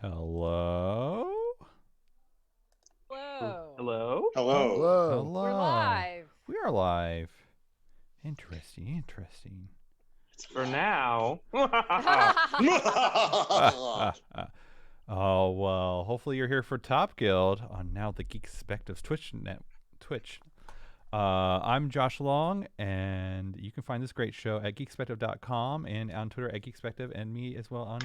Hello? Hello. Hello? Hello. Hello. We're live. We are live. Interesting. For now. Oh, well, hopefully you're here for Top Guild on now the Geekspective Twitch. I'm Josh Long, and you can find this great show at geekspective.com and on Twitter at Geekspective, and me as well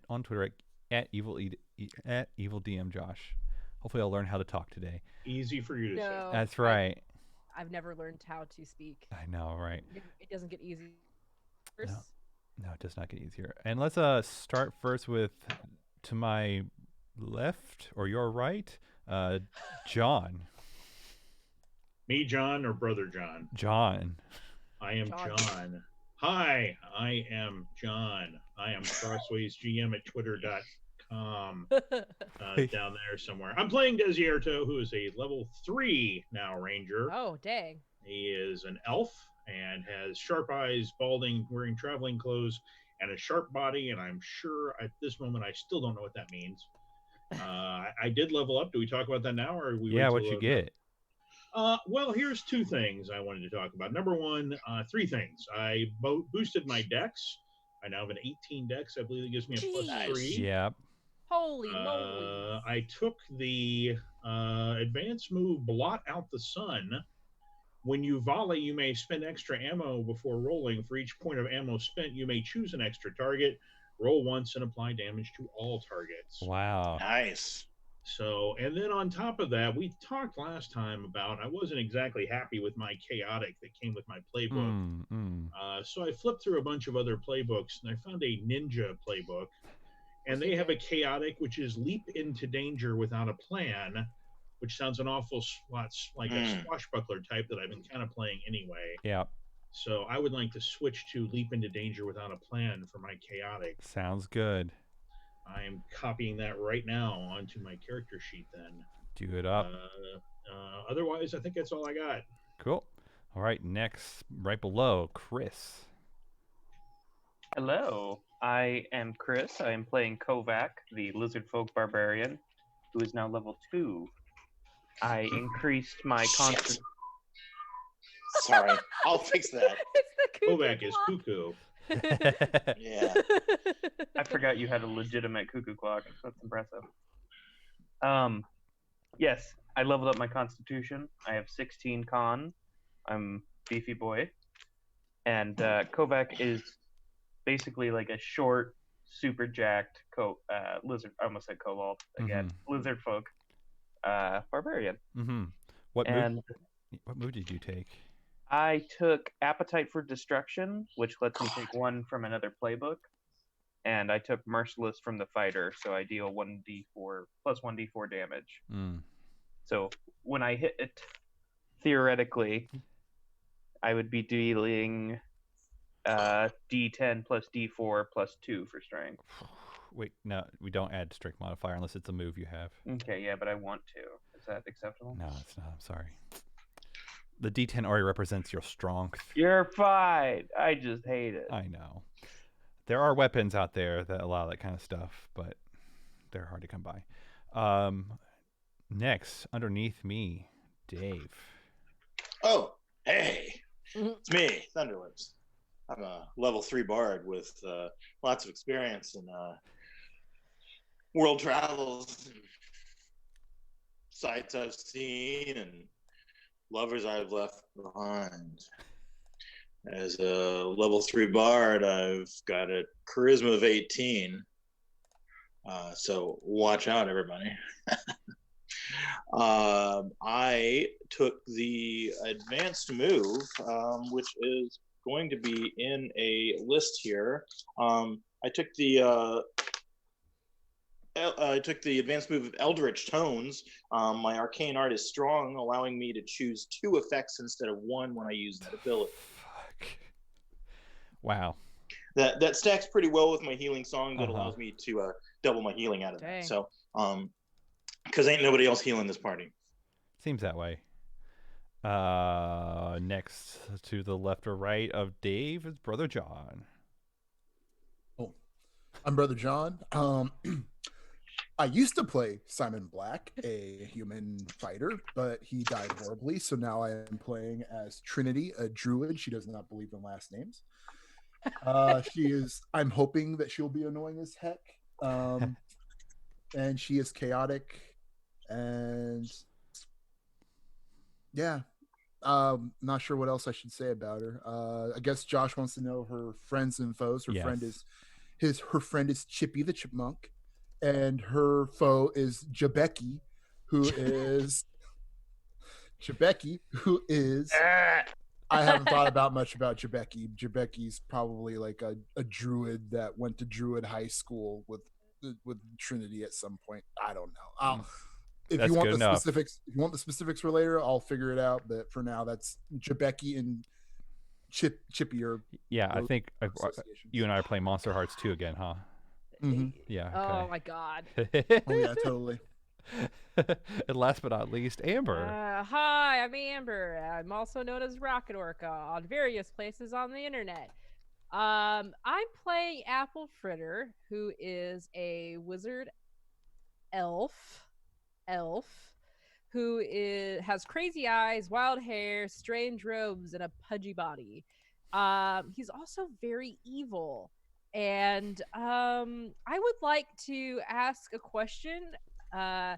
on Twitter at EvilDM Josh. Hopefully I'll learn how to talk today. Easy for you to say. No, That's right. I've never learned how to speak. I know, right? It doesn't get easier. No, it does not get easier. And let's start first with, to my left or your right, John. Me, John, or Brother John? John. I am John. Hi, I am John. I am CrosswaysGM at twitter.com. Down there somewhere. I'm playing Desierto, who is a level 3 now ranger. Oh, dang. He is an elf and has sharp eyes, balding, wearing traveling clothes, and a sharp body. And I'm sure at this moment I still don't know what that means. I did level up. Do we talk about that now, or we? Yeah, what you get? Well, here's two things I wanted to talk about. Number one, three things. I boosted my dex. I now have an 18 dex. I believe it gives me a +3. Yep. Holy moly. I took the advanced move Blot Out the Sun. When you volley, you may spend extra ammo before rolling. For each point of ammo spent, you may choose an extra target, roll once, and apply damage to all targets. Wow. Nice. So, and then on top of that, we talked last time about I wasn't exactly happy with my chaotic that came with my playbook. So I flipped through a bunch of other playbooks, and I found a ninja playbook. And they have a chaotic, which is leap into danger without a plan, which sounds an awful lot like a swashbuckler type that I've been kind of playing anyway. Yep. So I would like to switch to leap into danger without a plan for my chaotic. Sounds good. I am copying that right now onto my character sheet then. Do it up. Otherwise, I think that's all I got. Cool. All right, next, right below, Chris. Hello. I am Chris. I am playing Kovac, the lizard folk barbarian, who is now level 2. I increased my constant. Sorry, I'll fix that. Kovac is cuckoo. Yeah. I forgot you had a legitimate cuckoo clock. That's impressive. Yes, I leveled up my constitution. I have 16 con. I'm beefy boy. And Kovac is basically like a short, super jacked lizard. I almost said kobold again. Lizard folk barbarian. What move did you take? I took Appetite for Destruction, which lets me take one from another playbook, and I took Merciless from the fighter, so I deal 1d4 plus 1d4 damage. So when I hit it, theoretically, I would be dealing d10 plus d4 plus 2 for strength. Wait, no, we don't add strength modifier unless it's a move you have. Okay, yeah, but I want to. Is that acceptable? No, it's not. I'm sorry. The D10 already represents your strength. You're fine. I just hate it. I know. There are weapons out there that allow that kind of stuff, but they're hard to come by. Next, underneath me, Dave. Oh, hey. It's me, Thunderlips. I'm a level 3 bard with lots of experience in world travels, and sights I've seen, and lovers I've left behind. As a level 3 bard, I've got a charisma of 18. So watch out, everybody. I took the advanced move, which is going to be in a list here. I took the advanced move of Eldritch Tones. My arcane art is strong, allowing me to choose 2 effects instead of 1 when I use that ability. Fuck. Wow. That stacks pretty well with my healing song that allows me to double my healing out of that. So, because ain't nobody else healing this party. Seems that way. Next to the left or right of Dave is Brother John. Oh, I'm Brother John. I used to play Simon Black, a human fighter, but he died horribly. So now I am playing as Trinity, a druid. She does not believe in last names. She is. I'm hoping that she'll be annoying as heck. And she is chaotic, and yeah. Not sure what else I should say about her. I guess Josh wants to know her friends and foes. Her friend is Chippy the Chipmunk, and her foe is Jabeki, who is I haven't thought about much about Jabeki. Jabeki's probably like a druid that went to druid high school with Trinity at some point. I don't know. If you want the specifics for later, I'll figure it out. But for now, that's Jabeki and Chippy. I think you and I are playing Monster Hearts 2 again, huh? Mm-hmm. Yeah. Okay. Oh my god. Oh yeah, totally. And last but not least, Amber. Hi, I'm Amber. I'm also known as Rocket Orca on various places on the internet. I'm playing Apple Fritter, who is a wizard elf who has crazy eyes, wild hair, strange robes, and a pudgy body. He's also very evil. And I would like to ask a question. When I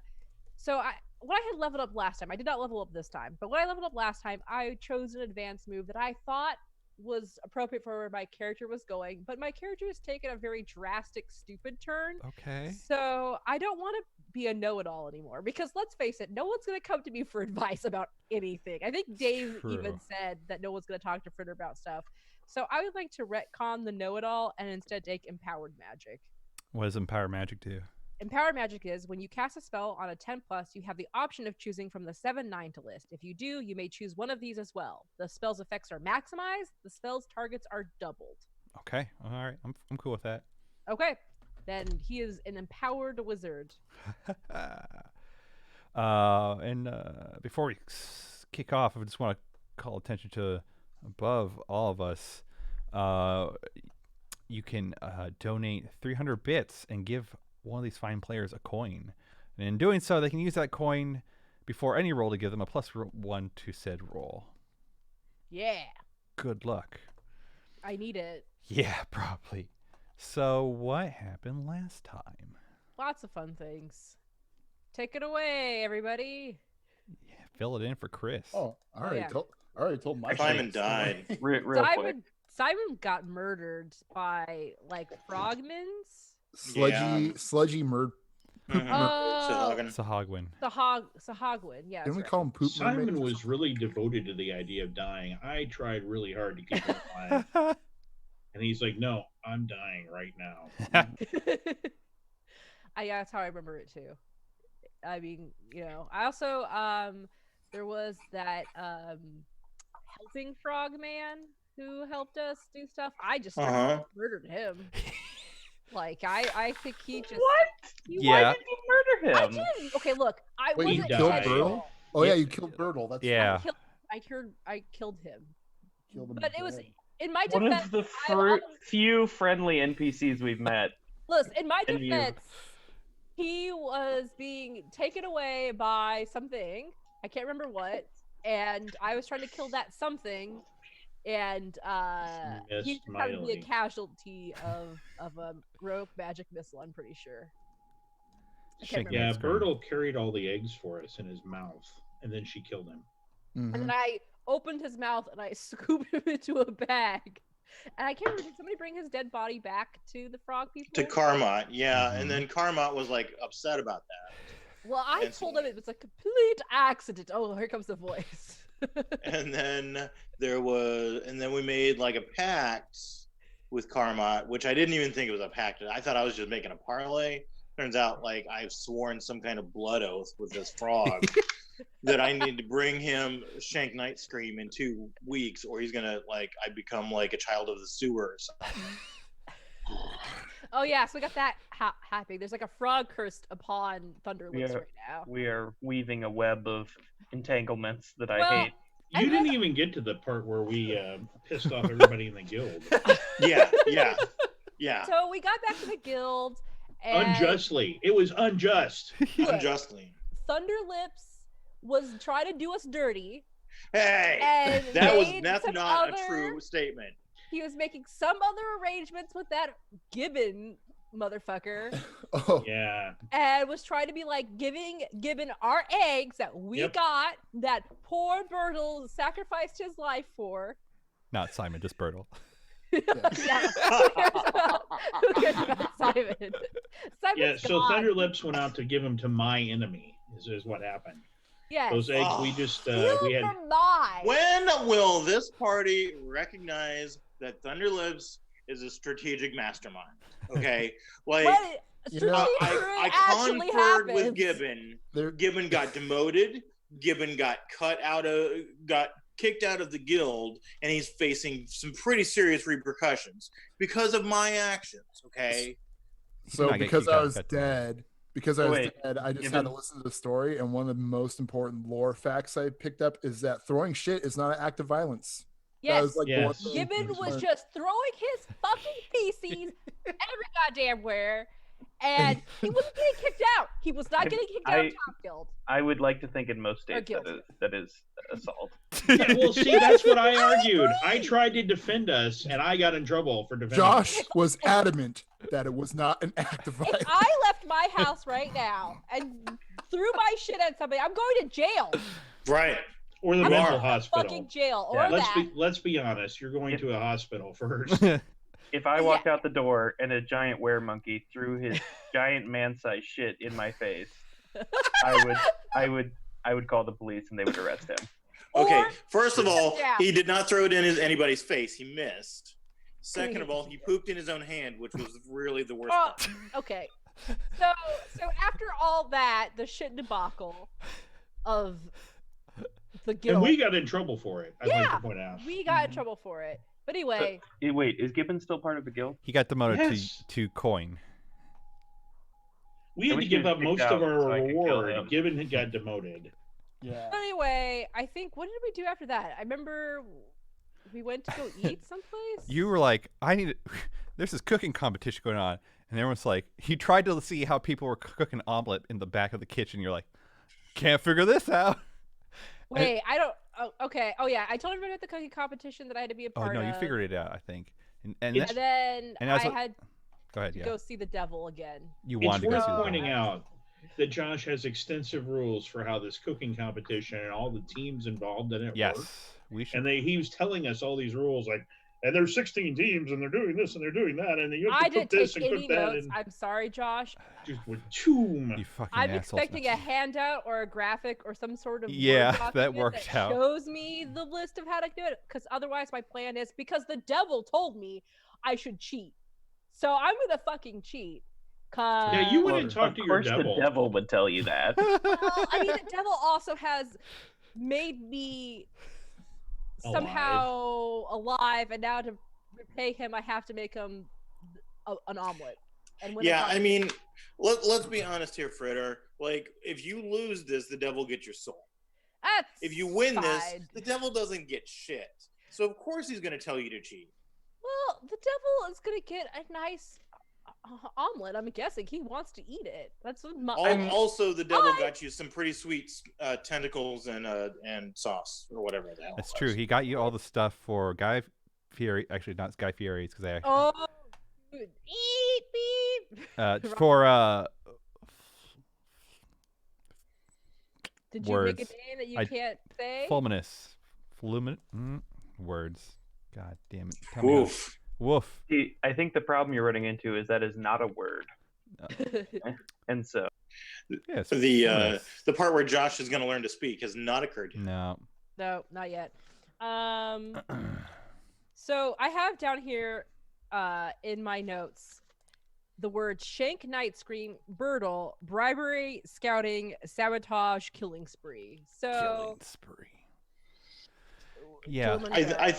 had leveled up last time, I did not level up this time, but when I leveled up last time, I chose an advanced move that I thought was appropriate for where my character was going, but my character has taken a very drastic, stupid turn. Okay. So I don't want to be a know-it-all anymore, because let's face it, no one's going to come to me for advice about anything. I think Dave even said that no one's going to talk to Fritter about stuff. So I would like to retcon the know-it-all and instead take Empowered Magic. What does Empowered Magic do? Empowered Magic is when you cast a spell on a 10+, you have the option of choosing from the 7-9 to list. If you do, you may choose one of these as well. The spell's effects are maximized. The spell's targets are doubled. Okay. All right. I'm cool with that. Okay. Then he is an empowered wizard. And before we kick off, I just want to call attention to above all of us. You can donate 300 bits and give one of these fine players a coin. And in doing so, they can use that coin before any roll to give them a +1 to said roll. Yeah. Good luck. I need it. Yeah, probably. So what happened last time? Lots of fun things. Take it away, everybody. Yeah, fill it in for Chris. Oh, all right. Yeah. I already told my Simon died. Real quick. Simon got murdered by like frogmans. Sludgy murd. Sahagwin. Sahagwin, yeah. Didn't we call him poop? Simon was really devoted to the idea of dying. I tried really hard to keep him alive. And he's like, no, I'm dying right now. That's how I remember it too. I mean, I also, there was that helping frogman who helped us do stuff. I just murdered him. Like, I think he just... What? Why did you murder him? I didn't. Okay, look. I wasn't killed Birdle? Oh, yeah, you killed Birdle. That's right. I killed him. Killed him. But it was... In my one defense... of the few friendly NPCs we've met. Listen, in my defense, he was being taken away by something. I can't remember what. And I was trying to kill that something. And he just happened to be a casualty of a rogue magic missile, I'm pretty sure. Yeah, Birdle carried all the eggs for us in his mouth, and then she killed him. Mm-hmm. And then I opened his mouth and I scooped him into a bag. And I can't remember, did somebody bring his dead body back to the frog people? To Carmot, yeah. Mm-hmm. And then Carmot was like upset about that. Well, I told him it was a complete accident. Oh, here comes the voice. And then we made like a pact with Carmot, which I didn't even think it was a pact. I thought I was just making a parlay. Turns out, like, I've sworn some kind of blood oath with this frog that I need to bring him Shank Night Scream in 2 weeks, or he's gonna I become like a child of the sewer or something. Oh yeah, so we got that happening. There's like a frog cursed upon Thunderlooks right now. We are weaving a web of entanglements that I hate. You didn't even get to the part where we pissed off everybody in the guild. Yeah. So we got back to the guild, And Unjustly. It was unjust. Unjustly. Thunderlips was trying to do us dirty. Hey, And that's not a true statement. He was making some other arrangements with that Gibbon motherfucker. Oh yeah. And was trying to be like giving Gibbon our eggs that we got, that poor Bertle sacrificed his life for. Not Simon, just Bertle. Who cares about Simon? Yeah, so Thunderlips went out to give him to my enemy, is what happened. Yes. Those eggs we just we had. When will this party recognize that Thunderlips is a strategic mastermind? Okay, like I conferred with Gibbon. Gibbon got demoted. Gibbon got kicked out of the guild, and he's facing some pretty serious repercussions because of my actions. Okay. So because I was dead. Because I was dead, I just had to listen to the story, and one of the most important lore facts I picked up is that throwing shit is not an act of violence. Yes, Gibbon was just throwing his fucking feces every goddamn where, and he wasn't getting kicked out. He was not getting kicked out of Top Guild. I would like to think in most states that is assault. Yeah, well, see, that's what I argued. I tried to defend us, and I got in trouble for defending Josh was adamant that it was not an act of violence. If I left my house right now and threw my shit at somebody, I'm going to jail. Right. Or the mental hospital. Fucking jail. Or let's be honest. You're going to a hospital first. If I walked out the door and a giant weremonkey threw his giant man-sized shit in my face, I would call the police and they would arrest him. Okay, first of all, he did not throw it in anybody's face. He missed. Second of all, he pooped in his own hand, which was really the worst part. Okay. So after all that, the shit debacle of the guild. And we got in trouble for it, I'd like to point out. We got in trouble for it. But anyway. Wait, is Gibbon still part of the guild? He got demoted to coin. We had to give up most of our reward. Gibbon got demoted. Yeah. Anyway, I think, what did we do after that? I remember we went to go eat someplace. You were like, there's this cooking competition going on. And everyone's like, he tried to see how people were cooking omelet in the back of the kitchen. You're like, can't figure this out. Wait, I don't. Oh, okay. Oh, yeah. I told everybody at the cooking competition that I had to be a part of. Oh, no, you figured it out, I think. And then I had go ahead, to go see the devil again. You wanted to go see the devil. It's worth pointing out that Josh has extensive rules for how this cooking competition and all the teams involved in it work. We should. And he was telling us all these rules, like, and there's 16 teams, and they're doing this, and they're doing that, and you have to cook this and cook that. Notes. I'm sorry, Josh. Just with tomb. You fucking I'm expecting a handout or a graphic or some sort of that worked out. Shows me the list of how to do it, because otherwise my plan is, because the devil told me I should cheat, so I'm gonna fucking cheat. Yeah, you wouldn't talk to your devil. Of course, the devil would tell you that. Well, I mean, the devil also has made me somehow alive, and now to repay him, I have to make him an omelet. And I mean, let's be honest here, Fritter. Like, if you lose this, the devil gets your soul. If you win this, the devil doesn't get shit. So of course he's going to tell you to cheat. Well, the devil is going to get a nice omelet. I'm guessing he wants to eat it. That's what also the devil got you some pretty sweet tentacles and sauce or whatever the hell. That's true. He got you all the stuff for Guy Fieri. Actually, not Guy Fieri's, because I actually. Eat beep. For Did you make a name that you can't say? Fulminous. Words. God damn it. Woof. Woof. See, I think the problem you're running into is that is not a word. And so. Yes. The part where Josh is going to learn to speak has not occurred yet. No, not yet. So I have down here in my notes the word shank, night scream, Bertle, bribery, scouting, sabotage, killing spree. So killing spree. Yeah, I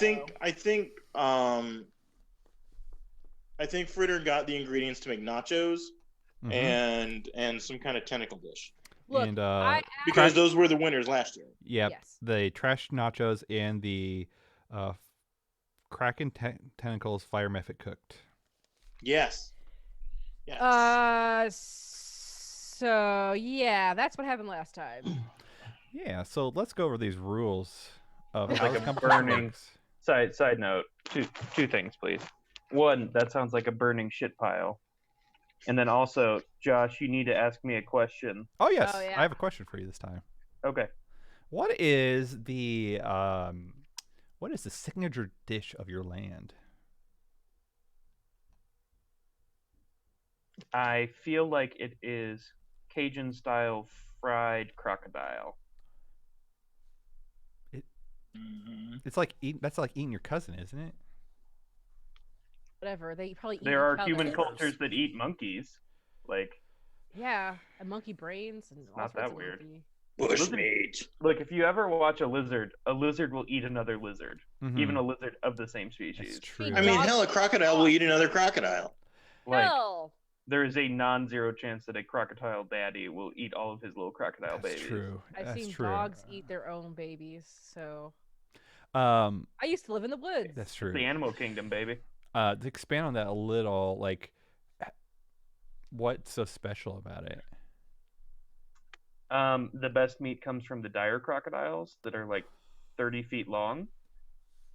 think Fritter got the ingredients to make nachos and some kind of tentacle dish. Look, and because those were the winners last year. Yep. Yes. The trash nachos and the Kraken tentacles fire method cooked. Yes. Yes. So yeah, that's what happened last time. Yeah, so let's go over these rules of Sounds how like this a competition burning- works. Side note, two things, please. One, that sounds like a burning shit pile. And then also, Josh, you need to ask me a question. Oh yes, Oh, yeah. I have a question for you this time. Okay. What is the signature dish of your land? I feel like it is Cajun style fried crocodile. It's like that's like eating your cousin, isn't it? Whatever. They probably eat There are each other. human cultures that eat monkeys. Like, Yeah, and monkey brains and all not sorts that of weird. monkey. Bushmeat. look, if you ever watch a lizard will eat another lizard, Mhm. even a lizard of the same species. That's true. I mean, Dogs hell, a eat crocodile will eat another crocodile. Like, Hell. there is a non-zero chance that a crocodile daddy will eat all of his little crocodile That's babies. true. I've That's seen true. dogs eat their own babies, so I used to live in the woods. That's It's true. the animal kingdom, baby. To expand on that a little, like, what's so special about it? The best meat comes from the dire crocodiles that are like 30 feet long.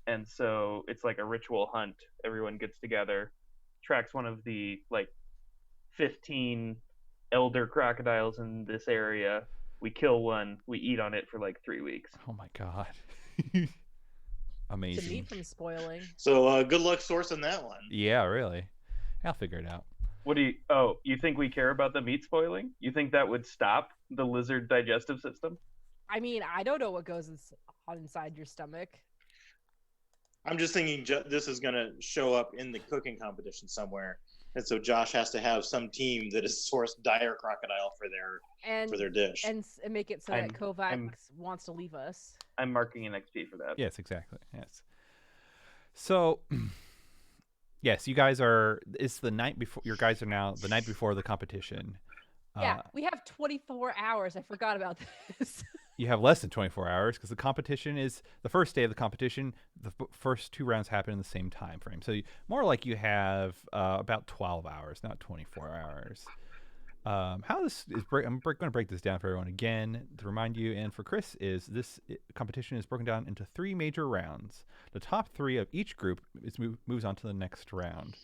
And so it's like a ritual hunt. Everyone gets together, tracks one of the like 15 elder crocodiles in this area. We kill one, we eat on it for like 3 weeks. Oh my god. To Amazing. meat from spoiling. So good luck sourcing that one. Yeah, really. I'll figure it out. What do you think we care about the meat spoiling? You think that would stop the lizard digestive system? I mean, I don't know what goes inside your stomach. I'm just thinking this is going to show up in the cooking competition somewhere. And so Josh has to have some team that has sourced dire crocodile for their dish. And make it so that Kovacs wants to leave us. I'm marking an XP for that. Yes, exactly. Yes. So, yes, you guys are. It's the night before. Your guys are now the night before the competition. Yeah, we have 24 hours. I forgot about this. You have less than 24 hours because the competition is the first day of the competition. The first 2 rounds happen in the same time frame. So more like you have about 12 hours, not 24 hours. How this is I'm going to break this down for everyone again to remind you, and for Chris, is this competition is broken down into 3 major rounds. The top 3 of each group moves on to the next round,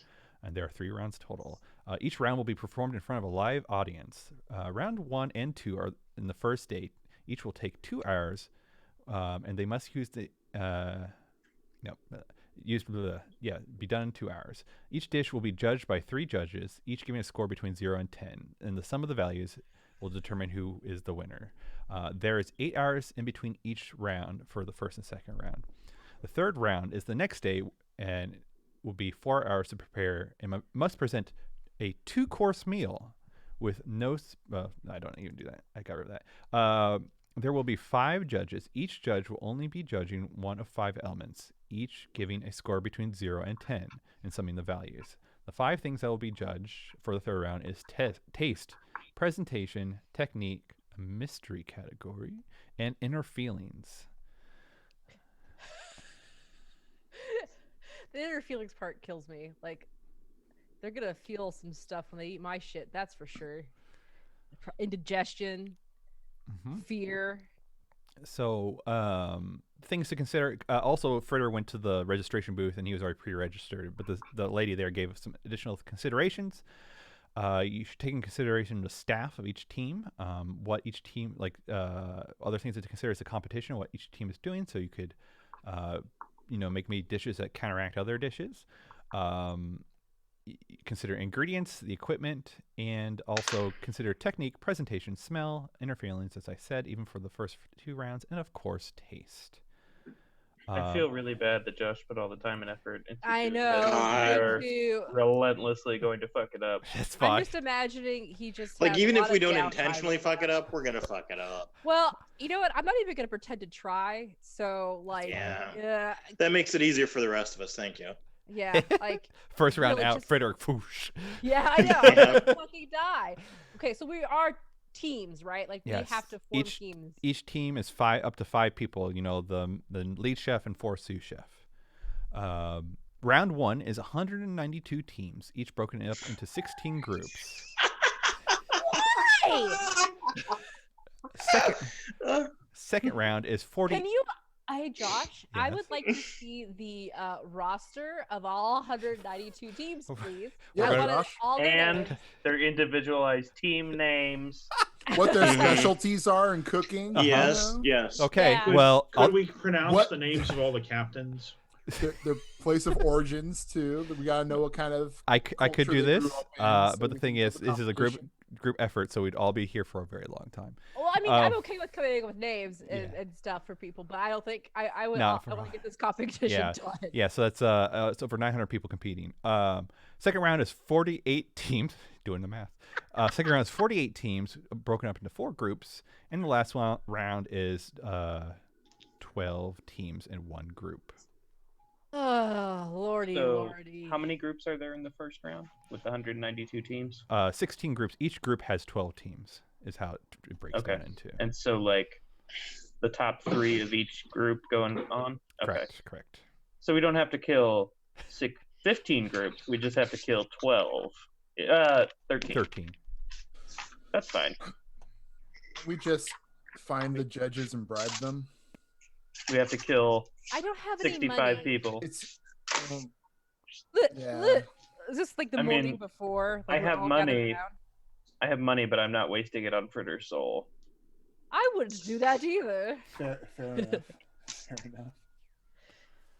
and there are 3 rounds total. Each round will be performed in front of a live audience. Round 1 and 2 are in the first day. Each will take 2 hours, and they must use be done in 2 hours. Each dish will be judged by 3 judges, each giving a score between 0 and 10, and the sum of the values will determine who is the winner. There is 8 hours in between each round for the first and second round. The third round is the next day, and will be 4 hours to prepare, and must present a 2-course meal with no. I don't even do that. I got rid of that. There will be 5 judges. Each judge will only be judging one of 5 elements, each giving a score between 0 and 10 and summing the values. The 5 things that will be judged for the third round is taste, presentation, technique, a mystery category, and inner feelings. The inner feelings part kills me. Like, they're gonna feel some stuff when they eat my shit, that's for sure. Indigestion, fear. So, things to consider. Also, Fritter went to the registration booth and he was already pre-registered, but the lady there gave us some additional considerations. You should take in consideration the staff of each team, what each team, other things to consider is the competition, what each team is doing, so you could, make me dishes that counteract other dishes. Consider ingredients, the equipment, and also consider technique, presentation, smell, inner feelings, as I said, even for the first 2 rounds, and of course, taste. I feel really bad that Josh put all the time and effort into I this, know. and Me we too. are relentlessly going to fuck it up. It's fine. I'm just imagining he just Like, has even a if lot we of don't downtime. intentionally fuck it up, we're going to fuck it up. Well, you know what? I'm not even gonna pretend to try. So Yeah. That makes it easier for the rest of us. Thank you. Yeah, like First round really out, just- Fritter, whoosh. yeah, I know. Yeah. I'll fucking die. Okay, so we are teams, right? Like Yes. we have to form teams. Each team is up to 5 people. The lead chef and 4 sous chef. Round 1 is 192 teams, each broken up into 16 groups. Hey! Second round is 40. Can you, Josh, I Yes? would like to see the roster of all 192 teams, please. Yeah, I want Josh. all their And names. their individualized team names. What their specialties are in cooking. Yes, yes. Okay, Yeah. well, Could we pronounce What? the names of all the captains? Their place of origins too. We gotta know what kind of. I could culture do they this, grew up in, so but the we thing can is, have a this is a group competition. effort, so we'd all be here for a very long time. Well, I mean, I'm okay with coming up with names and, Yeah. and stuff for people, but I don't think I would. No, I want to get this competition Yeah. done. Yeah, so that's it's over 900 people competing. Second round is 48 teams. Doing the math. Second round is 48 teams broken up into 4 groups, and the last round is 12 teams in 1 group. Oh, lordy, So, lordy. how many groups are there in the first round with 192 teams? 16 groups. Each group has 12 teams. Is how it breaks Okay. down into. And so, like, the top 3 of each group going on? Okay. Correct. So we don't have to kill 15 groups. We just have to kill 12. 13. That's fine. We just find the judges and bribe them. We have to kill I don't have any 65 money. people. It's Look, is this like the I morning mean, before? I Like we're have all gathered money. around? I have money, but I'm not wasting it on Fritter's soul. I wouldn't do that either. fair enough. Fair enough.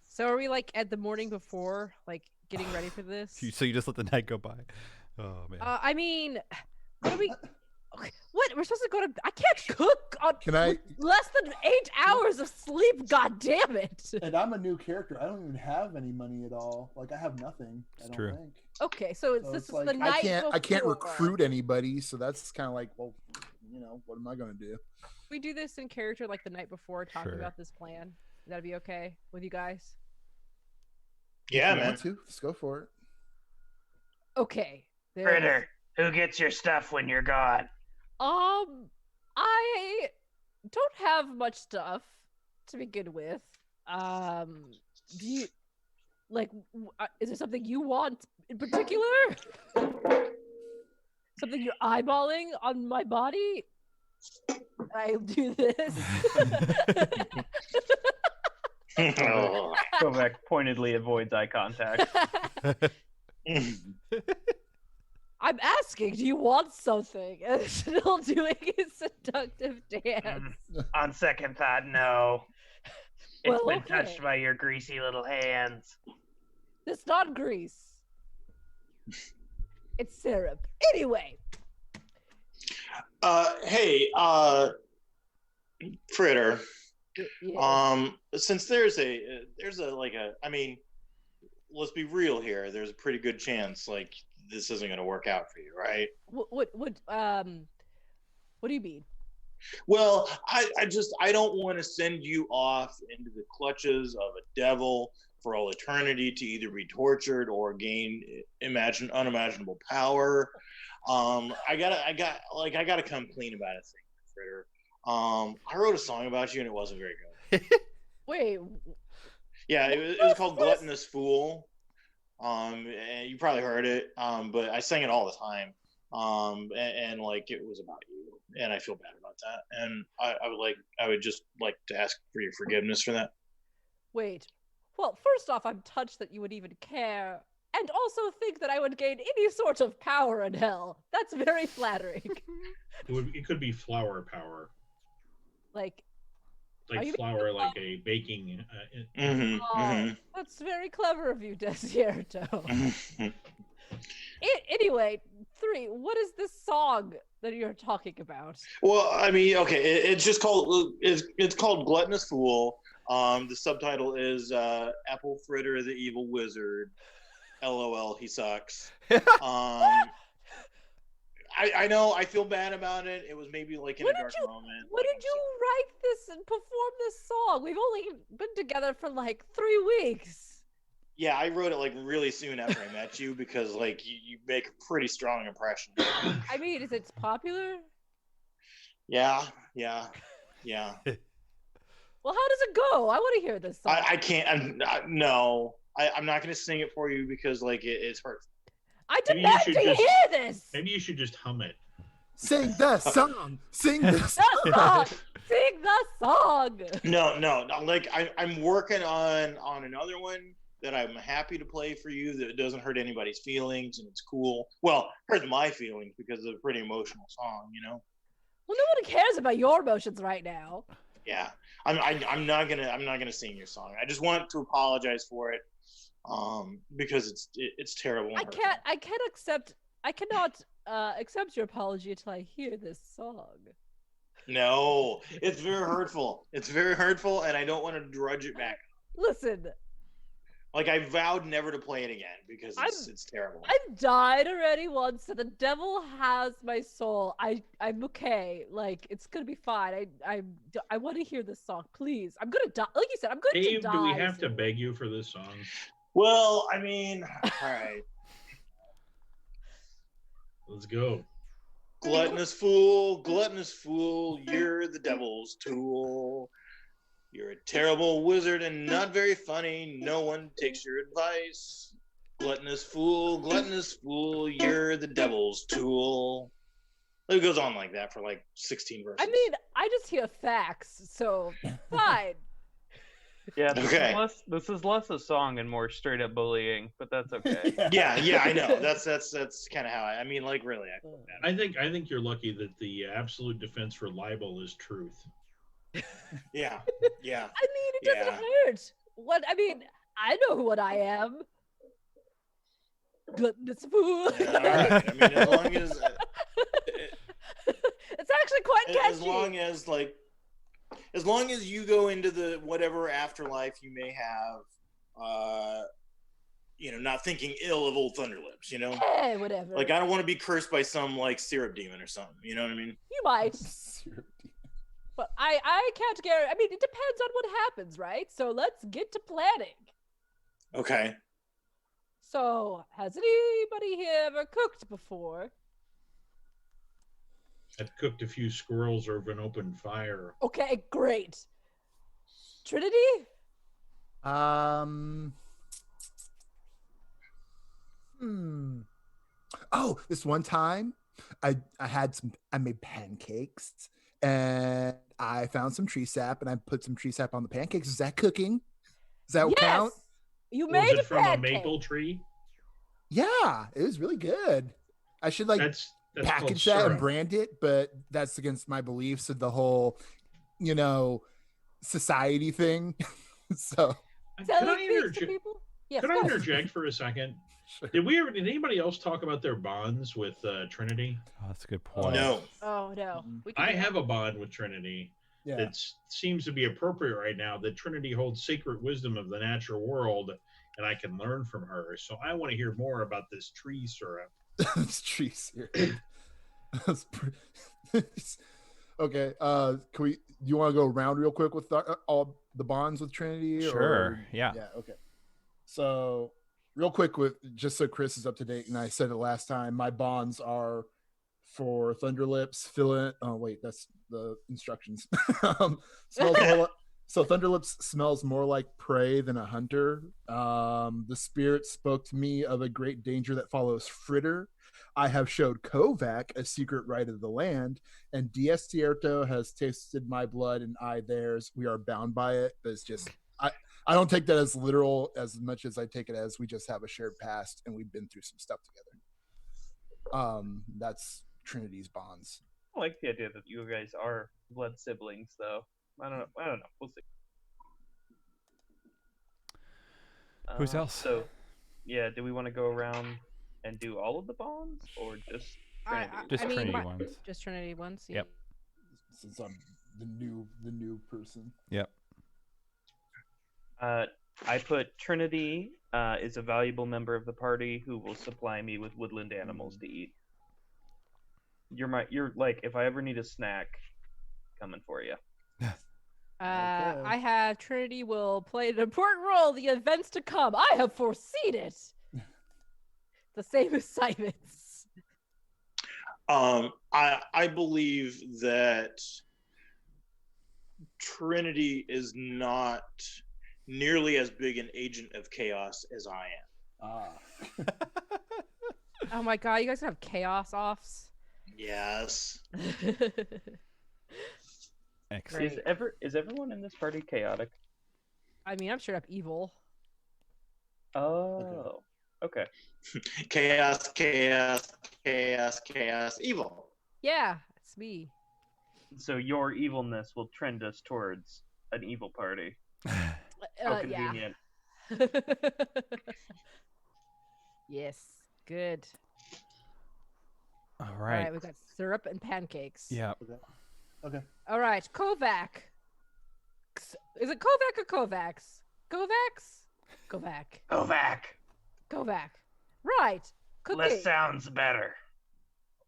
So are we like at the morning before, like getting ready for this? So you just let the night go by. Oh man. I mean, what are we? Okay, what we're supposed to go to? I can't cook on Can I- with less than 8 hours of sleep. God damn it! And I'm a new character. I don't even have any money at all. Like I have nothing. It's true. Think. Okay, so So this it's is like the night I can't before. recruit anybody, so that's kind of like, well, what am I gonna do? We do this in character like the night before, talking Sure. about this plan. That'd be okay with you guys. Yeah, If you man. want to, let's go for it. Okay. there- Fritter, who gets your stuff when you're gone? I don't have much stuff to begin with. Do you like? Is there something you want in particular? Something you're eyeballing on my body? I do this. Oh. Kovac pointedly avoids eye contact. I'm asking, do you want something? And still doing his seductive dance. On second thought, no. It's Well, been okay. touched by your greasy little hands. It's not grease. It's syrup. Anyway, Hey, Fritter. yeah. Since there's a I mean, let's be real here. There's a pretty good chance like this isn't going to work out for you, right? What do you mean? Well, I don't want to send you off into the clutches of a devil for all eternity to either be tortured or gain unimaginable power. I gotta come clean about a thing, Fritter. I wrote a song about you and it wasn't very good. Wait, Yeah, it was called Gluttonous Fool. And you probably heard it. But I sang it all the time. And like it was about you. And I feel bad about that. And I would just like to ask for your forgiveness for that. wait. Well, first off, I'm touched that you would even care, and also think that I would gain any sort of power in hell. That's very flattering. It could be flour power, Like, Are like you flour, like a baking. oh, that's very clever of you, Desierto. Mm-hmm. Anyway, 3, what is this song that you're talking about? Well, I mean, okay, it's just called it's called Gluttonous Fool. The subtitle is Apple Fritter the Evil Wizard. LOL, he sucks. I know, I feel bad about it. It was maybe like in a dark moment. When did you write this and perform this song? We've only been together for like 3 weeks. Yeah, I wrote it like really soon after I met you because like you make a pretty strong impression. I mean, is it popular? Yeah. Well, how does it go? I want to hear this song. I can't. No. I'm not going to sing it for you because like it's hurtful. I Maybe you demand should to just- hear this. Maybe you should just hum it. Sing the song. Sing the The song. Sing the song. No. Like I'm working on another one that I'm happy to play for you that doesn't hurt anybody's feelings and it's cool. Well, hurt my feelings because it's a pretty emotional song, you know. Well, nobody cares about your emotions right now. Yeah, I'm not gonna sing your song. I just want to apologize for it, because it's terrible. and hurtful. I cannot accept your apology until I hear this song. No, it's very hurtful. It's very hurtful, and I don't want to drudge it back. Listen, Like I vowed never to play it again because it's terrible. I've died already once, and the devil has my soul. I'm okay. Like it's gonna be fine. I want to hear this song, please. I'm gonna die. Like you said, I'm going Dave, to die. do we have to soon. beg you for this song? Well, I mean, all right. Let's go. Gluttonous fool, you're the devil's tool. You're a terrible wizard and not very funny. No one takes your advice. Gluttonous fool, you're the devil's tool. It goes on like that for like 16 verses. I mean, I just hear facts, so fine. Yeah, Okay. This is less a song and more straight up bullying, but that's okay. Yeah, I know. That's kind of how I mean, like really. I think you're lucky that the absolute defense for libel is truth. Yeah. I mean, it doesn't hurt. What I mean, I know what I am. Gluttonous fool. Yeah, all right. I mean, as long as it's actually quite catchy. as long as you go into the whatever afterlife you may have, not thinking ill of old Thunderlips, you know? Hey, whatever. Like, I don't want to be cursed by some, like, syrup demon or something, you know what I mean? You might. But I can't guarantee. I mean, it depends on what happens, right? So let's get to planning. Okay. So, has anybody here ever cooked before? I've cooked a few squirrels over an open fire. Okay, great. Trinity? Oh, this one time I made pancakes and I found some tree sap and I put some tree sap on the pancakes. Is that cooking? Does that count? You Was made it a from pancake. a maple tree? Yeah, it was really good. I should That's package called that and syrup. brand it, but that's against my beliefs of the whole, society thing. So Can I Selling things to interject? people? Yes, Could I go ahead. interject for a second? Sure. Did anybody else talk about their bonds with Trinity? Oh, that's a good point. No. Oh no. We can I do that. have a bond with Trinity yeah. that seems to be appropriate right now. That Trinity holds sacred wisdom of the natural world, and I can learn from her. So I want to hear more about this tree syrup. It's tree syrup. Okay. Can we? Do you want to go around real quick with all the bonds with Trinity? Sure. Yeah. Yeah. Okay. So, real quick, just so Chris is up to date, and I said it last time. My bonds are for Thunderlips. That's the instructions. So Thunderlips smells more like prey than a hunter. The spirit spoke to me of a great danger that follows Fritter. I have showed Kovac a secret right of the land, and Diaz Cierto has tasted my blood and I theirs. We are bound by it, but it's just I don't take that as literal as much as I take it as we just have a shared past and we've been through some stuff together. That's Trinity's bonds. I like the idea that you guys are blood siblings, though. I don't know. We'll see. Who's else? So, yeah, do we want to go around and do all of the bonds, or just Trinity? Just Trinity ones. Just Trinity ones. Yeah. Yep. Since I'm the new person. Yep. I put Trinity is a valuable member of the party who will supply me with woodland animals to eat. You're like, if I ever need a snack, coming for you. I have Trinity will play an important role in the events to come. I have foreseen it. The same as Simon's. I believe that Trinity is not nearly as big an agent of chaos as I am. Oh my god, you guys have chaos offs? Yes. Excellent. Is everyone in this party chaotic? I mean, I'm straight up evil. Oh, okay. Chaos, chaos, chaos, chaos, evil. Yeah, it's me. So your evilness will trend us towards an evil party. How convenient. Yeah. Yes, good. All All right. right, we got syrup and pancakes. Yeah. Okay. All right, Kovac. Is it Kovac or Kovacs? Kovacs? Kovac. Kovac. Kovac. Right. Cooking. Less sounds better.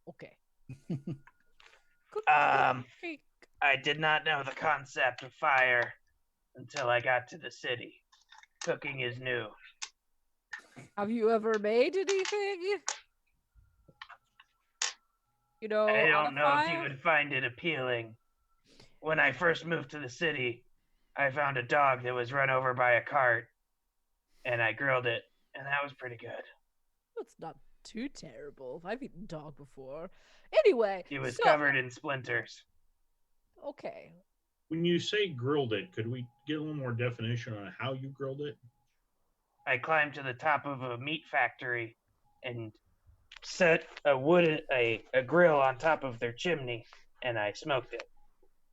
Okay. I did not know the concept of fire until I got to the city. Cooking is new. Have you ever made anything? You know, I on don't a know fire? if you would find it appealing. When I first moved to the city, I found a dog that was run over by a cart, and I grilled it, and that was pretty good. It's not too terrible. I've eaten dog before. Anyway, It was so- covered in splinters. Okay. When you say grilled it, could we get a little more definition on how you grilled it? I climbed to the top of a meat factory and set a grill on top of their chimney, and I smoked it.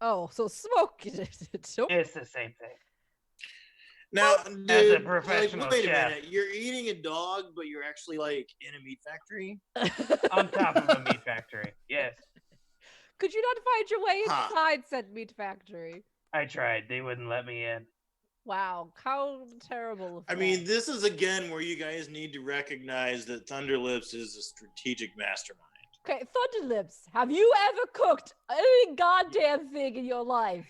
Oh, so smoke it. So- It's the same thing. Now, As a dude, professional wait chef. a minute. You're eating a dog, but you're actually like in a meat factory? On top of a meat factory. Yes, Could you not find your way Huh. inside said meat factory? I tried. They wouldn't let me in. Wow, how terrible. Of I that. mean, this is again where you guys need to recognize that Thunderlips is a strategic mastermind. Okay, Thunderlips, have you ever cooked any goddamn thing in your life?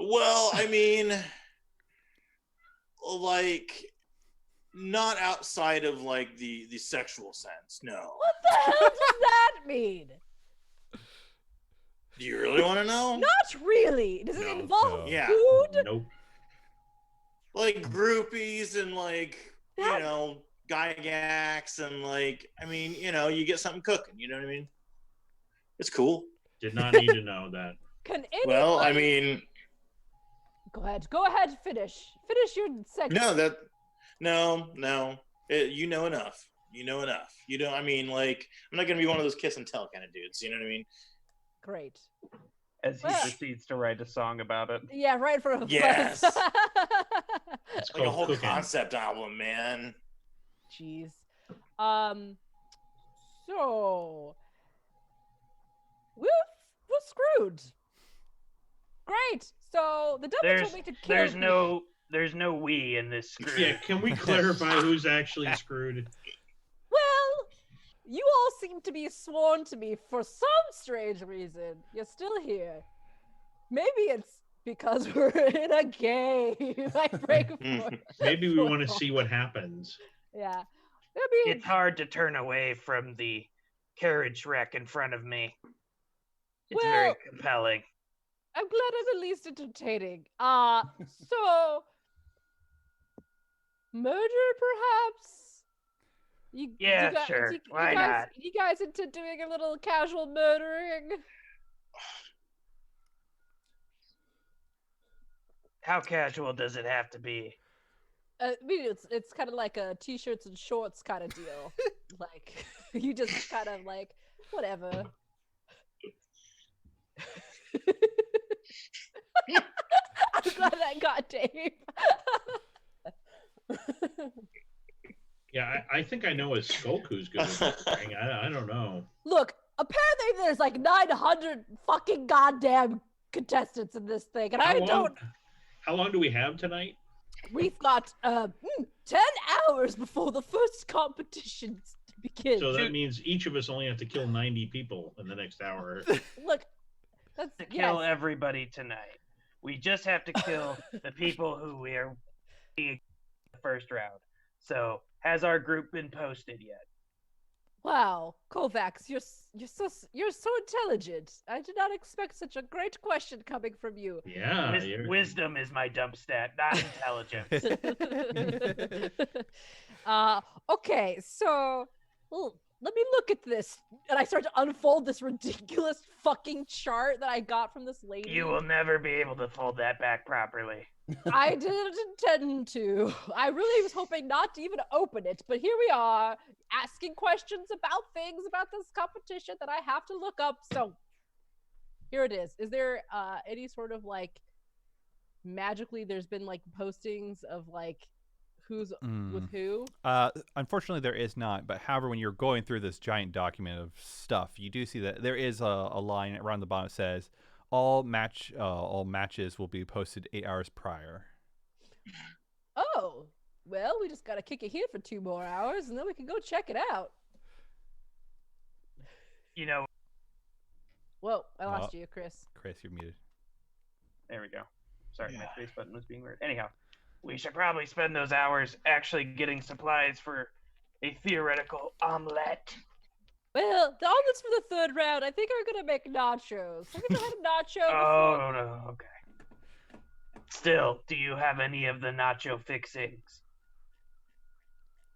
Well, I mean, like, not outside of like the sexual sense. No. What the hell does that mean? Do you really want to know? Not really. Does it No, involve no. Yeah. food? Nope. Like groupies and like That- you know gygax and like I mean you get something cooking. You know what I mean? It's cool. Did not need to know that. Can anyone... Well, I mean, Go ahead, finish your segment. no. You know enough. You know enough. You don't. I mean, like, I'm not gonna be one of those kiss and tell kind of dudes. You know what I mean? Great. As he Well- proceeds to write a song about it. Yeah, right for a Yes. It's Like a called whole cooking. concept album, man. Jeez. So we're screwed. Great. So the devil told me to kill. There's no we in this script. Yeah, can we clarify who's actually screwed? Well, you all seem to be sworn to me for some strange reason. You're still here. Maybe it's because we're in a game. I break for. Maybe we want to see what happens. Yeah. I mean, It's hard to turn away from the carriage wreck in front of me. It's very Well- compelling. I'm glad I'm at least entertaining. So murder, perhaps? Yeah, guys, sure. Why not? You guys into doing a little casual murdering? How casual does it have to be? I mean, it's kind of like a t-shirts and shorts kind of deal. Like you just kind of like whatever. I'm glad I got Dave. Yeah, I think I know a skulk who's good at cooking. I don't know. Look, apparently there's like 900 fucking goddamn contestants in this thing, and How long do we have tonight? We've got 10 hours before the first competition begins. So that means each of us only have to kill 90 people in the next hour. Look, that's To kill yes. everybody tonight. We just have to kill the people who we are in the first round. So, has our group been posted yet? Wow, Kovacs, you're so intelligent. I did not expect such a great question coming from you. Yeah. Wisdom is my dump stat, not intelligence. Okay, so let me look at this. And I start to unfold this ridiculous fucking chart that I got from this lady. You will never be able to fold that back properly. I didn't intend to. I really was hoping not to even open it, but here we are, asking questions about things about this competition that I have to look up. So here it is. Is there any sort of like magically there's been like postings of like who's with who? Unfortunately, there is not. But however, when you're going through this giant document of stuff, you do see that there is a line around the bottom that says all matches will be posted 8 hours prior. Oh, well, we just gotta kick it here for 2 more hours, and then we can go check it out. You know. Whoa, I lost you, Chris. Chris, you're muted. There we go. Sorry, my face button was being weird. Anyhow, we should probably spend those hours actually getting supplies for a theoretical omelette. Well, the omelets for the 3rd round, I think are gonna make nachos. Have you ever had a nacho before? Oh, no, okay. Still, do you have any of the nacho fixings?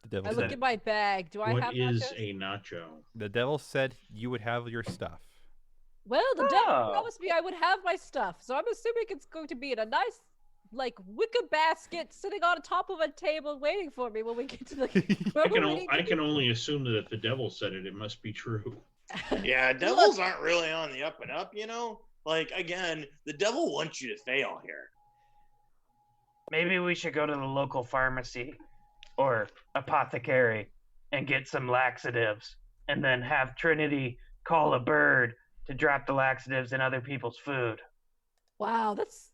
The devil I said, look at my bag. Do I have nachos? What is a nacho? The devil said you would have your stuff. Well, the devil promised me I would have my stuff, so I'm assuming it's going to be in a nice, like, wicker basket sitting on top of a table waiting for me when we get to the... I can only assume that if the devil said it, it must be true. Yeah, devils aren't really on the up and up, you know? Like, again, the devil wants you to fail here. Maybe we should go to the local pharmacy or apothecary and get some laxatives, and then have Trinity call a bird to drop the laxatives in other people's food. Wow, that's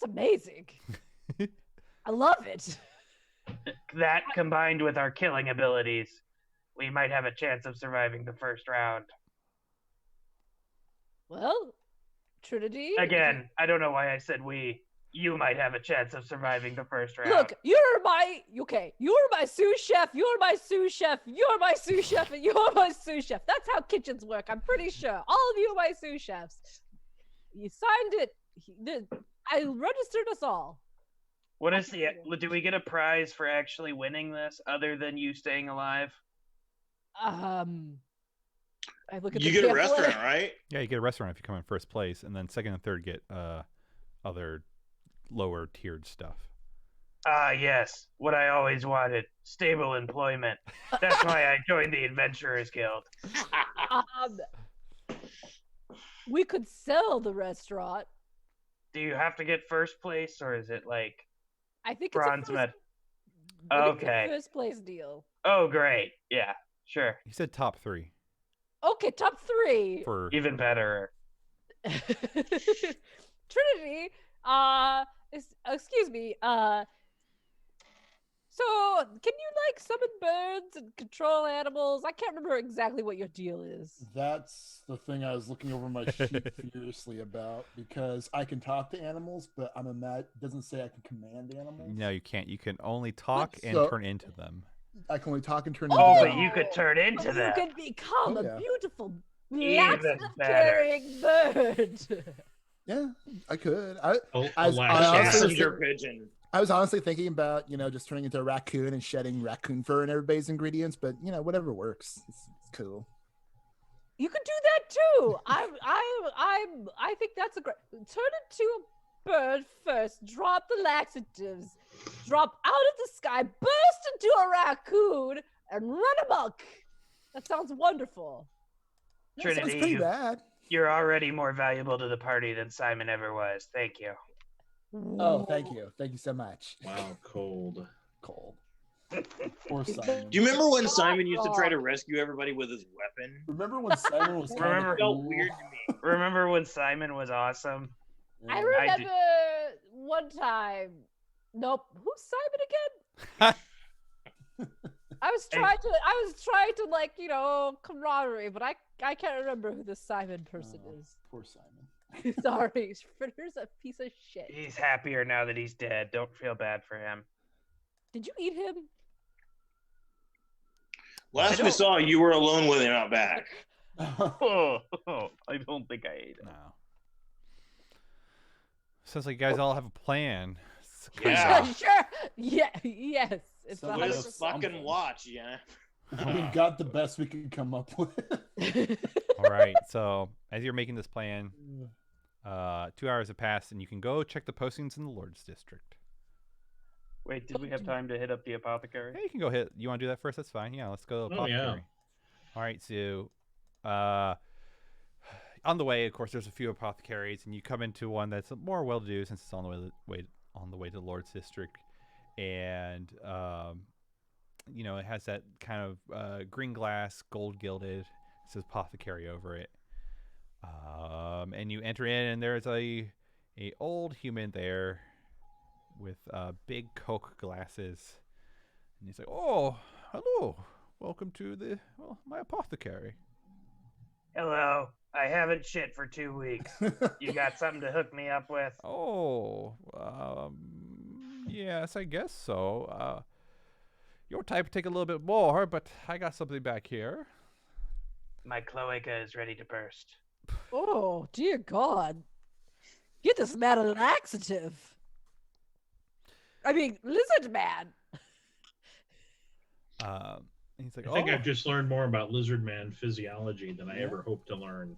amazing. I love it. That combined with our killing abilities, we might have a chance of surviving the 1st round. Well, Trinity... Again, I don't know why I said we. You might have a chance of surviving the 1st round. Look, you're my sous chef, you're my sous chef, you're my sous chef, and you're my sous chef. That's how kitchens work, I'm pretty sure. All of you are my sous chefs. You signed it. I registered us all. What is do we get a prize for actually winning this other than you staying alive? I look at you get a restaurant, right? Yeah, you get a restaurant if you come in 1st place, and then 2nd and 3rd get other lower tiered stuff. Yes, what I always wanted, stable employment. That's why I joined the Adventurers Guild. We could sell the restaurant. Do you have to get 1st place, or is it like I think bronze it's medal? Okay. It's a 1st place deal. Oh, great. Yeah, sure. He said top 3. Okay, top 3. For even better. Trinity, excuse me, so can you like summon birds and control animals? I can't remember exactly what your deal is. That's the thing I was looking over my sheet furiously about, because I can talk to animals, but doesn't say I can command animals. No, you can't. You can only talk and turn into them. I can only talk and turn into them. them. But you could turn into them. You could become a beautiful even carrying bird. Yeah, I could. I was honestly thinking about, just turning into a raccoon and shedding raccoon fur in everybody's ingredients, but whatever works. It's cool. You could do that too. I think that's a great. Turn into a bird first. Drop the laxatives. Drop out of the sky. Burst into a raccoon and run amok. That sounds wonderful. Trinity, that sounds pretty bad. You're already more valuable to the party than Simon ever was. Thank you. Oh, thank you. Thank you so much. Wow, cold. Poor Simon. Do you remember when Simon used to try to rescue everybody with his weapon? Remember when Simon was felt weird to me. Remember when Simon was awesome? I remember one time. Nope. Who's Simon again? I was trying to camaraderie, but I can't remember who this Simon person is. Poor Simon. Sorry, Fritter's a piece of shit. He's happier now that he's dead. Don't feel bad for him. Did you eat him? Last we saw, you were alone with him out back. Oh, I don't think I ate it. No. Sounds like you guys all have a plan. Yeah. Sure. Yeah. Yes. It's So With 100%. his fucking watch, yeah. We got the best we could come up with. All right. So as you're making this plan, 2 hours have passed, and you can go check the postings in the Lord's District. Wait, did we have time to hit up the apothecary? Yeah, you can go hit. You want to do that first? That's fine. Yeah, let's go to the apothecary. Oh, yeah. All right. So, on the way, of course, there's a few apothecaries, and you come into one that's more well-to-do since it's on the way to the Lord's District, and you know, it has that kind of green glass, gold gilded. It says apothecary over it. And you enter in, and there's a old human there with big Coke glasses, and he's like, "Oh, hello, welcome to my apothecary." Hello. I haven't shit for 2 weeks. You got something to hook me up with? Oh, yes, I guess so. Your type would take a little bit more, but I got something back here. My cloaca is ready to burst. Oh, dear God. Get this man a laxative. I mean, lizard man. And he's like, I think "Oh, I've just learned more about lizard man physiology than I ever hoped to learn.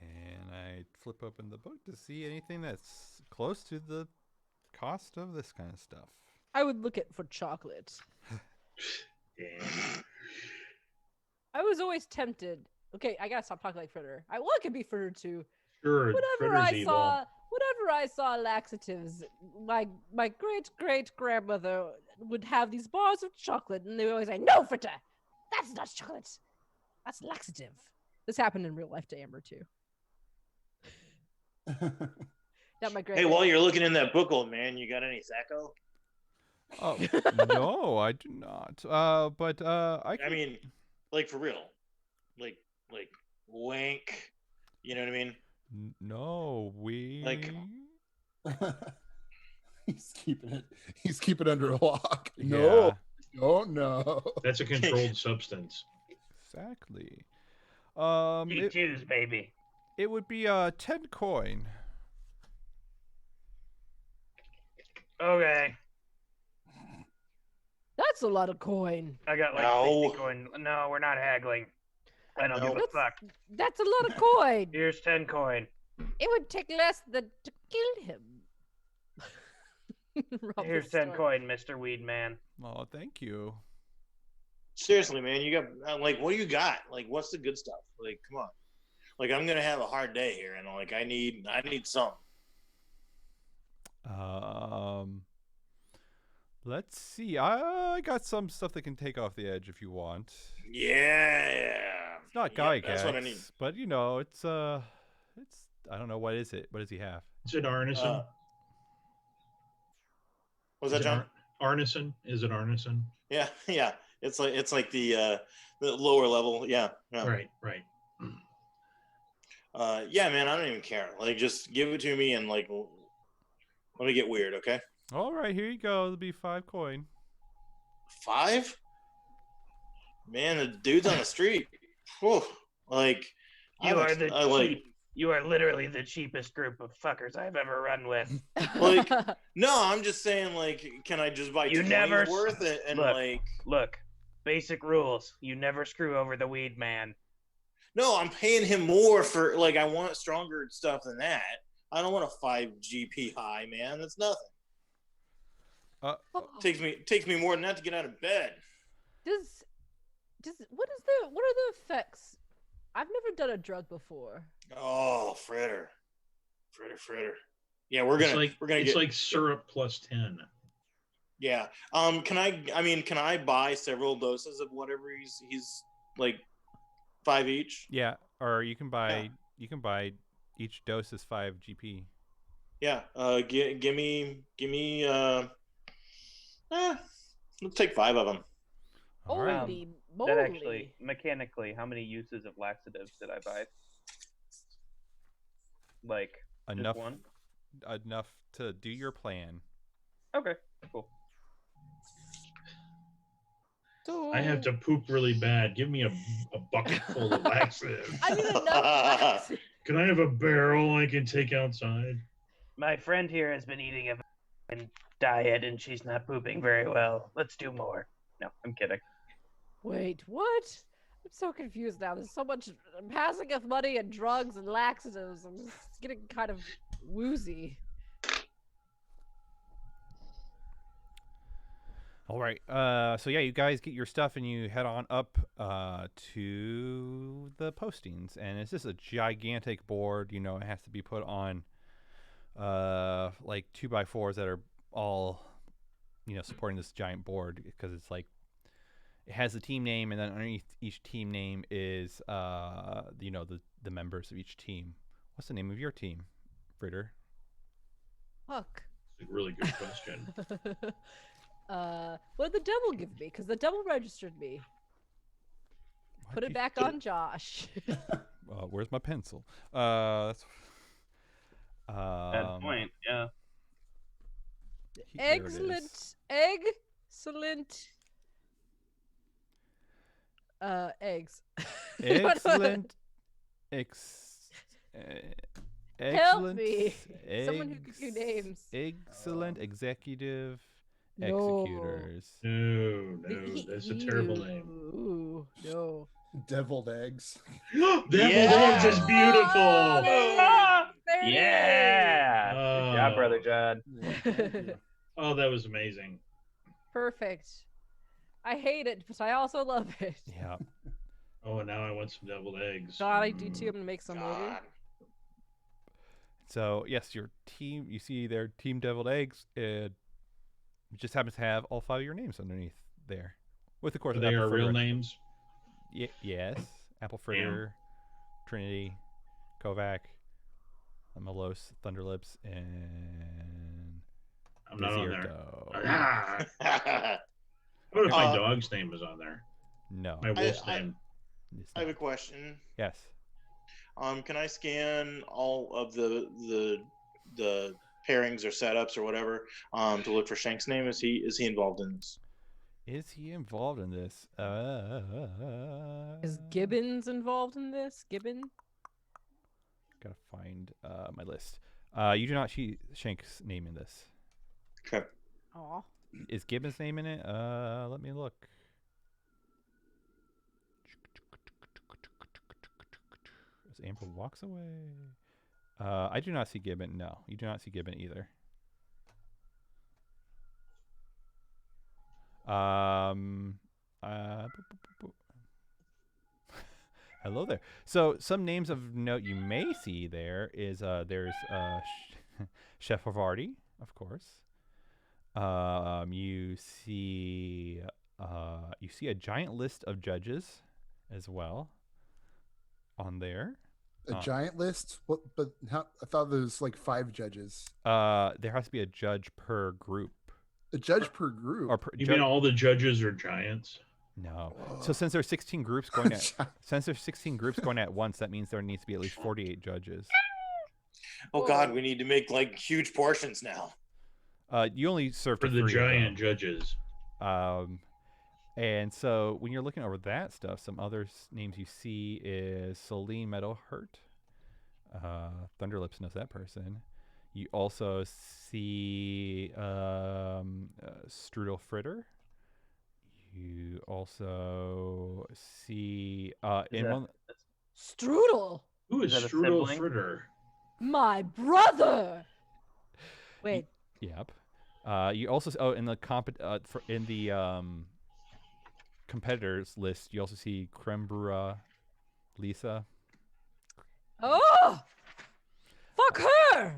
And I flip open the book to see anything that's close to the cost of this kind of stuff. I would look at for chocolate. Damn. I was always tempted. Okay, I gotta stop talking like Fritter. I could be Fritter too. Sure, Whenever Fritter's I evil. saw laxatives, my great great grandmother would have these bars of chocolate, and they would always say, "No, Fritter, that's not chocolate. That's laxative." This happened in real life to Amber too. Not my Hey, grandmother. while you're looking in that book, old man, you got any Sacco? Oh, no, I do not. But I mean, like for real, like wank. You know what I mean? No, we Like- He's keeping it under lock. Yeah, No. That's a controlled substance. exactly. T2s, baby. It would be 10 coin. Okay. That's a lot of coin. I got like No. 60 coin. No, we're not haggling. I don't give a fuck. That's a lot of coin. Here's 10 coin. It would take less than to kill him. Rob Here's the 10 store. coin, Mr. Weed Man. Oh, thank you. Seriously, man, you got like, what do you got? Like, what's the good stuff? Like, come on. Like, I'm gonna have a hard day here, and like, I need some. Let's see. I got some stuff that can take off the edge if you want. Yeah. It's not Yeah, Gygax, that's what I need. but you know, it's I don't know, what is it? What does he have? Is it Arneson? Was Is that it John? Arneson? Is it Arneson? Yeah. It's like the lower level. Yeah. Right. Yeah, man, I don't even care. Like, just give it to me and like, let me get weird, okay? All right, here you go. It'll be 5 coin. 5? Man, the dude's on the street. Whew. Like, You are the I like. cheap. You are literally the cheapest group of fuckers I've ever run with. Like, no, I'm just saying, like, can I just buy You 20's never worth it and look. like? Look, basic rules. You never screw over the Weed Man. No, I'm paying him more for like. I want stronger stuff than that. I don't want a 5 GP high, man. That's nothing. Takes me more than that to get out of bed. Does what are the effects? I've never done a drug before. Oh, fritter. Yeah, we're gonna It's get like syrup plus 10. yeah. Can I buy several doses of whatever he's like 5 each? Yeah, or you can buy each dose is 5 GP. Yeah. Give me. Let's take 5 of them. All right. Holy moly! That actually, mechanically, how many uses of laxatives did I buy? Like, Enough just one? enough to do your plan. Okay, cool. I have to poop really bad. Give me a bucket full of laxative. I need enough. Can I have a barrel I can take outside? My friend here has been eating a diet and she's not pooping very well. Let's do more. No, I'm kidding. Wait, what? I'm so confused now. There's so much passing of money and drugs and laxatives. I'm just getting kind of woozy. All right. So yeah, you guys get your stuff and you head on up to the postings, and it's just a gigantic board. You know, it has to be put on like 2x4s that are all, you know, supporting this giant board, because it's like it has the team name, and then underneath each team name is you know, the members of each team. What's the name of your team, Fritter? Fuck. That's a really good question. What did the devil give me? Because the devil registered me. Put it back on Josh. Where's my pencil? That's Bad point. Yeah. Excellent. Excellent. Eggs. Excellent. Help me. Eggs, Someone who can do names. Excellent executive No. executors. No, that's a terrible name. Ooh, no. Deviled eggs. Deviled Yeah. eggs is beautiful. There it Yeah. Good job, brother John. Oh, that was amazing. Perfect. I hate it, but I also love it. Yeah. Oh, and now I want some deviled eggs. God, I do too. I'm gonna make some later. God. So yes, your team. You see their team deviled eggs. It just happens to have all 5 of your names underneath there, with of course. They Apple are real Fritter. names. Yes, Apple Fritter, Trinity, Kovac, Melos, Thunderlips, and I'm not on there. Desierto. What if my dog's name was on there? No. My wolf's name. It's I have a not. question. Yes. Can I scan all of the pairings or setups or whatever to look for Shank's name? Is he involved in this? Is he involved in this? Is Gibbons involved in this? Gibbon? Gotta find my list. You do not see Shank's name in this. Okay. Aw. Is Gibbons' name in it? Let me look. As Amber walks away. I do not see Gibbon. No, you do not see Gibbon either. Hello there. So some names of note you may see there is there's Chef Havarti, of course. You see a giant list of judges as well on there. A giant list? What? But how? I thought there was like 5 judges. There has to be a judge per group. A judge per group. Or You mean all the judges are giants? No. So since there's 16 groups going at once, that means there needs to be at least 48 judges. Oh God, we need to make like huge portions now. You only serve For to the 3 giant judges. And so when you're looking over that stuff, some other names you see is Celine Meadowhurt. Thunderlips knows that person. You also see Strudel Fritter. You also see Strudel. Who is Is that a Strudel sibling? Fritter? My brother. Wait. Yep. You also in the competitors list, you also see Creme Brua Lisa. Oh. Fuck her.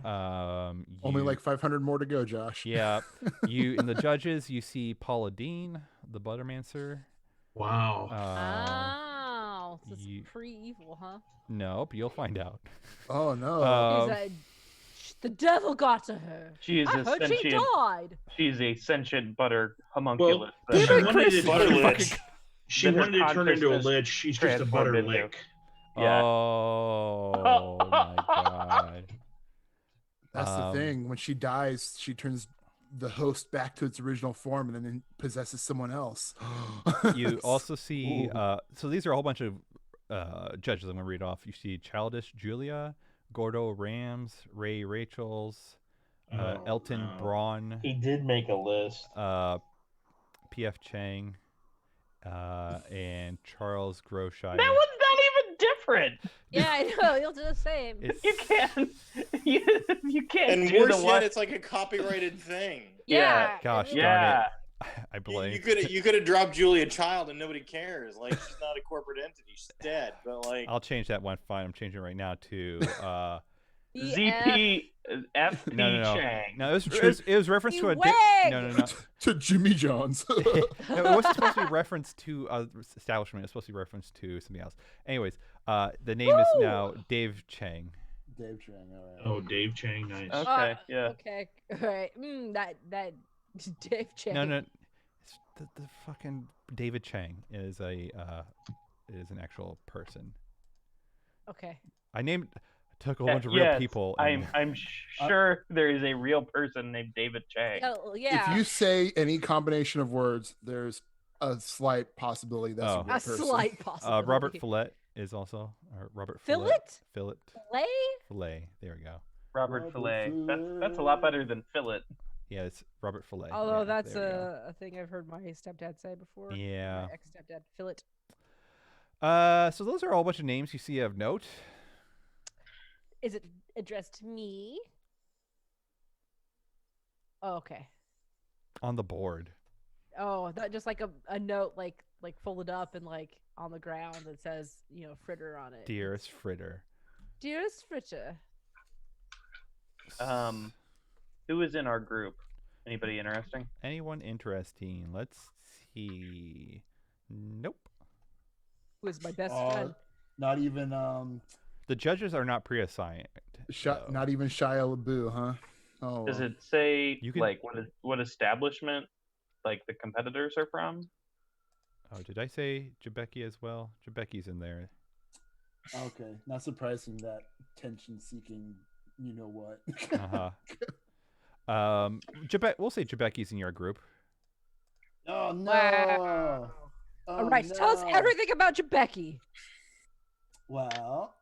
Only like 500 more to go, Josh. Yeah. You in the judges, you see Paula Dean, the Buttermancer. Wow. Wow. This is pre-evil, huh? Nope, you'll find out. Oh no. The devil got to her. She is I a heard she sentient. died. She's a sentient butter homunculus. Well, she wanted to Butter turn- lich. She Then her wanted to turn into a consciousness lich. She's just a butter transformed into- lick. Yeah. Oh my god. That's the thing. When she dies, she turns the host back to its original form and then it possesses someone else. You also see, Ooh. so these are a whole bunch of judges I'm going to read off. You see Childish Julia, Gordo Rams, Ray Rachels, Elton Braun, He did make a list. P.F. Chang, and Charles Groshire. That one's not even different. Yeah, I know. You'll do the same. You can't. You can't And do worse the yet, one. it's like a copyrighted thing. Yeah. Gosh Yeah. darn it. I blame. You could have dropped Julia Child and nobody cares. Like, she's not a corporate entity. She's dead. But like, I'll change that one. Fine. I'm changing it right now to ZP FP no. Chang. No, it was reference to a no. To Jimmy John's. No, it wasn't supposed to be reference to establishment. It was supposed to be reference to something else. Anyways, the name is now Dave Chang. Dave Chang. All right. Oh, Dave Chang, nice. Okay, yeah. Okay. All right. That Dave Chang. No. It's the fucking David Chang is an actual person. Okay. I took a whole bunch of real people. I'm sure there is a real person named David Chang. Oh, yeah. If you say any combination of words, there's a slight possibility that's a real person. Slight possibility. Robert Fillet is also Robert Fillet. Fillet. Fillet. Fillet. There we go. Robert Fillet. That's a lot better than Fillet. Yeah, it's Robert Fillet. Although yeah, that's there we go. a thing I've heard my stepdad say before. Yeah. My ex-stepdad, Fillet. So those are all a bunch of names you see of note. Is it addressed to me? Oh, okay. On the board. Oh, that just like a note, like folded up and like on the ground that says, Fritter on it. Dearest Fritter. Dearest Fritter. Who is in our group? Anybody interesting? Anyone interesting? Let's see. Nope. Who is my best friend? Not even The judges are not pre-assigned. not even Shia LaBeouf, huh? Oh. Does it say You can- like what establishment like the competitors are from? Oh, did I say Jabecki as well? Jabecki's in there. Okay, not surprising that tension-seeking, you know what? We'll say Jabecki's in your group. Oh no! Wow. Oh, All right, tell us no. everything about Jabecki. Well,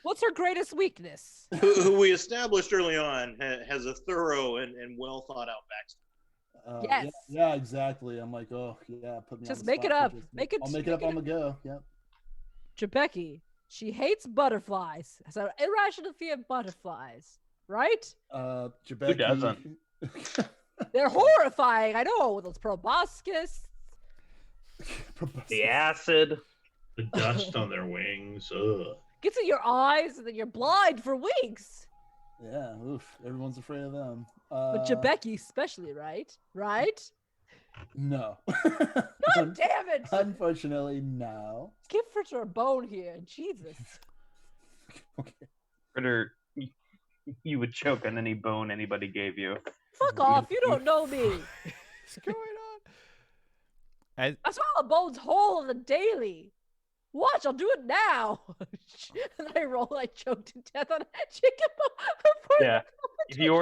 What's her greatest weakness? who we established early on has a thorough and well thought out backstory. Yes. Yeah, exactly. I'm like, oh yeah, put me. Just on the make it spot, up. just Make it- I'll make it up make it on the go. Yep. Jabecki, she hates butterflies. Has an irrational fear of butterflies, right? Jabecki. Who doesn't? They're horrifying. I know those proboscis. The acid. The dust on their wings. Ugh. Gets in your eyes, and then you're blind for weeks. Yeah, oof. Everyone's afraid of them. But Jabecki, especially, right? Right? No. God damn it! Unfortunately, no. Give Fritter a bone here, Jesus. Okay. Fritter, you would choke on any bone anybody gave you. Fuck off! You don't know me. What's going on? I saw the bones whole of the daily. Watch, I'll do it now. And I choked to death on a chicken bone. Yeah. If you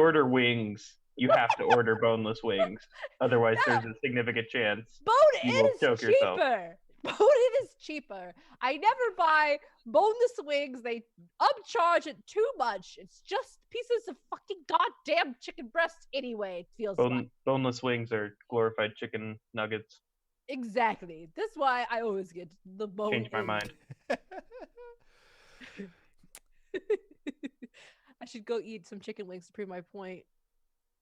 order wings, you have to order boneless wings. Otherwise, there's a significant chance you Bone will is choke yourself. cheaper. Bone is cheaper. I never buy boneless wings. They upcharge it too much. It's just pieces of fucking goddamn chicken breast anyway. It feels like. Boneless wings are glorified chicken nuggets. Exactly. That's why I always get the bone. Change my mind. I should go eat some chicken wings to prove my point.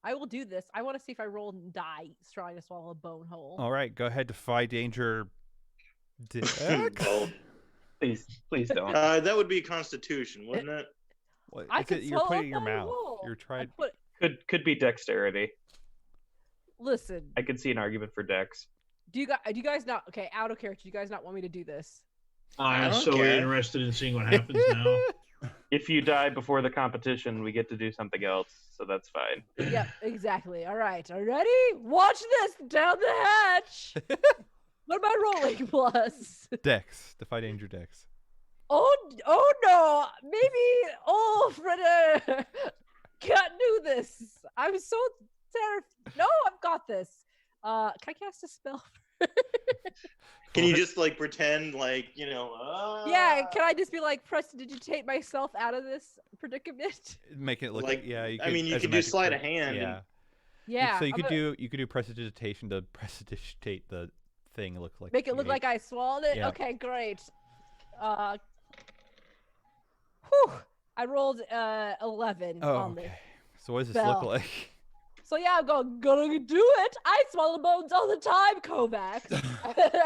I will do this. I want to see if I roll and die trying to swallow a bone whole. All right, go ahead. Defy danger. Oh, Please don't. that would be Constitution, wouldn't it? What, I is could it, you're swallow putting it in your a bone mouth. whole. You're trying. Could be dexterity. Listen, I could see an argument for dex. do you guys not? Okay, out of character. Do you guys not want me to do this? I'm I don't so care. interested in seeing what happens now. If you die before the competition, we get to do something else, so that's fine. Yep, exactly. All right, are you ready? Watch this down the hatch. What am I rolling plus? Dex. Defy danger Dex. Oh no, maybe Fritter can't do this. I'm so No, I've got this. Can I cast a spell? Can you just like pretend like, you know? Yeah, can I just be like prestidigitate myself out of this predicament? Make it look Like, yeah. You I could, mean, you as could do magic sleight trick, of hand. Yeah. Yeah. So you could do prestidigitation to prestidigitate the thing. Look like Make it look like I swallowed it. Yeah. Okay, great. Whew. I rolled 11 on this. Okay. So what does this spell. look like? So yeah, I'm gonna do it. I swallow bones all the time, Kovacs.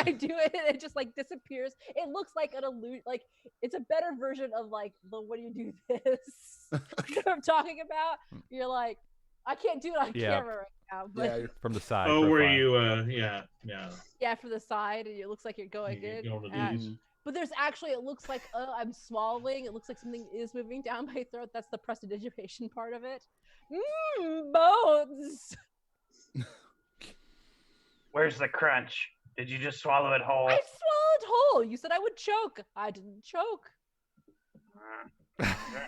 I do it, and it just like disappears. It looks like an illusion. Like it's a better version of like the when you do this. You know what I'm talking about? You're like, I can't do it on camera right now. But Yeah, From the side. Oh, where profile. you? Yeah. yeah, from the side, and it looks like you're going You in. go to And- these. But there's actually, it looks like I'm swallowing. It looks like something is moving down my throat. That's the prestidigitation part of it. Bones. Where's the crunch? Did you just swallow it whole? I swallowed whole. You said I would choke. I didn't choke.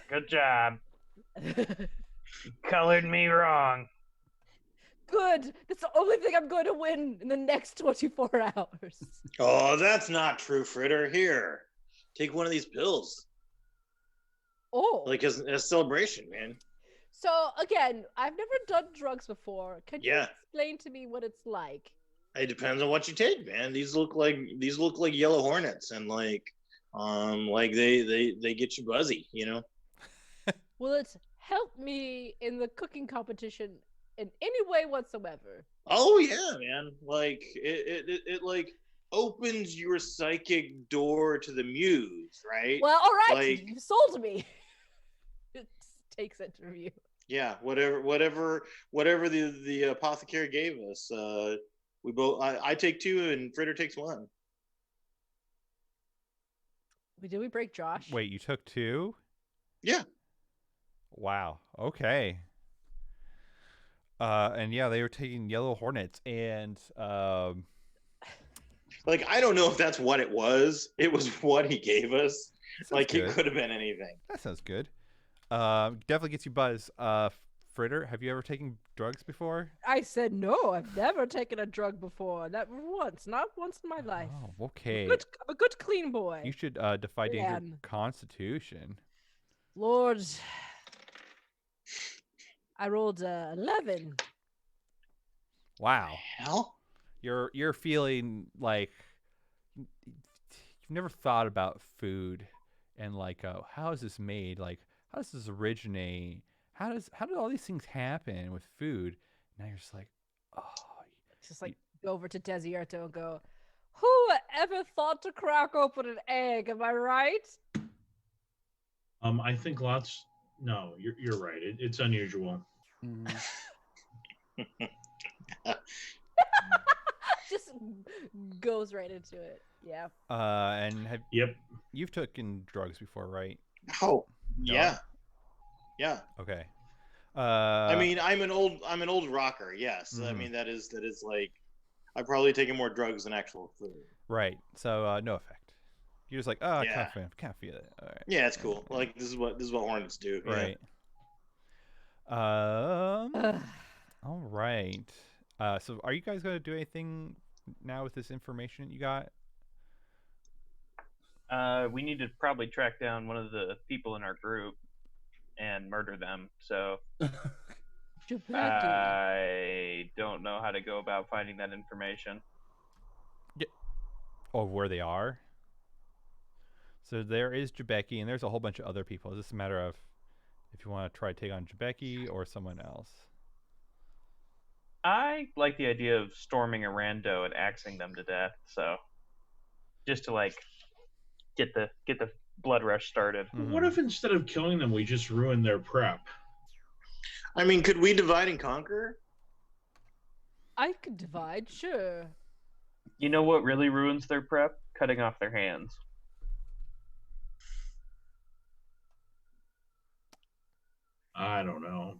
Good job. You colored me wrong. Good. That's the only thing I'm going to win in the next 24 hours. Oh, that's not true, Fritter. Here, take one of these pills. Oh. Like as a celebration, man. So again, I've never done drugs before. Can you Yeah. explain to me what it's like? It depends on what you take, man. These look like yellow hornets, and like they get you buzzy, you know. Will it help me in the cooking competition in any way whatsoever? Oh yeah, man. Like it like opens your psychic door to the muse, right? Well, all right, Like- you sold me. It takes it from you. Yeah, whatever the apothecary gave us. We both I take 2 and Fritter takes 1. Did we break Josh? Wait, you took 2? Yeah. Wow. Okay. And yeah, they were taking yellow hornets, and Like I don't know if that's what it was. It was what he gave us. Like good. it could have been anything. That sounds good. Definitely gets you buzz. Fritter, have you ever taken drugs before? I said no. I've never taken a drug before. Not once in my life. Oh, okay. I'm a good, clean boy. You should defy danger Man. constitution. Lord, I rolled 11. Wow. Hell? You're feeling like you've never thought about food and like how is this made? Like how does this originate? How do all these things happen with food? Now you're just like, oh, Just like go over to Desierto and go, who ever thought to crack open an egg? Am I right? I think lots. No, you're right. It's unusual. Just goes right into it. Yeah. and Yep. you've taken drugs before, right? Oh, yeah. Yeah. Okay. I mean, I'm an old rocker. Yes. I Mhm. mean, that is like I've probably taken more drugs than actual food. right. So no effect. You're just like, oh, I Yeah. can't feel it. All right. Yeah, it's cool. Like this is what hornets do. Yeah. Right. Ugh. All right. So are you guys gonna do anything now with this information you got? We need to probably track down one of the people in our group and murder them. So Jabeki. I don't know how to go about finding that information. Or where they are? So there is Jabeki, and there's a whole bunch of other people. It's just a matter of if you want to try to take on Jabeki or someone else. I like the idea of storming a rando and axing them to death. So just to like get the blood rush started. What if instead of killing them, we just ruin their prep? I mean, could we divide and conquer? I could divide, sure. You know what really ruins their prep? Cutting off their hands. I don't know.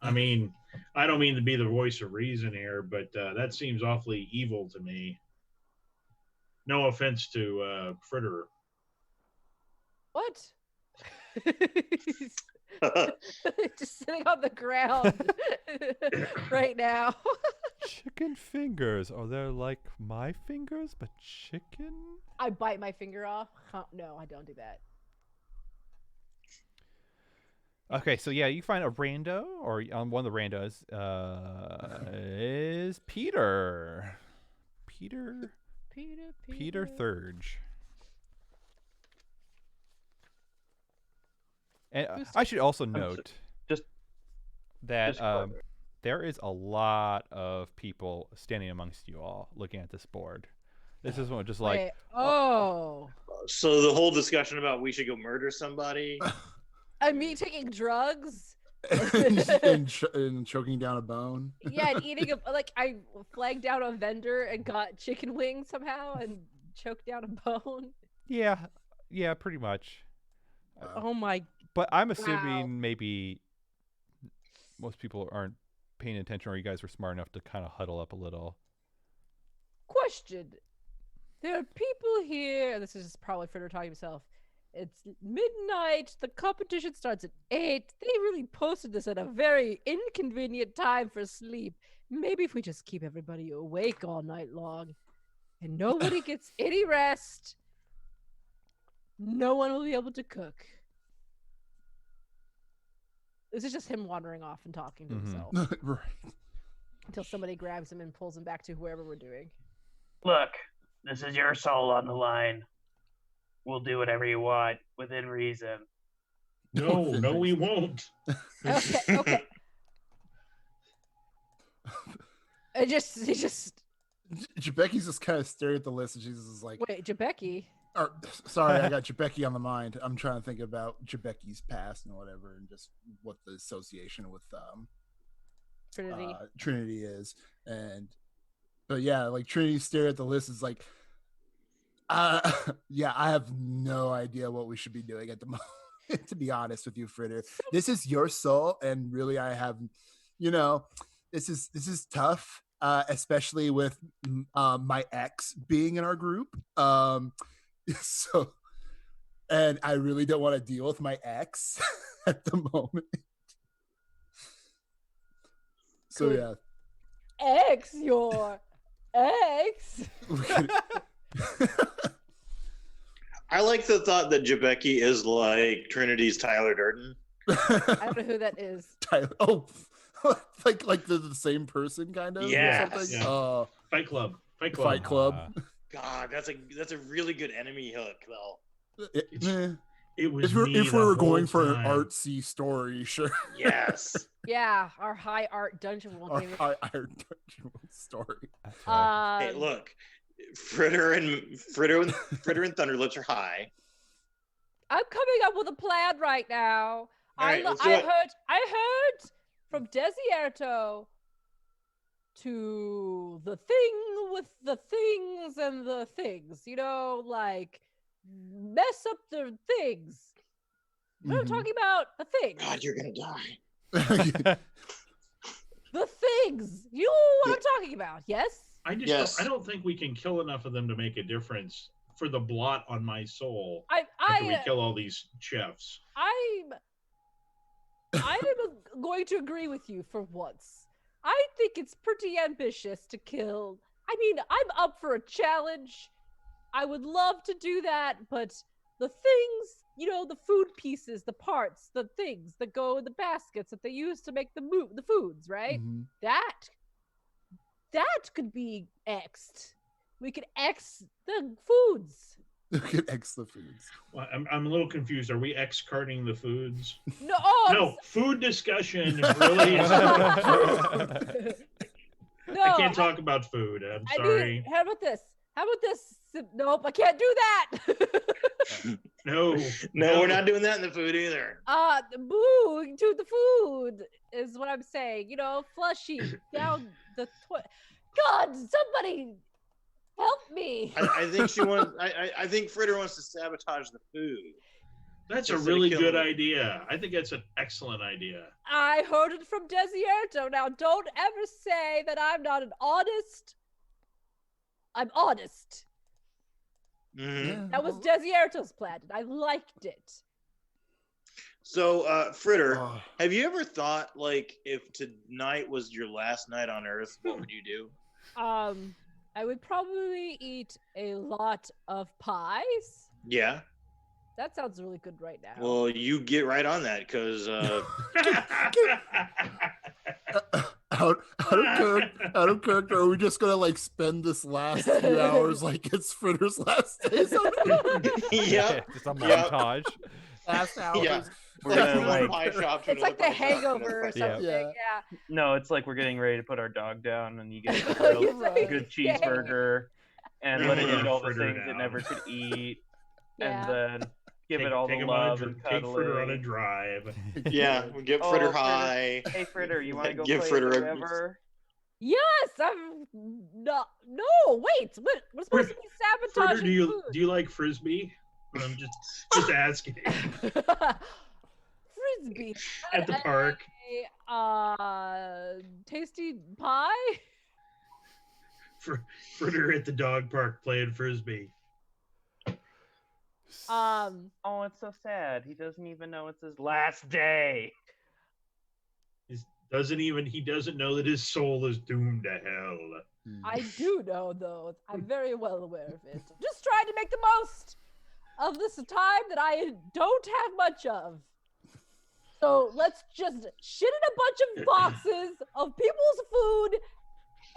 I mean, I don't mean to be the voice of reason here, but that seems awfully evil to me. No offense to Fritter. What? Just sitting on the ground right now. Chicken fingers. Are they like my fingers, but chicken? I bite my finger off. No, I don't do that. Okay, so yeah, you find a rando, or one of the randos is Peter. Peter Thurge. And I should also note that there is a lot of people standing amongst you all looking at this board. This is one just like... Wait, oh. So the whole discussion about we should go murder somebody... And me taking drugs? and choking down a bone. Yeah, and eating I flagged down a vendor and got chicken wings somehow and choked down a bone. Yeah, pretty much. Oh my! But I'm assuming maybe most people aren't paying attention, or you guys were smart enough to kind of huddle up a little. Question: there are people here. This is probably Fritter talking himself. It's midnight. The competition starts at 8. They really posted this at a very inconvenient time for sleep. Maybe if we just keep everybody awake all night long and nobody gets any rest, no one will be able to cook. This is just him wandering off and talking to himself. Right. Until somebody grabs him and pulls him back to whoever we're doing. Look, this is your soul on the line. We'll do whatever you want within reason. No, we won't. Okay. It just Jebecky's just kind of staring at the list, and she's just like, wait, Jebeki. Sorry, I got Jebeki on the mind. I'm trying to think about Jebecky's past and whatever, and just what the association with Trinity is. But yeah, like Trinity staring at the list is like, yeah, I have no idea what we should be doing at the moment. To be honest with you, Fritter, this is your soul, and really, I have, this is tough, especially with my ex being in our group. So, and I really don't want to deal with my ex at the moment. So yeah, Your ex. I like the thought that Jebeki is like Trinity's Tyler Durden. I don't know who that is. Tyler. Oh, like they're the same person, kind of. Yes. Or something? Yeah. Fight Club. Fight Club. God, that's a really good enemy hook, though. It was if we were going for time. an artsy story, sure. Yes. Yeah, our high art dungeon will Our give it. high art dungeon story. Hey, look, Fritter and Thunderlips are high. I'm coming up with a plan right now. All right, I heard from Desierto to the thing with the things and the things, like mess up the things. We're talking about the things. God, you're gonna die. The things. You know what I'm talking about, yes? I don't think we can kill enough of them to make a difference for the blot on my soul. After we kill all these chefs. I am going to agree with you for once. I think it's pretty ambitious to kill. I mean, I'm up for a challenge. I would love to do that, but the things, the food pieces, the parts, the things that go in the baskets that they use to make the foods, right? Mm-hmm. That could be X'd. We could X the foods. We could X the foods. Well, I'm a little confused. Are we X-carding the foods? No, food discussion really is... No, I can't talk about food. I'm sorry. How about this? Nope, I can't do that. No, we're not doing that in the food either. Boo to the food is what I'm saying. Flushy down the God, somebody help me. I think she wants. I think Fritter wants to sabotage the food. That's a really good idea. I think that's an excellent idea. I heard it from Desierto. Now, don't ever say that I'm not honest. I'm honest. Mm-hmm. That was Desierto's plan, and I liked it. So, Fritter, Oh. have you ever thought, like, if tonight was your last night on Earth, what would you do? I would probably eat a lot of pies. Yeah. That sounds really good right now. Well, you get right on that because Out of character, are we just gonna like spend this last few hours like it's Fritter's last days? Yep. Just a Yep. montage. Last hours. Yeah. We're Like gonna from one like pie shop to it's another like the pie shop to Hangover or another pie shop. something. Yeah. Yeah. no, it's like we're getting ready to put our dog down, and you get a real Right. good cheeseburger, and let it Yeah. eat all the Fritter things it down. never could eat, Yeah. and then give it all the him on a love dr- and take Fritter on a cuddling. drive. Yeah, we'll get Oh, Fritter Fritter. high. Hey Fritter, you want to go Give play Fritter in the a- river? Yes, I'm no. Wait. What? We're supposed to be Fritter, sabotaging do you like frisbee? I'm just asking. Frisbee At the park. Tasty pie. Fritter at the dog park playing frisbee. Oh, it's so sad. He doesn't even know it's his last day. He doesn't know that his soul is doomed to hell. I do know, though. I'm very well aware of it. Just trying to make the most of this time that I don't have much of. So let's just shit in a bunch of boxes of people's food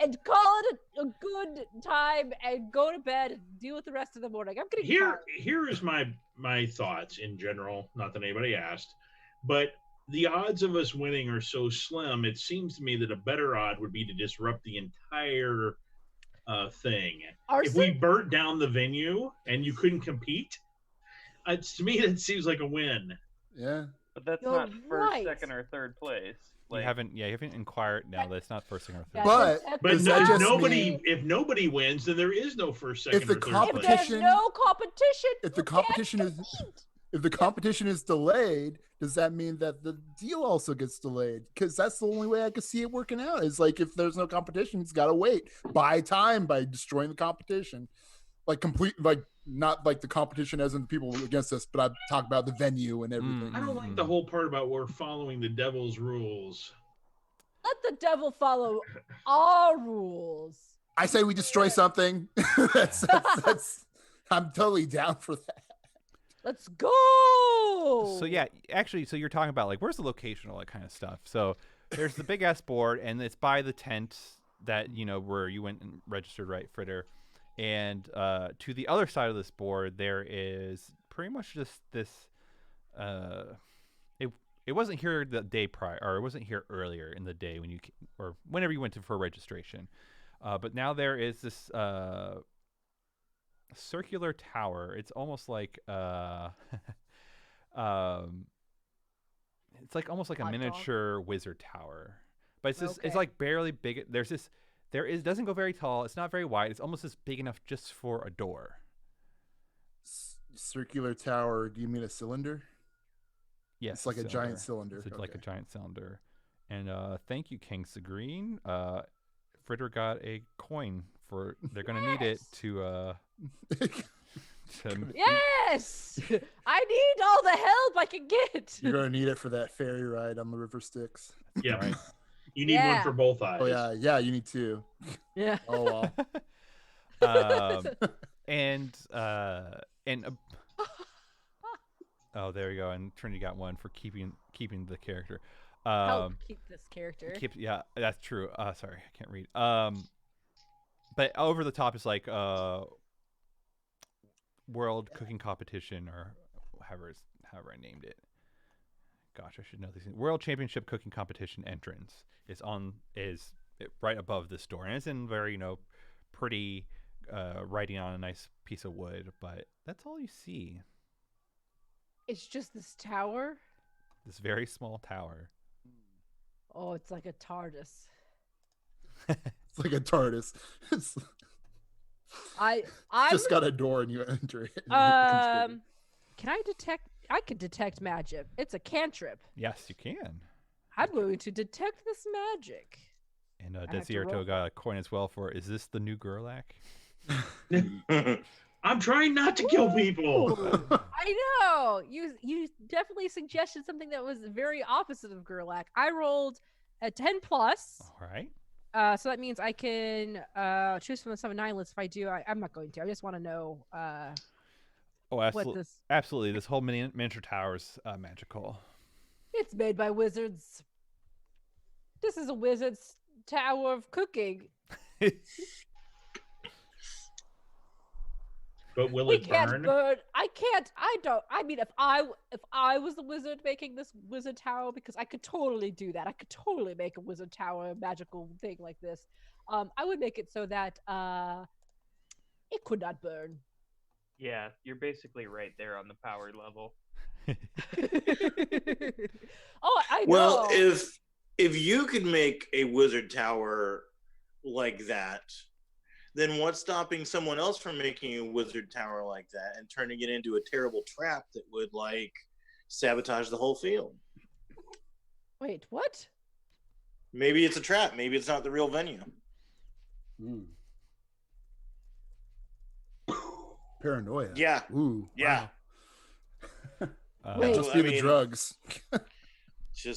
and call it a good time and go to bed and deal with the rest of the morning. I'm getting tired. Here is my thoughts in general. Not that anybody asked, but the odds of us winning are so slim. It seems to me that a better odd would be to disrupt the entire thing. Arson? If we burnt down the venue and you couldn't compete, to me that seems like a win. Yeah. But that's You're not first, right. second, or third place. You haven't inquired. No, that's not first thing or third. Yeah, But But does that just if nobody wins, then there is no first, second, If the or third if place. there's competition- no competition, if the you can't competition is compete. if the competition is delayed, does that mean that the deal also gets delayed? Because that's the only way I could see it working out. Is like if there's no competition, it's got to wait, buy time by destroying the competition, like not like the competition as in the people against us, but I talk about the venue and everything. I don't like the whole part about we're following the devil's rules. Let the devil follow our rules. I say we destroy something. that's I'm totally down for that. Let's go. So yeah, actually, so you're talking about like where's the location, all that kind of stuff. So there's the big ass board, and it's by the tent that where you went and registered, right, Fritter? And to the other side of this board, there is pretty much just this. It wasn't here the day prior, or it wasn't here earlier in the day when or whenever you went for registration. But now there is this circular tower. It's almost like it's like almost like a Hot dog. miniature wizard tower, but it's just it's Okay. like barely big. Doesn't go very tall. It's not very wide. It's almost just big enough just for a door. Circular tower. Do you mean a cylinder? Yes, It's like a giant cylinder. It's like a Okay. giant cylinder. And thank you, King Sagreen. Fritter got a coin for. They're gonna need it to. Yes, I need all the help I can get. You're gonna need it for that ferry ride on the river Styx. Yeah. Right. You need one Yeah. for both eyes. Oh yeah, you need two. Yeah. Oh well. And oh, there you go. And Trinity got one for keeping the character. Help keep this character. Yeah, that's true. Sorry, I can't read. But over the top is like world cooking competition, or however I named it. Gosh, I should know these things. World Championship Cooking Competition entrance is right above this door, and it's in very pretty writing on a nice piece of wood. But that's all you see. It's just this tower. This very small tower. Oh, it's like a TARDIS. It's like a TARDIS. It's I'm just got a door and you enter it. Can I detect? I can detect magic. It's a cantrip. Yes, you can. I'm going to detect this magic. And have to roll Desierto got a coin as well for. Is this the new Gerlach? I'm trying not to kill people. I know. You definitely suggested something that was very opposite of Gerlach. I rolled a 10 plus. All right. So that means I can choose from the 7 9 list. If I do, I'm not going to. I just want to know Absolutely. what this. Absolutely. This whole miniature tower is magical. It's made by wizards. This is a wizard's tower of cooking. But will We it can't burn? burn. I can't. I don't. I mean, if I was the wizard making this wizard tower, because I could totally do that. I could totally make a wizard tower, a magical thing like this. I would make it so that it could not burn. Yeah, you're basically right there on the power level. Oh, I know. Well, if you could make a wizard tower like that, then what's stopping someone else from making a wizard tower like that and turning it into a terrible trap that would like sabotage the whole field? Wait, what? Maybe it's a trap. Maybe it's not the real venue. Paranoia. Yeah. Ooh. Yeah. Wow. Wait. Must be the drugs.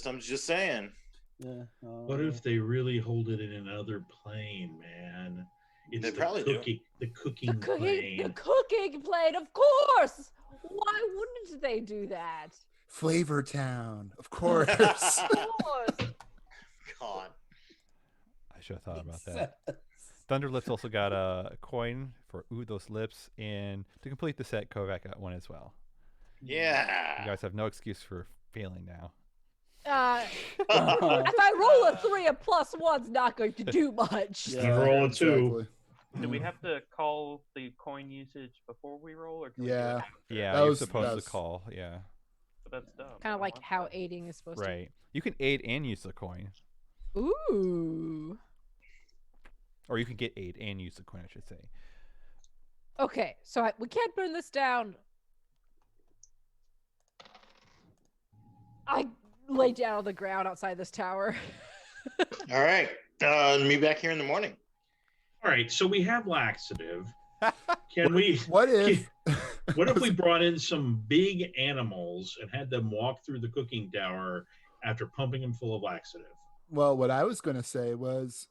I'm just saying. Yeah. What if they really hold it in another plane, man? It's They the probably do. the cooking The plane. cooking plane, of course. Why wouldn't they do that? Flavor Town, of course. Of course. God. I should have thought about that. Thunderlips also got a coin for those lips, and to complete the set, Kovac got one as well. Yeah. You guys have no excuse for failing now. If I roll a 3, a +1's not going to do much. Yeah, roll a 2. Do we have to call the coin usage before we roll, or can Yeah. we do it Yeah, That you're was- supposed that's- to call. Yeah. But that's dumb. Kind I of like want how that. aiding is supposed Right. You can aid and use the coin, to. Ooh. or you can get aid and use the coin, I should say. Okay, so we can't burn this down. I lay down on the ground outside this tower. All right. Meet back here in the morning. All right, so we have laxative. Can we? What if? What if we brought in some big animals and had them walk through the cooking tower after pumping them full of laxative? Well, what I was going to say was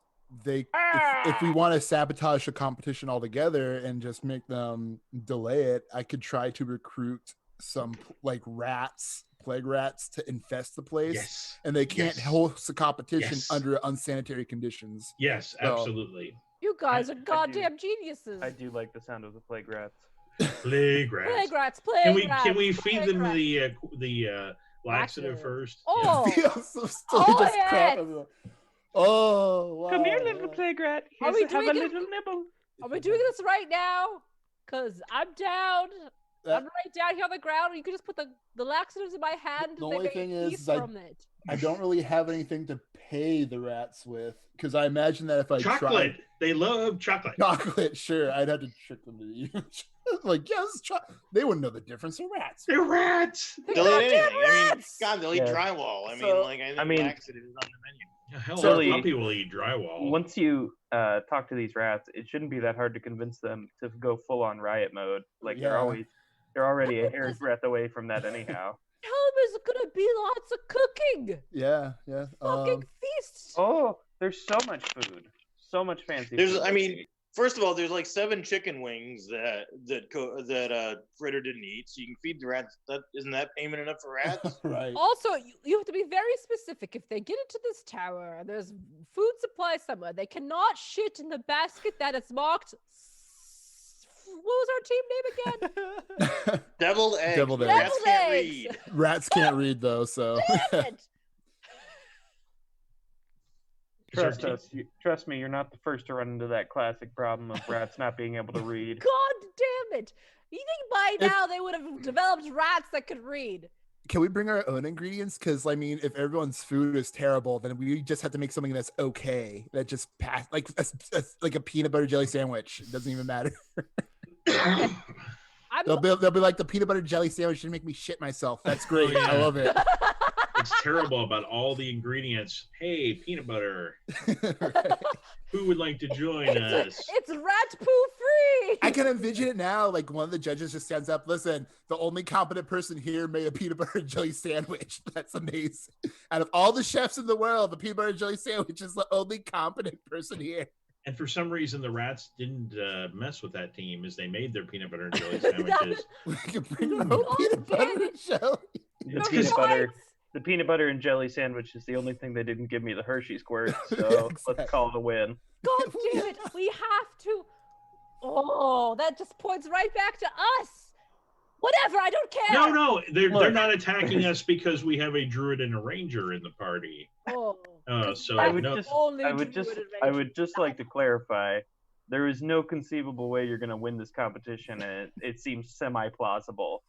if we want to sabotage the competition altogether and just make them delay it, I could try to recruit some like plague rats to infest the place. Yes. And they can't Yes. host the competition Yes. under unsanitary conditions. Yes, So- absolutely. You guys are do. goddamn geniuses. I do like the sound of the plague rats. Plague rats. Plague rats, plague rats. Can we feed plague them rats. the laxative first? Oh, So still Oh, just yes. crap everywhere. Oh, wow. Come here, little plague rat. Are Here's we have a doing it? little nibble. are we doing this right now? Because I'm down. I'm right down here on the ground. You can just put the laxatives in my hand The and only they thing make is peace I- from it. I don't really have anything to pay the rats with because I imagine that if I Chocolate. tried They love chocolate. chocolate, sure, I'd have to trick them to eat. Like, yeah, this is they wouldn't know the difference. They're rats. They're rats. They're They'll eat goddamn anything. I mean, rats! God, they'll eat Yeah. drywall. I So- I mean- laxative is on the menu. Hell, So- a puppy will eat drywall. Once you talk to these rats, it shouldn't be that hard to convince them to go full on riot mode. Like Yeah. they're already a hair's breadth away from that anyhow. Tell them there's gonna be lots of cooking. Yeah. Fucking feast. Oh, there's so much food, so much fancy. There's, food. I mean, first of all, there's like 7 chicken wings that Fritter didn't eat, so you can feed the rats. Isn't that payment enough for rats? Right. Also, you have to be very specific. If they get into this tower and there's food supply somewhere, they cannot shit in the basket that is marked. What was our team name again? Deviled eggs. Deviled but eggs. Rats can't Deviled read. eggs. Rats can't read though, so Damn it! Trust me, you're not the first to run into that classic problem of rats not being able to read. God damn it! You think by If- now they would have developed rats that could read? can we bring our own ingredients? Because I mean, if everyone's food is terrible, then we just have to make something that's okay. That just pass like like a peanut butter jelly sandwich. It doesn't even matter. I'm They'll be like the peanut butter jelly sandwich should make me shit myself. That's great. yeah. I love it. It's terrible about all the ingredients. Hey, peanut butter. Who would like to join us? it's rat poo free. I can envision it now. Like one of the judges just stands up. Listen, the only competent person here made a peanut butter and jelly sandwich. That's amazing. Out of all the chefs in the world, the peanut butter and jelly sandwich is the only competent person here. And for some reason, the rats didn't mess with that team as they made their peanut butter and jelly sandwiches. We can bring our own peanut butter and jelly. The peanut butter and jelly sandwich is the only thing they didn't give me the Hershey squirt, so let's call it a win. God damn it! We have to. Oh, that just points right back to us. Whatever, I don't care. No, they're not attacking us because we have a druid and a ranger in the party. Oh, so I would just like to clarify, there is no conceivable way you're going to win this competition, and it seems semi-plausible.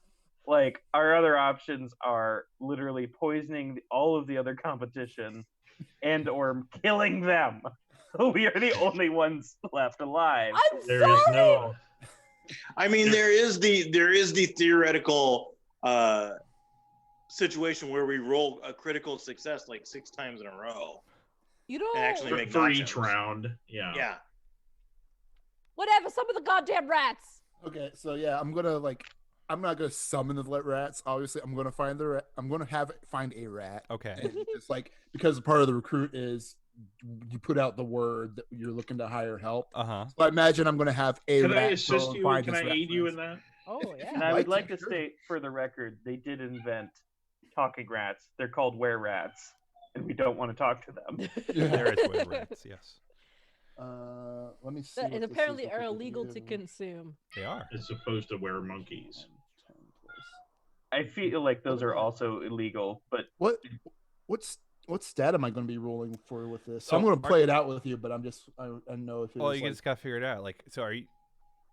Like, our other options are literally poisoning all of the other competition and or killing them. We are the only ones left alive. I'm sorry. I mean, there is the theoretical situation where we roll a critical success like 6 times in a row. You don't actually make for nachos. Each round. Yeah. Whatever. Some of the goddamn rats. Okay, so yeah, I'm not gonna summon the rats. Obviously, I'm gonna find the rat. I'm gonna find a rat. Okay. And it's like because part of the recruit is you put out the word that you're looking to hire help. Uh-huh. So I imagine I'm gonna have a Can rat. I assist you? Can I aid you in that? Oh yeah. And I would like to state for the record, they did invent talking rats. They're called were-rats, and we don't want to talk to them. There is were-rats, yes. Let me see. And apparently are illegal to consume. They are. As opposed to were-monkeys. I feel like those are also illegal, but what stat am I going to be rolling for with this? So I'm going to play it out with you, but I know if Well, you just got to figure it out. Like, so are you?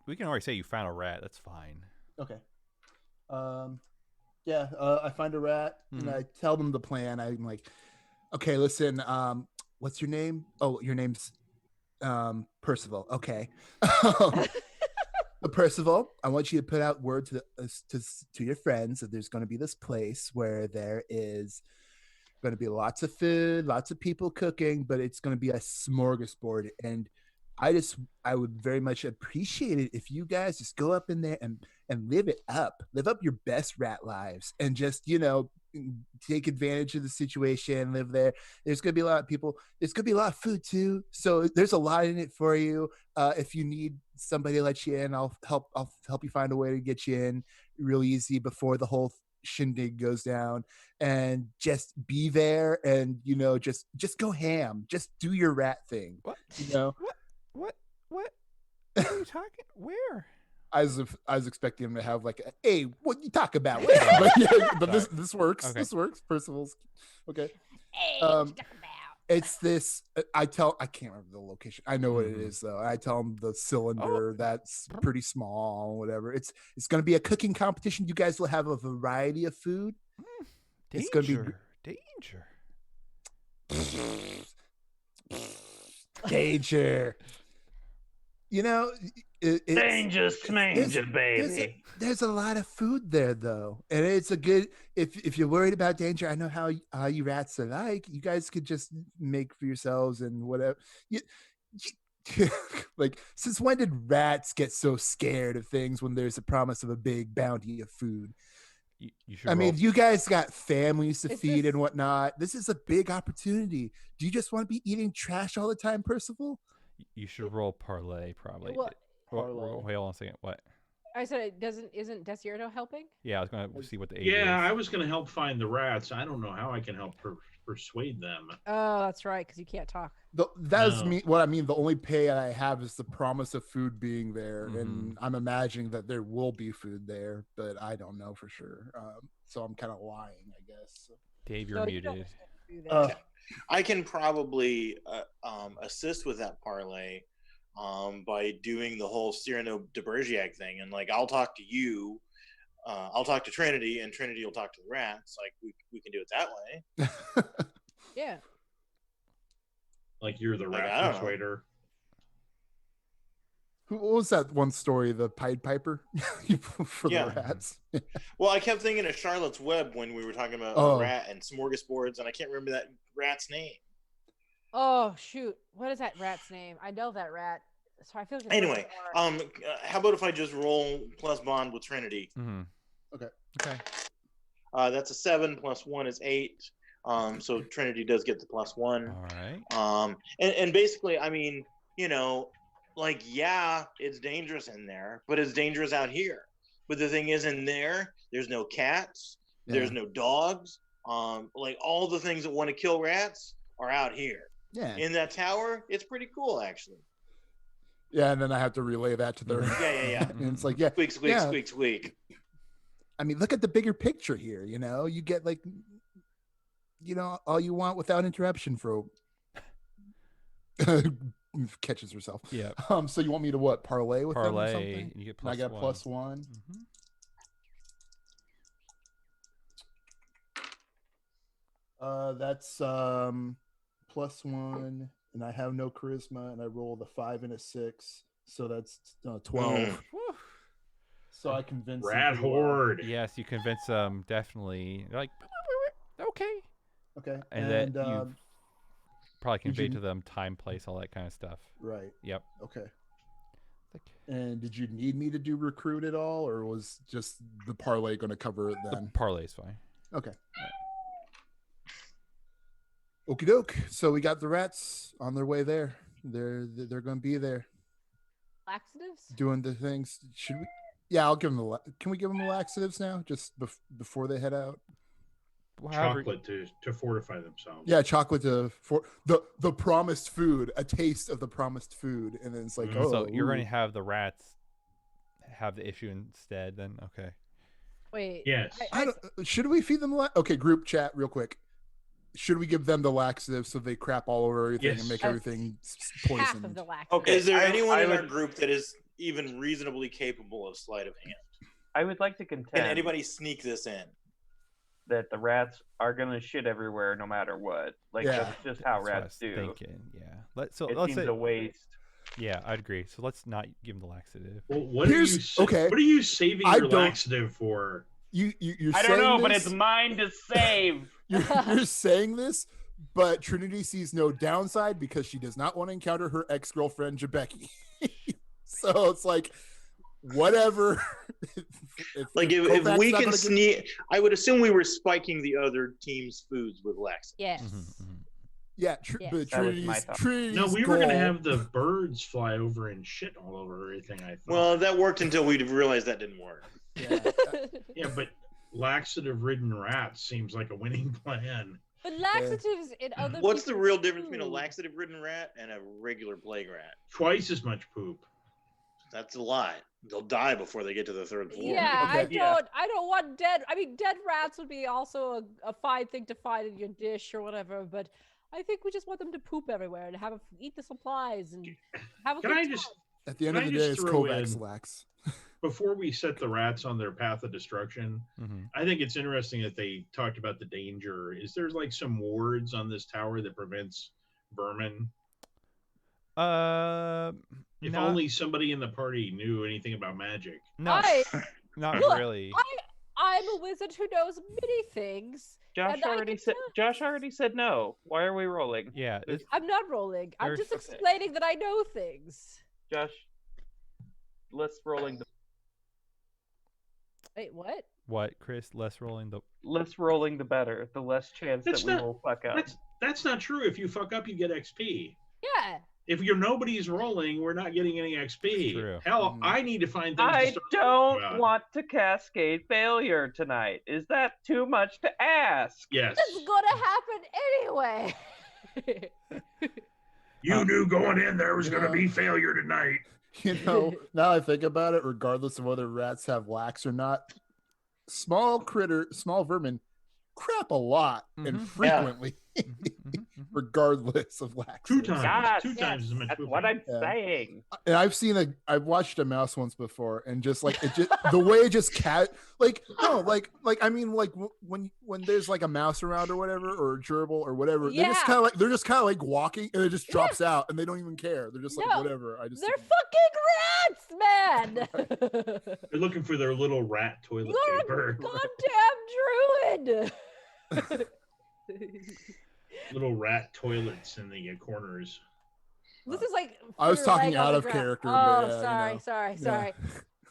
We can already say you found a rat. That's fine. Okay. Yeah. I find a rat and I tell them the plan. I'm like, okay, listen. What's your name? Oh, your name's Percival. Okay. Percival, I want you to put out word to your friends that there's going to be this place where there is going to be lots of food, lots of people cooking, but it's going to be a smorgasbord. And I would very much appreciate it if you guys just go up in there and live up your best rat lives, and just, take advantage of the situation, live there. There's going to be a lot of people. There's going to be a lot of food too. So there's a lot in it for you. If you need somebody to let you in, I'll help you find a way to get you in real easy before the whole shindig goes down. And just be there and, just go ham. Just do your rat thing. What? What are you talking? Where? I was expecting him to have like, hey, what you talk about? but this works. Okay. This works. Percival's okay. Hey, what you talk about? It's this. I can't remember the location. I know what it is though. I tell him the cylinder that's pretty small, whatever. It's going to be a cooking competition. You guys will have a variety of food. Danger. It's going to be danger. Danger, baby. There's a lot of food there though, and it's a good. If you're worried about danger, I know how you rats are like. You guys could just make for yourselves and whatever. Like, since when did rats get so scared of things when there's a promise of a big bounty of food? You should. I mean, you guys got families to feed and whatnot. This is a big opportunity. Do you just want to be eating trash all the time, Percival? You should roll parlay, probably. What? Wait, hold on a second. What? I said, isn't Desierto helping? Yeah, I was going to see what the age is. I was going to help find the rats. I don't know how I can help persuade them. Oh, that's right, because you can't talk. That's me. What I mean, the only pay I have is the promise of food being there, and I'm imagining that there will be food there, but I don't know for sure. So I'm kind of lying, I guess. Dave, you're muted. I can probably assist with that parlay by doing the whole Cyrano de Bergerac thing, and like I'll talk to you, I'll talk to Trinity, and Trinity will talk to the rats. Like we can do it that way. Yeah. Like you're the rat persuader. What was that one story, the Pied Piper for the rats? Well, I kept thinking of Charlotte's Web when we were talking about a rat and smorgasbords, and I can't remember that rat's name. Oh shoot! What is that rat's name? I know that rat. Sorry, I feel like Anyway, how about if I just roll plus bond with Trinity? Mm-hmm. Okay. That's a 7 plus 1 is 8. So Trinity does get the +1. All right. And basically, I mean, like, yeah, it's dangerous in there, but it's dangerous out here. But the thing is, in there's no cats, there's no dogs. Like all the things that want to kill rats are out here. Yeah. In that tower, it's pretty cool, actually. Yeah, and then I have to relay that to their. Yeah. And it's like, yeah, Squeak, squeak, squeak, squeak. I mean, look at the bigger picture here. You get like, all you want without interruption for. Catches herself. Yeah. So you want me to what? Parlay with them or Parlay. something? You get And I got +1. +1. Mm-hmm. That's +1, and I have no charisma, and I rolled a 5 and a 6, so that's 12. So I convinced Rat them horde. Yes, you convince them definitely. They're like, okay. Okay, And then you probably convey to them time, place, all that kind of stuff. right. Yep. Okay. And did you need me to do recruit at all, or was just the parlay going to cover it The then? parlay's fine. Okay. Okie doke. So we got the rats on their way there. They're going to be there Laxatives? doing the things. Should we? Yeah, I'll give them can we give them the laxatives now, just before they head out? Chocolate to fortify themselves. Yeah, chocolate for the promised food, a taste of the promised food, and then it's like, So you're going to have the rats have the issue instead. Then okay. Wait. Yes. Should we feed them? Okay, group chat, real quick. Should we give them the laxative so they crap all over everything and make everything poisoned? Half of the laxatives. Okay. Is there anyone in our group that is even reasonably capable of sleight of hand? I would like to contend. Can anybody sneak this in? That the rats are gonna shit everywhere no matter what. Like that's just how rats do. Thinking, yeah. Let's seems say a waste. Yeah, I'd agree. So let's not give them the laxative. Well, what are you saving your laxative for? You're I don't know, but it's mine to save. You're saying this, but Trinity sees no downside because she does not want to encounter her ex-girlfriend Jebeki. So it's like, whatever. if we can sneak, I would assume we were spiking the other team's foods with laxative. Yes. Yeah, but Trinity's no, we were going to have the birds fly over and shit all over everything, I thought. Well, that worked until we realized that didn't work. Yeah, but laxative-ridden rats seems like a winning plan. But laxatives in other What's the real difference between a laxative-ridden rat and a regular plague rat? Twice as much poop. That's a lot. They'll die before they get to the third floor. Yeah, I don't want dead. I mean, dead rats would be also a fine thing to find in your dish or whatever. But I think we just want them to poop everywhere and eat the supplies and have a good time. At the end of the day, it's Kovacs lax. Before we set the rats on their path of destruction, I think it's interesting that they talked about the danger. Is there like some wards on this tower that prevents vermin? If only somebody in the party knew anything about magic. No, not really. I'm a wizard who knows many things. Josh already said no. Why are we rolling? Yeah, I'm not rolling. I'm just explaining that I know things. Josh, less rolling the. Wait, what? What, Chris? Less rolling the better. The less chance that we will fuck up. That's not true. If you fuck up, you get XP. Yeah. If nobody's rolling, we're not getting any XP. True. Hell, I need to find things. I don't want to cascade failure tonight. Is that too much to ask? Yes. It's gonna happen anyway. You knew going in there was going to be failure tonight. Now I think about it, regardless of whether rats have lax or not, small vermin crap a lot and frequently, regardless of lax. Two times as much. That's what I'm saying. And I've watched a mouse once before, and just like the way it just when there's like a mouse around or whatever, or a gerbil or whatever, they're just kind of like walking, and it just drops out, and they don't even care. They're just like whatever. They're fucking rats, man. They're looking for their little rat toilet paper. Goddamn druid. Little rat toilets in the corners. This is like I was fritter talking leg on out the of ground. character, Oh, but, yeah, sorry, you know. sorry, Yeah. sorry.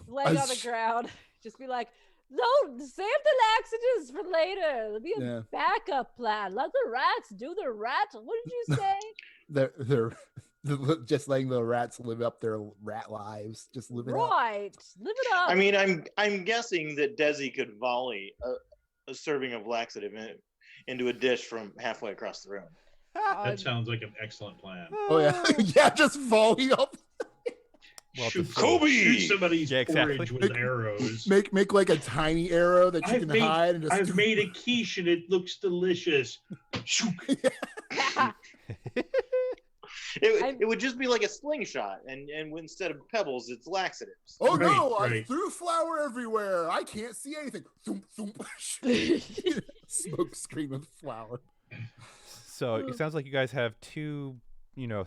Leg on the ground. Just be like, no, save the laxatives for later. It'll be a backup plan. Let the rats do the rat. What did you say? They're just letting the rats live up their rat lives. Just live it up. Right. Live it up. I mean, I'm guessing that Desi could volley a serving of laxative into a dish from halfway across the room. That sounds like an excellent plan. Oh yeah, yeah, just volley up. Well, shoot, Kobe! Shoot somebody's Yeah, exactly. porridge with arrows. Make like a tiny arrow that you can hide and just. I've made a quiche and it looks delicious. It would just be like a slingshot, and instead of pebbles, it's laxatives. Oh Right, no! I right. threw flour everywhere. I can't see anything. Thump, thump. Smoke screen with flour. So it sounds like you guys have two,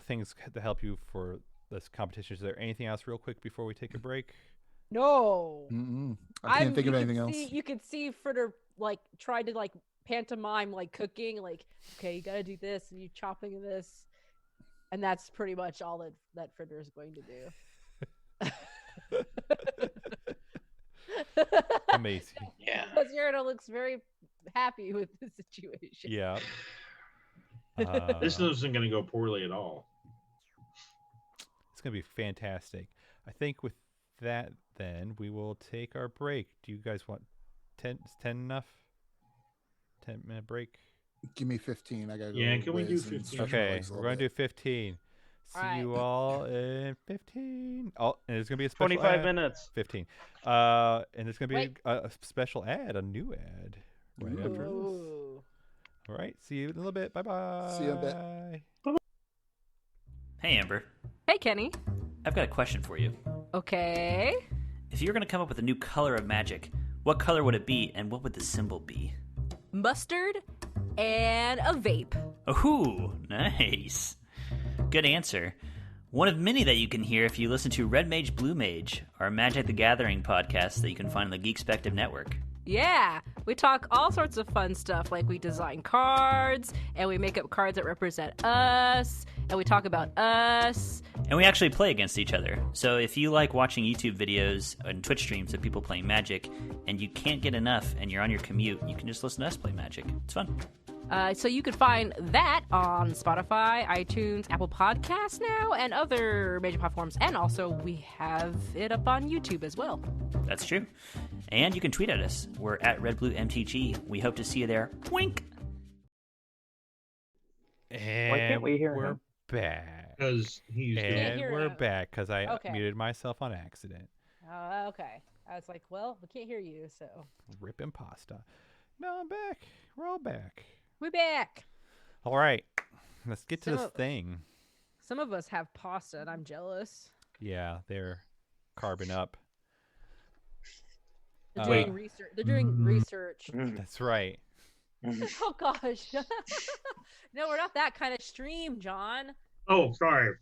things to help you for this competition. Is there anything else real quick before we take a break? No. I can't think of anything else. You could see Fritter like tried to like pantomime like cooking, like, okay, you gotta do this and you chopping this. And that's pretty much all that Fritter is going to do. Amazing. Yeah. Because Yerno looks very happy with the situation. Yeah. This isn't going to go poorly at all. It's going to be fantastic. I think with that, then, we will take our break. Do you guys want 10 enough? 10-minute break? Give me 15. I gotta go. Yeah, can we do whiz and 15? stretch my Okay, legs a we're little going to bit. do 15. See All you all in 15. Oh, and it's going to be a special 25 ad. minutes. 15. And it's going to be Wait. a special ad, a new ad, right after this. Ooh. All right, see you in a little bit. Bye-bye. See you in a bit. Hey, Amber. Hey, Kenny. I've got a question for you. Okay. If you were going to come up with a new color of magic, what color would it be, and what would the symbol be? Mustard and a vape. Ooh, nice. Good answer. One of many that you can hear if you listen to Red Mage, Blue Mage, our Magic the Gathering podcast that you can find on the Geekspective network. Yeah, we talk all sorts of fun stuff, like we design cards, and we make up cards that represent us, and we talk about us. And we actually play against each other. So if you like watching YouTube videos and Twitch streams of people playing Magic, and you can't get enough and you're on your commute, you can just listen to us play Magic. It's fun. So you can find that on Spotify, iTunes, Apple Podcasts now, and other major platforms. And also, we have it up on YouTube as well. That's true. And you can tweet at us. We're at RedBlueMTG. We hope to see you there. Wink! And Why can't we hear we're him? back. Because he's Can't And hear we're him. back because I Okay. muted myself on accident. Okay. I was like, well, we can't hear you, so. Rip impasta. No, I'm back. We're all back. We're back. All right. Let's get to Some this of- thing. Some of us have pasta, and I'm jealous. Yeah, they're carbon up. They're Uh, doing research. They're doing research. That's right. Oh gosh. No, we're not that kind of stream, John. Oh, sorry.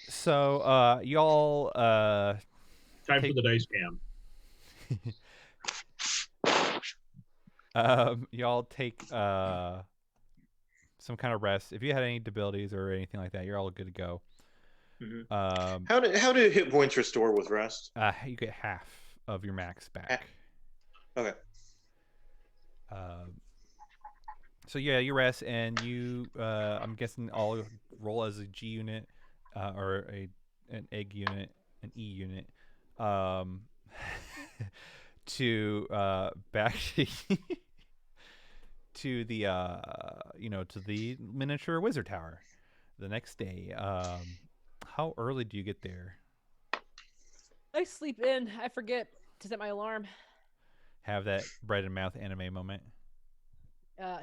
So, y'all, Time Hey. for the dice cam. y'all take some kind of rest. If you had any debilities or anything like that, you're all good to go. Mhm. Um, How do hit points restore with rest? you get half of your max back. Okay. So yeah, you rest, and you, I'm guessing, all roll as a G unit, or an egg unit, an E unit, to back to the to the miniature wizard tower the next day. How early do you get there? I sleep in. I forget to set my alarm. Have that bread and mouth anime moment.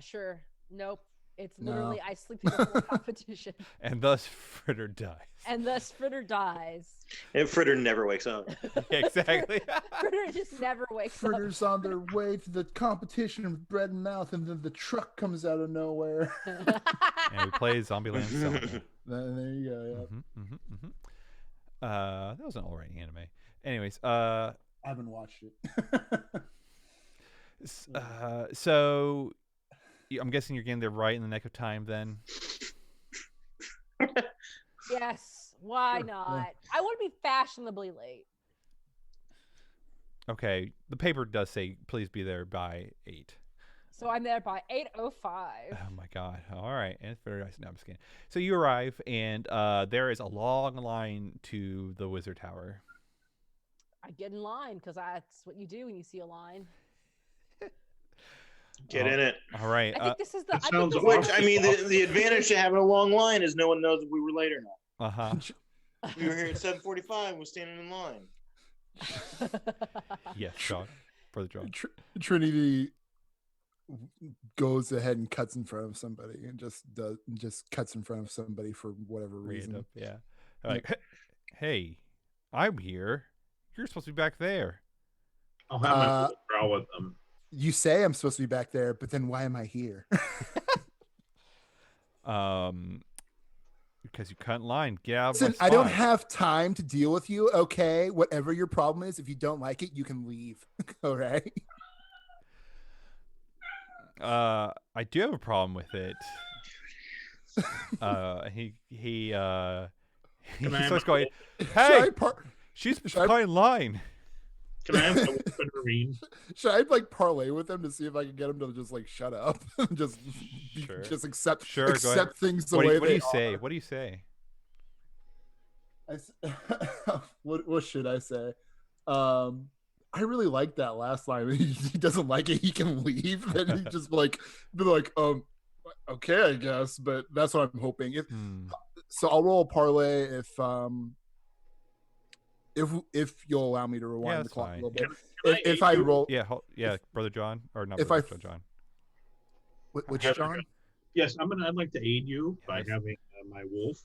Sure. Nope. It's No. literally I sleep through the whole competition, And thus Fritter dies. and thus Fritter dies. And Fritter never wakes up. Exactly. Fritter just never wakes up. Fritters on their way to the competition with bread and mouth, and then the truck comes out of nowhere. And we play Zombieland Selma. There you go. Yeah. That was an alright anime. Anyways, I haven't watched it. so I'm guessing you're getting there right in the nick of time then. Why Sure, not? yeah. I want to be fashionably late. Okay, the paper does say please be there by 8. So I'm there by 8:05. Oh my god! All right, and it's very nice. No, I'm just kidding. So you arrive, and there is a long line to the Wizard Tower. I get in line because that's what you do when you see a line. Get in it. All right. I think this is the. That I think sounds this is Which, the- I mean, the advantage to having a long line is no one knows if we were late or not. We were here at 7:45. We're standing in line. Yes, John. Brother John. Trinity goes ahead and cuts in front of somebody and just cuts in front of somebody for whatever reason. Random, yeah. Like, hey, I'm here. You're supposed to be back there. I'll have my little growl with them. You say I'm supposed to be back there, but then why am I here? Because you cut in line. Get out of Listen, my I don't spot. have time to deal with you. Okay, whatever your problem is, if you don't like it, you can leave. All right. I do have a problem with it. He starts going, hey, she's cutting in line. Can I have my weapon marine? Should I like parlay with him to see if I can get him to just like shut up and just Sure. just accept Sure, go ahead. things the What way do they you say? are? What do you say? What should I say? I really like that last line. He doesn't like it, he can leave. And he just be like, okay, I guess. But that's what I'm hoping. So I'll roll a parlay if you'll allow me to rewind the clock a little bit. If I roll, Yeah, Brother John, or not if Brother John. Which John? Yes, I'd like to aid you by having my wolf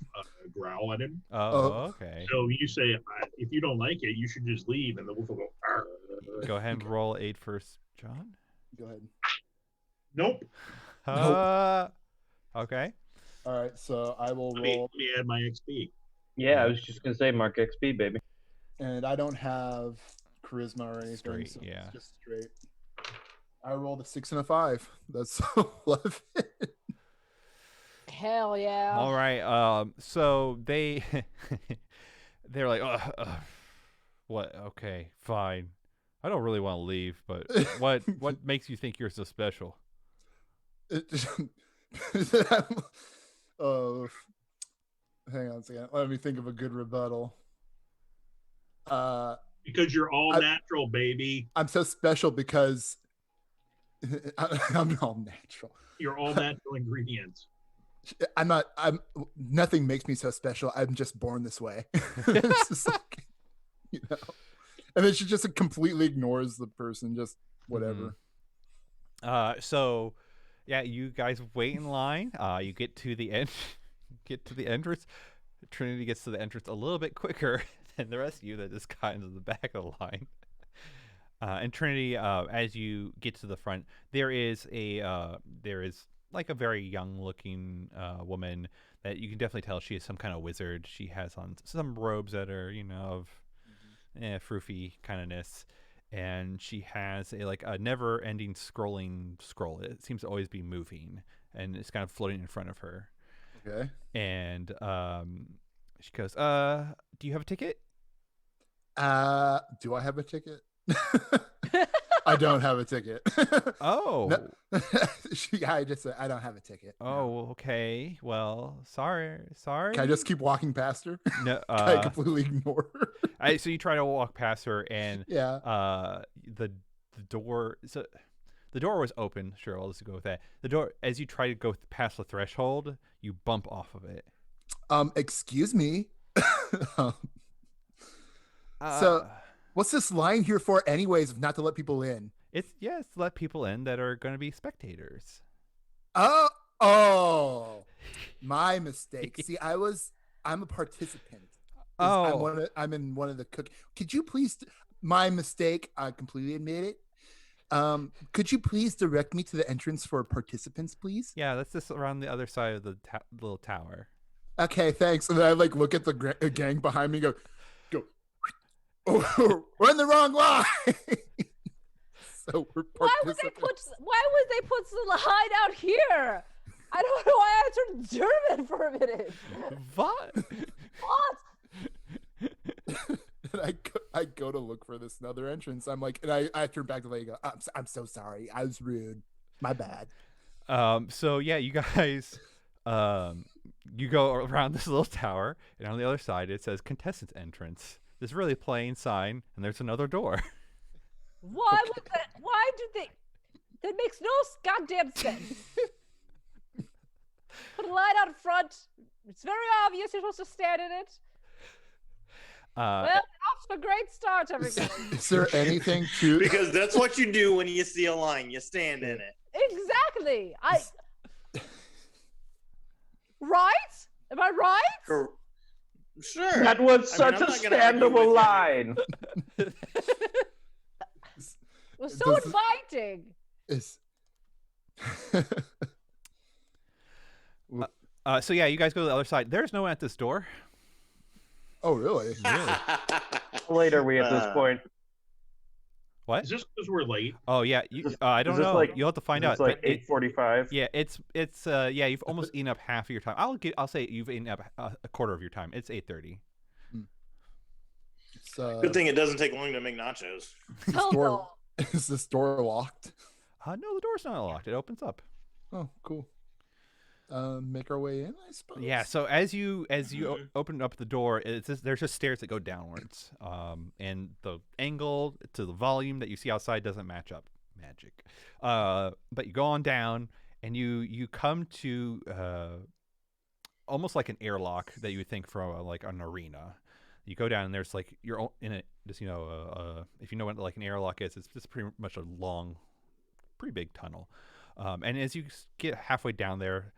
growl at him. Oh, okay. So you say, if you don't like it, you should just leave, and the wolf will go. Arr. Go ahead and roll 8 first, John. Go ahead. Nope. Okay. All right, so I will Let roll. me add my XP. Yeah, I was just gonna say mark XP, baby. And I don't have charisma or anything. Straight, so yeah. It's just straight. I rolled a 6 and a 5. That's 11. Hell yeah. All right. So they're like, what? Okay, fine. I don't really want to leave, but what makes you think you're so special? Oh, hang on a second. Let me think of a good rebuttal. Because you're all natural, baby. I'm so special because I'm all natural. You're all natural ingredients. Nothing makes me so special. I'm just born this way. It's just like, and then she just completely ignores the person, just whatever. So yeah, you guys wait in line. You get to the entrance. Trinity gets to the entrance a little bit quicker than the rest of you that just got into the back of the line. And Trinity, as you get to the front, there is like a very young looking woman that you can definitely tell she is some kind of wizard. She has on some robes that are, of froofy kindness, and she has a never ending scrolling scroll. It seems to always be moving, and it's kind of floating in front of her. Okay. And she goes, do you have a ticket? Do I have a ticket? I don't have a ticket. Oh. No. I just said I don't have a ticket. Oh, okay. Well, sorry. Can I just keep walking past her? No. I completely ignore her. So you try to walk past her, and yeah. The door. So the door was open. Sure, I'll just go with that. The door, as you try to go past the threshold, you bump off of it. Excuse me. So, what's this line here for, anyways? If not to let people in? It's to let people in that are going to be spectators. Oh, my mistake. See, I'm a participant. Oh, I'm in one of the cook. Could you please? My mistake. I completely admit it. Could you please direct me to the entrance for participants, please? Yeah, that's just around the other side of the little tower. Okay, thanks. And then I look at the gang behind me and go. Oh, we're in the wrong line. So we're why would they put the line out here? I don't know why I turned German for a minute. What? What? And I go to look for this another entrance. I'm like, and I turn back to Lady. Go, I'm so sorry. I was rude. My bad. So yeah, you guys, you go around this little tower, and on the other side it says contestants entrance. This really plain sign, and there's another door. Why would that? Why do they? That makes no goddamn sense. Put a light out front. It's very obvious you're supposed to stand in it. Well, off to a great start, everybody. Is there anything to? Because that's what you do when you see a line. You stand in it. Exactly. Right? Am I right? Sure. That was such a standable line. It was so inviting. So yeah, you guys go to the other side. There's no one at this door. Oh, really? How late are we at this point? What? Is this because we're late? Oh yeah, I don't know. You'll have to find out. It's like 8:45. Yeah, it's yeah. You've almost eaten up half of your time. I'll say you've eaten up a quarter of your time. It's 8:30. Good thing it doesn't take long to make nachos. Is this door locked? No, the door's not locked. It opens up. Oh, cool. Make our way in, I suppose. Yeah. So as you open up the door, there's just stairs that go downwards. And the angle to the volume that you see outside doesn't match up. Magic. But you go on down, and you come to almost like an airlock that you would think from like an arena. You go down, and there's like you're in it. Just if you know what like an airlock is, it's just pretty much a long, pretty big tunnel. And as you get halfway down there.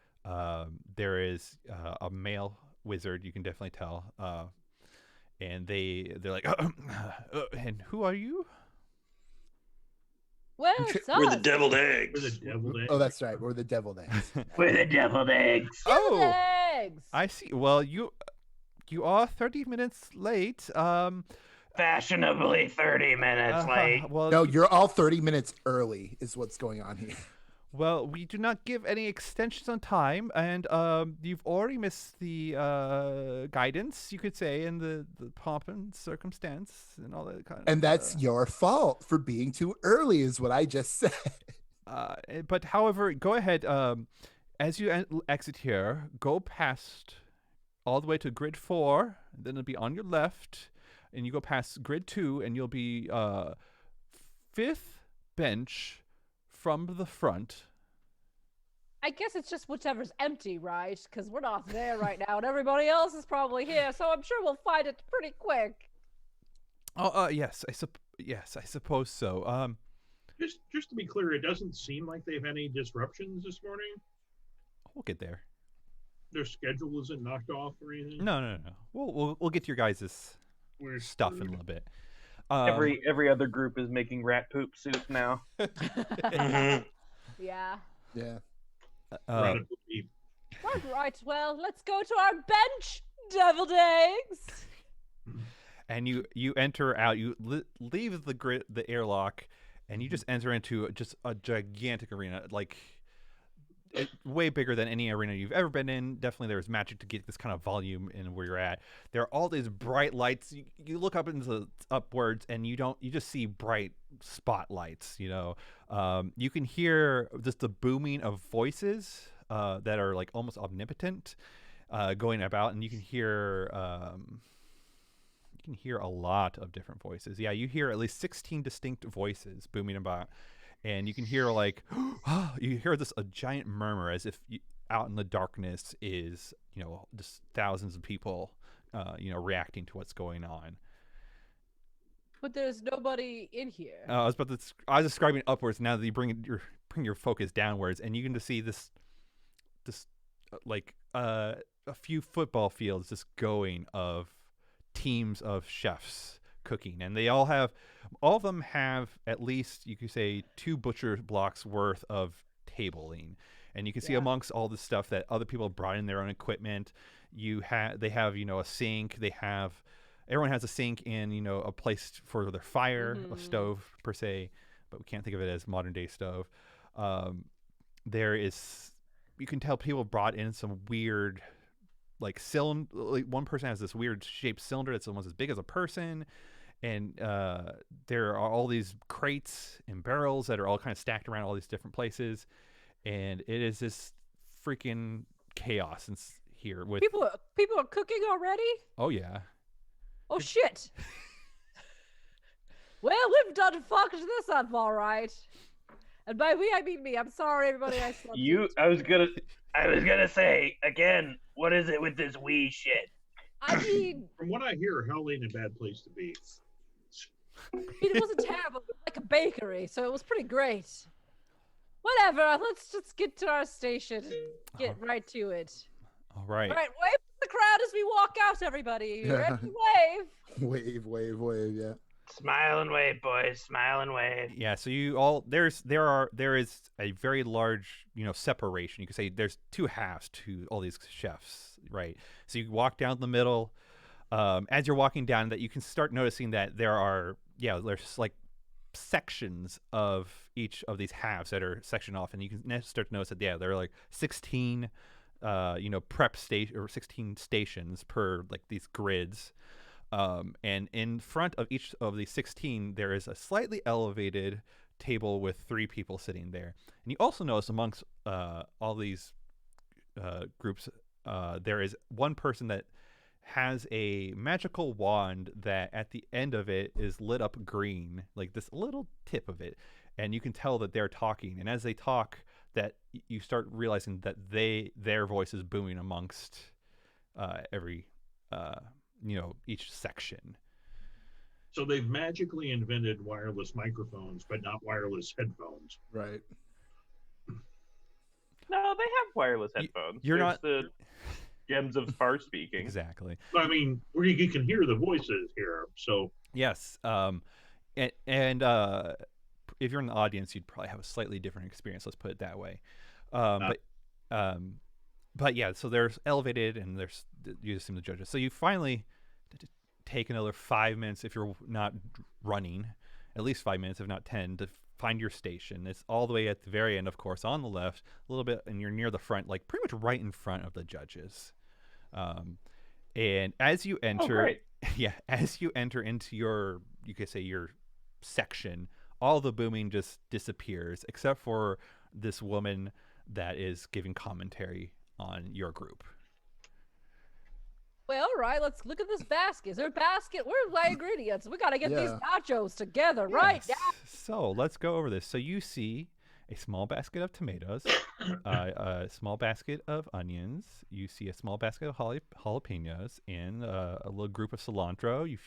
There is a male wizard, you can definitely tell, and they're like, and who are you? Well, it's We're the us. deviled eggs. We're the deviled eggs. Oh, that's right. We're the deviled eggs. We're the deviled eggs. Deviled Oh, eggs. I see. Well, you are 30 minutes late. Fashionably 30 minutes late. Well, No, you're all 30 minutes early is what's going on here. Well, we do not give any extensions on time, and you've already missed the guidance, you could say, and the pomp and circumstance and all that kind of. And that's your fault for being too early, is what I just said. But however, go ahead. As you exit here, go past all the way to grid 4, and then it'll be on your left, and you go past grid 2, and you'll be 5th bench from the front. I guess it's just whichever's empty, right? Because we're not there right now, and everybody else is probably here, so I'm sure we'll find it pretty quick. Oh, yes, I suppose so. Just to be clear, it doesn't seem like they've had any disruptions this morning. We'll get there. Their schedule isn't knocked off or anything. No. We'll get to your guys' stuff in a little bit. Every other group is making rat poop soup now. Mhm. Yeah. Yeah. Right. Well, let's go to our bench, deviled eggs. And you enter out. You leave the airlock, and you just enter into just a gigantic arena, like way bigger than any arena you've ever been in. Definitely, there's magic to get this kind of volume in where you're at. There are all these bright lights. You look up upwards, and you just see bright spotlights. You can hear just the booming of voices that are like almost omnipotent going about, and you can hear a lot of different voices. Yeah, you hear at least 16 distinct voices booming about. And you can hear like, you hear a giant murmur as if out in the darkness is, just thousands of people, reacting to what's going on. But there's nobody in here. I was describing upwards. Now that you bring your focus downwards, and you can just see this like a few football fields just going of teams of chefs cooking, and all of them have at least, you could say, 2 butcher blocks worth of tabling, and you can see amongst all the stuff that other people brought in their own equipment. They have a sink. Everyone has a sink and a place for their fire, a stove per se, but we can't think of it as modern day stove. You can tell people brought in some weird like cylinder. Like one person has this weird shaped cylinder that's almost as big as a person, and there are all these crates and barrels that are all kind of stacked around all these different places, and it is this freaking chaos here with People are cooking already? Oh yeah. Oh shit. Well, we've done fucked this up, all right. And by we, I mean me. I'm sorry, everybody. I slept. I was gonna say again. What is it with this wee shit? I mean, from what I hear, hell ain't a bad place to be. it wasn't terrible. It was like a bakery, so it was pretty great. Whatever. Let's just get to our station and get right to it. All right. All right. Wave to the crowd as we walk out, everybody. You ready to wave? Wave, yeah. Smile and wave, boys. Smile and wave. Yeah, so you all there is a very large, separation. You could say there's two halves to all these chefs, right? So you walk down the middle. As you're walking down, that you can start noticing that there's like sections of each of these halves that are sectioned off, and you can start to notice that there are like 16 prep station or 16 stations per like these grids. And in front of each of these 16, there is a slightly elevated table with 3 people sitting there. And you also notice amongst all these groups, there is one person that has a magical wand that at the end of it is lit up green, like this little tip of it. And you can tell that they're talking. And as they talk, that you start realizing that their voice is booming amongst every each section. So they've magically invented wireless microphones, but not wireless headphones. Right. No, they have wireless headphones. You're There's not the gems of sparse speaking. Exactly. I mean, where you can hear the voices here. So yes, and if you're in the audience, you'd probably have a slightly different experience. Let's put it that way. But yeah, so there's elevated, and there's you assume the judges. So you finally take another 5 minutes if you're not running, at least 5 minutes, if not 10, to find your station. It's all the way at the very end, of course, on the left, a little bit, and you're near the front, like pretty much right in front of the judges. And as you enter, as you enter into your, you could say your section, all the booming just disappears, except for this woman that is giving commentary on your group. Well, all right, let's look at this basket. Is there a basket? Where's my ingredients? We got to get these nachos together right now. So let's go over this. So you see a small basket of tomatoes, a small basket of onions. You see a small basket of jalapenos, and a little group of cilantro. You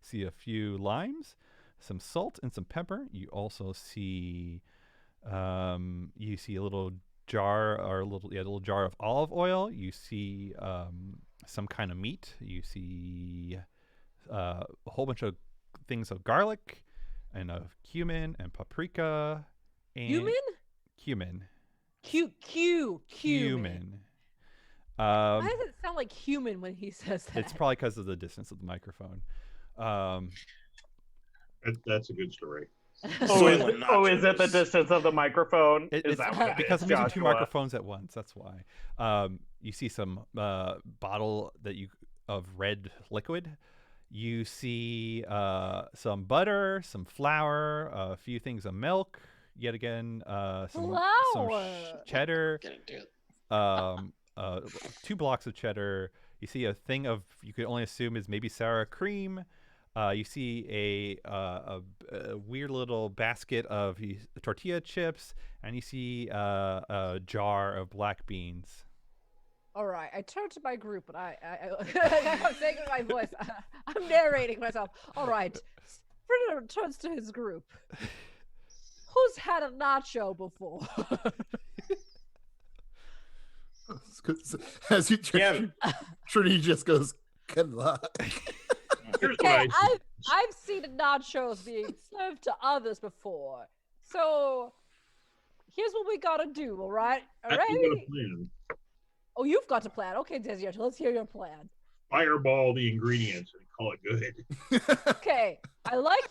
see a few limes, some salt, and some pepper. You also see a little jar or a little jar of olive oil. You see some kind of meat. You see a whole bunch of things of garlic and of cumin and paprika and cumin. Cumin. Why does it sound like human when he says that? It's probably because of the distance of the microphone. That's a good story. Is it the distance of the microphone? It's because I'm using 2 microphones at once. That's why. You see some bottle of red liquid. You see some butter, some flour, a few things of milk. Yet again, some cheddar. 2 blocks of cheddar. You see a thing of, you could only assume is maybe sour cream. You see a weird little basket of tortilla chips, and you see a jar of black beans. All right, I turn to my group, and I'm saying in my voice, I'm narrating myself. All right, Ferdinand turns to his group. Who's had a nacho before? As you turn, Trinity just goes, good luck. Okay, I've seen nachos being served to others before. So here's what we gotta do, all right? All right? Oh, you've got a plan. Okay, Desiat, let's hear your plan. Fireball the ingredients and call it good. Okay, I like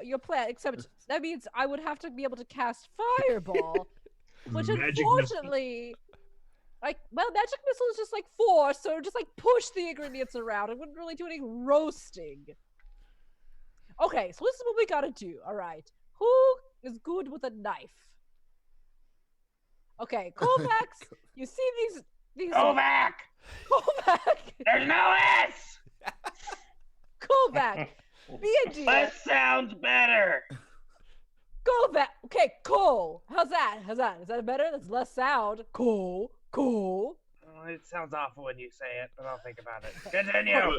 your plan, except that means I would have to be able to cast fireball, which unfortunately Like, well, magic missile is just like force, so just like push the ingredients around. It wouldn't really do any roasting. Okay, so this is what we gotta do. All right, who is good with a knife? Okay, Kovacs, you see these. Kovac! Kovac! There's no S! Kovac! Be a dear. That sounds better! Kovac! Okay, Ko. How's that? Is that better? That's less sound. Ko. Oh, it sounds awful when you say it, but I'll think about it. Continue! How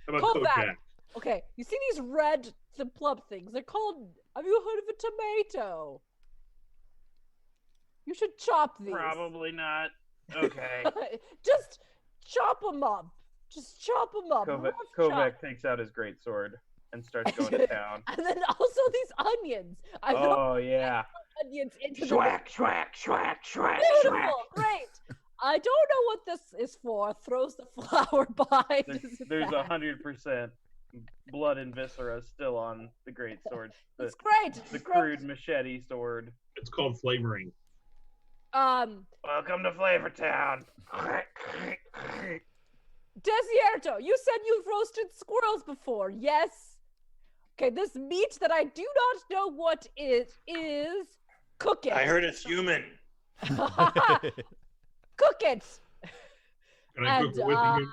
about Kovac. Kovac? Okay, you see these red, the plump things? They're called. Have you heard of a tomato? You should chop these. Probably not. Okay. Just chop them up. Just chop them up. Kovac, Rough Kovac chop. takes out his greatsword and starts going to town. And then also these onions. I Oh, yeah. onions into Schwack, schwack, schwack, schwack, Beautiful, schwack. great. I don't know what this is for. Throws the flour behind. There's 100% blood and viscera still on the greatsword. It's great. The It's great. crude machete sword. It's called flavoring. Welcome to Flavor Town. Desierto, you said you've roasted squirrels before, yes? Okay, this meat that I do not know what it is, cook it. I heard it's human. Cook it. Can I cook it with you?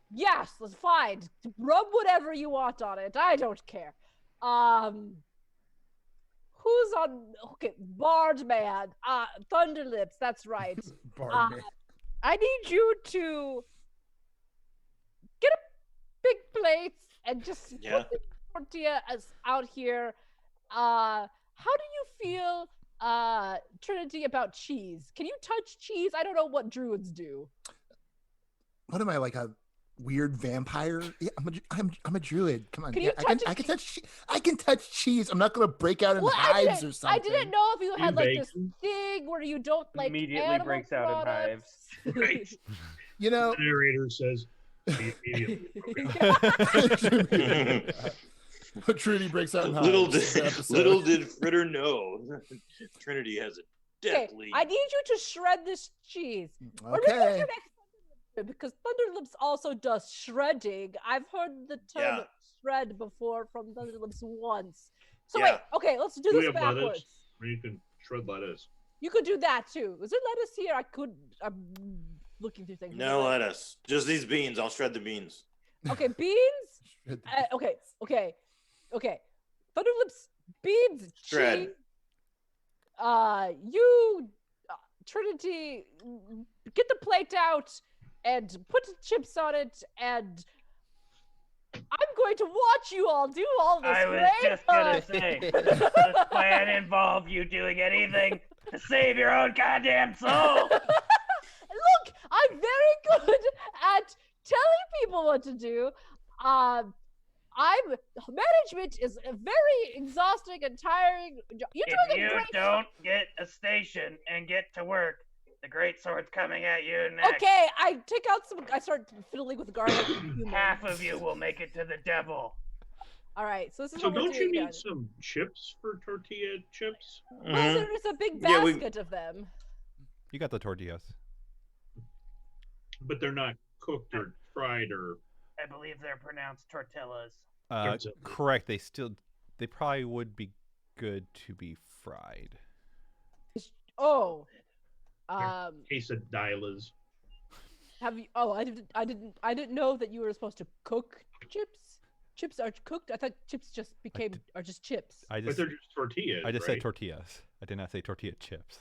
Yes, that's fine. Rub whatever you want on it. I don't care. Who's on? Okay, Bardman. Thunderlips. That's right. Bardman. I need you to get a big plate and just Yeah. put the tortilla out here. How do you feel, Trinity, about cheese? Can you touch cheese? I don't know what druids do. What am I, like a weird vampire? Yeah, I'm a druid. Come on. Can Yeah, you touch I can touch cheese. I'm not gonna break out in hives or something. I didn't know if you had like this bacon? thing where you don't like Immediately animal breaks out in products. Right. You know, The narrator says immediately. Trudy breaks out in hives. little this did episode. little did Fritter know, Trinity has a Okay, deathly. I need you to shred this cheese. Or maybe Okay. you should actually- because Thunderlips also does shredding. I've heard the term Yeah. shred before from Thunderlips once. So Yeah. wait, okay, let's do Do we this have lettuce? backwards. Or you can shred lettuce. You could do that too. Is there lettuce here? I'm looking through things. No lettuce, just these beans. I'll shred the beans. Okay, beans. Okay. Thunderlips, beans, Shred. cheese. You, Trinity, get the plate out and put the chips on it, and I'm going to watch you all do all this. I was great just gonna fun. say, does this plan involve you doing anything to save your own goddamn soul? Look, I'm very good at telling people what to do. Management is a very exhausting and tiring. You're If doing you a great don't get a station and get to work, the greatsword's coming at you next. Okay, I take out some. I start fiddling with garlic. and cumin. Half of you will make it to the devil. All right, so this is So what we're don't you doing. need guys. some chips for tortilla chips? Well, Mhm. there's a big Yeah, we- basket of them. You got the tortillas. But they're not cooked or fried or I believe they're pronounced tortillas. Tortillas. Correct. They probably would be good to be fried. Oh, Yeah. quesadillas. have you? Oh, I didn't know that you were supposed to cook chips. Chips are cooked. I thought chips just are just chips. I But just they're just tortillas. I just right? said tortillas. I did not say tortilla chips.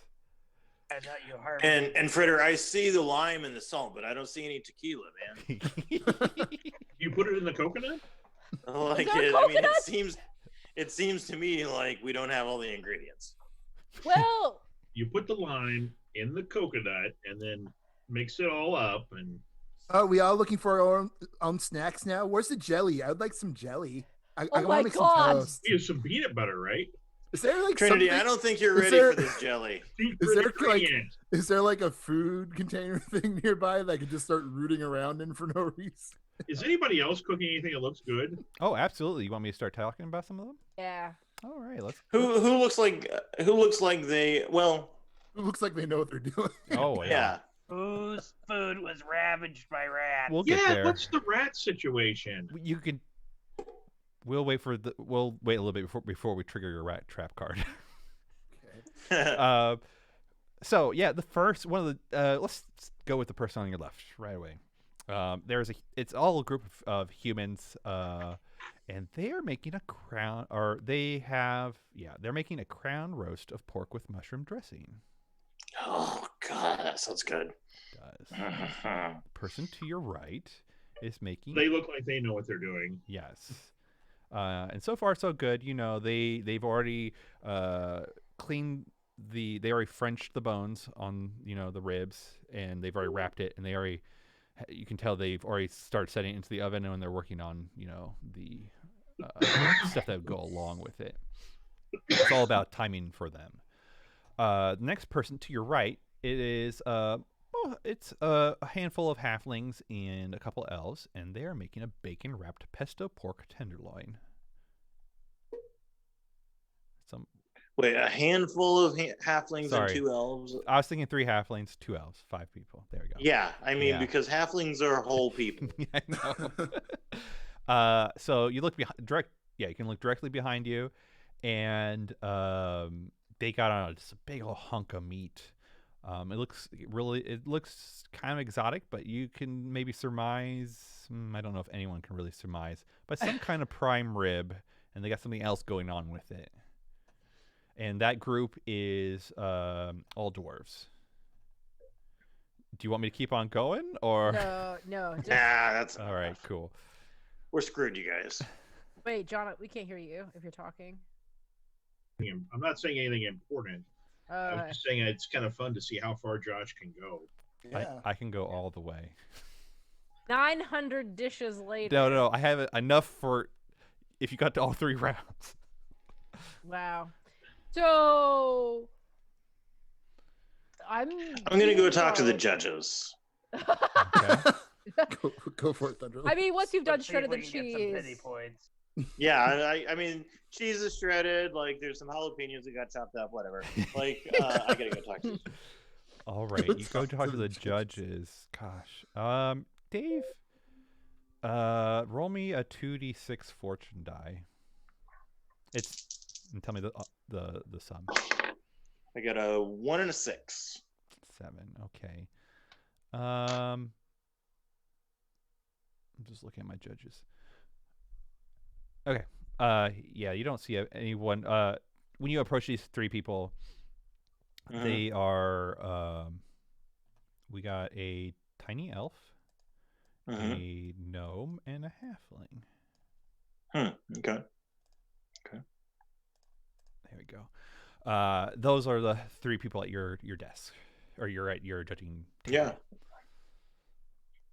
I thought you harvested. And Fritter, I see the lime and the salt, but I don't see any tequila, man. You put it in the coconut? I like there it. I mean, coconut? it seems to me like we don't have all the ingredients. Well, You put the lime in the coconut and then mix it all up and Oh, we all looking for our own snacks now? Where's the jelly? I would like some jelly. I Oh want my to make God. some toast. you have some peanut butter, right? Is there like Trinity, something, I don't think you're is ready there- for this jelly. Secret Is there, like- ingredient. is there like a food container thing nearby that I could just start rooting around in for no reason? Is anybody else cooking anything that looks good? Oh, absolutely. You want me to start talking about some of them? yeah. All right, let's. Who looks like they? Well, It looks like they know what they're doing. Oh yeah. Who's Mama's food was ravaged by rats. We'll get there. What's the rat situation? You can. We'll wait a little bit before we trigger your rat trap card. Okay. So yeah, the first one of the let's go with the person on your left right away. It's all a group of humans, and they are making a they're making a crown roast of pork with mushroom dressing. Oh God, that sounds good. It does. Person to your right is making. They look like they know what they're doing. Yes. And so far so good. You know, they've already cleaned they already Frenched the bones on, you know, the ribs, and they've already wrapped it, and you can tell they've already started setting it into the oven, and they're working on, you know, the stuff that would go along with it. It's all about timing for them. The next person to your right, it's a handful of halflings and a couple elves, and they are making a bacon wrapped pesto pork tenderloin. Wait, a handful of halflings Sorry. and 2 elves? I was thinking 3 halflings, 2 elves, 5 people. There we go. Yeah, I mean, because halflings are whole people. I know. So you look you can look directly behind you, and they got on just a big old hunk of meat. It looks kind of exotic, but you can maybe surmise. I don't know if anyone can really surmise, but some kind of prime rib, and they got something else going on with it. And that group is all dwarves. Do you want me to keep on going, or? No. Just... That's all right. Cool. We're screwed, you guys. Wait, John, we can't hear you if you're talking. I'm not saying anything important. I'm just saying it's kind of fun to see how far Josh can go. Yeah. I can go all the way. 900 dishes later. No, I have enough for if you got to all 3 rounds. Wow. So I'm gonna go talk to the judges. Okay. Go for it, Thunder. I mean, once you've done Let's see shredded if the we can get some pity cheese. points. Yeah, I mean, cheese is shredded. Like, there's some jalapenos that got chopped up. Whatever. Like, I gotta go talk to. All right, you go talk to the judges. Gosh, Dave, roll me a 2d6 fortune die. And tell me the sum. I got a 1 and a 6. 7. Okay. I'm just looking at my judges. Okay. Yeah, you don't see anyone. When you approach these 3 people, they are. We got a tiny elf, a gnome, and a halfling. Okay. There we go. Those are the 3 people at your desk, or you're at your judging table.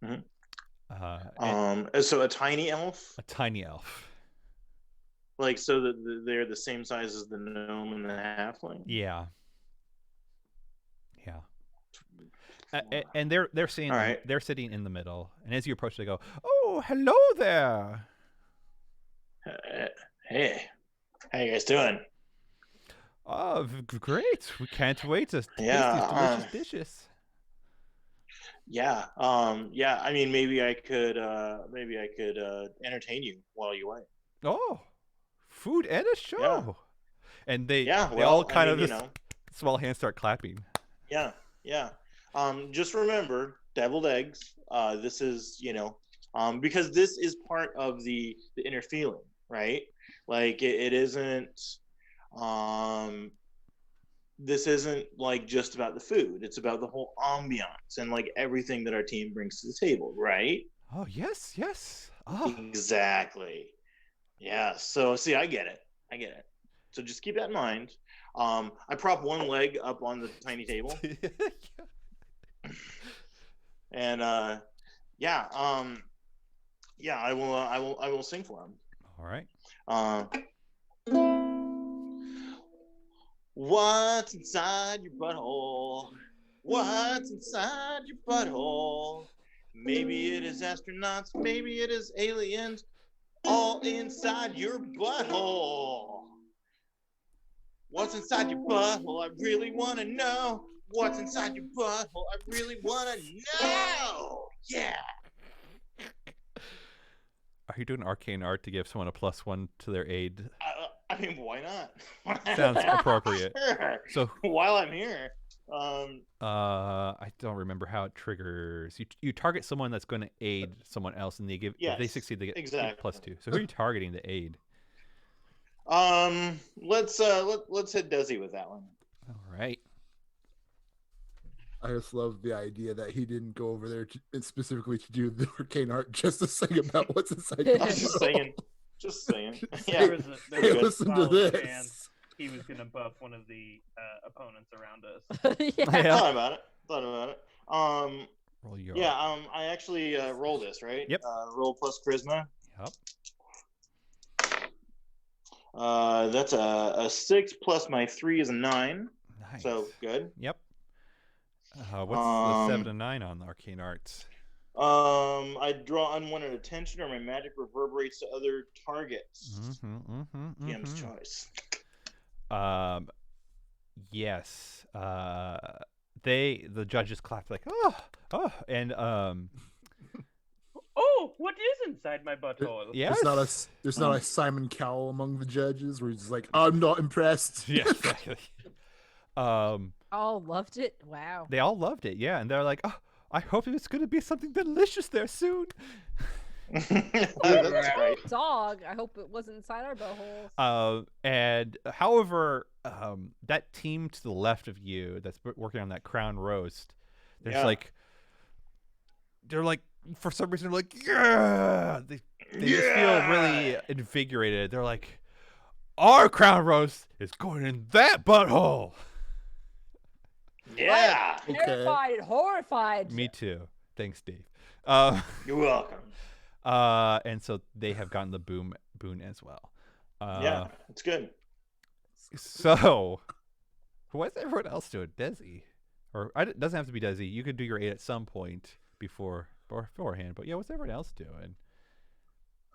Yeah. So a tiny elf. A tiny elf. Like, so that they're the same size as the gnome and the halfling. Yeah. And they're seeing. Right. They're sitting in the middle, and as you approach, they go, "Oh, hello there." Hey, how you guys doing? Oh, great! We can't wait to taste these delicious dishes. Yeah. Yeah. I mean, maybe I could entertain you while you wait. Oh, food and a show. Yeah. And they well, all kind of you just know. small hands start clapping. Yeah. Just remember, deviled eggs. This is, because this is part of the inner feeling, right? Like it isn't. This isn't like just about the food. It's about the whole ambiance and like everything that our team brings to the table, right? Oh yes. Oh. Exactly. Yeah. So see, I get it. So just keep that in mind. I prop one leg up on the tiny table. And I will sing for him. All right. What's inside your butthole? What's inside your butthole? Maybe it is astronauts, maybe it is aliens, all inside your butthole. What's inside your butthole? I really want to know. What's inside your butthole? I really want to know. Yeah. Are you doing arcane art to give someone a +1 to their aid? I mean, why not? Sounds appropriate. Sure. So while I'm here, I don't remember how it triggers. You target someone that's going to aid someone else, and they give if they succeed, they get +2. So who are you targeting to aid? let's hit Desi with that one. All right. I just love the idea that he didn't go over there specifically to do the arcane art, just to say about what's inside. I'm just saying. Yeah, There Hey, was a listen to solid this. chance he was gonna buff one of the opponents around us. Yeah. Thought about it. Roll your. Yeah. I actually roll this, right? Yep. Roll plus charisma. Yep. That's a 6 plus my 3 is a 9. Nice. So good. Yep. What's the 7 and 9 on the arcane arts? I draw unwanted attention, or my magic reverberates to other targets. DM's choice. Yes. The judges clapped like oh, and Oh, what is inside my butthole? yes. There's not a Simon Cowell among the judges where he's just like, I'm not impressed. Yeah, exactly. All loved it. Wow. They all loved it, yeah, and they're like, oh, I hope it's going to be something delicious there soon. That's right. Dog. I hope it wasn't inside our buttholes. And however, that team to the left of you that's working on that crown roast, they're like, for some reason, they're like, yeah, they just feel really invigorated. They're like, our crown roast is going in that butthole. Yeah. Okay. Terrified and horrified. Me too. Thanks, Dave. You're welcome. And so they have gotten the boon as well. Yeah, it's good. So, what's everyone else doing? Desi, or it doesn't have to be Desi. You could do your 8 at some point beforehand. But yeah, what's everyone else doing?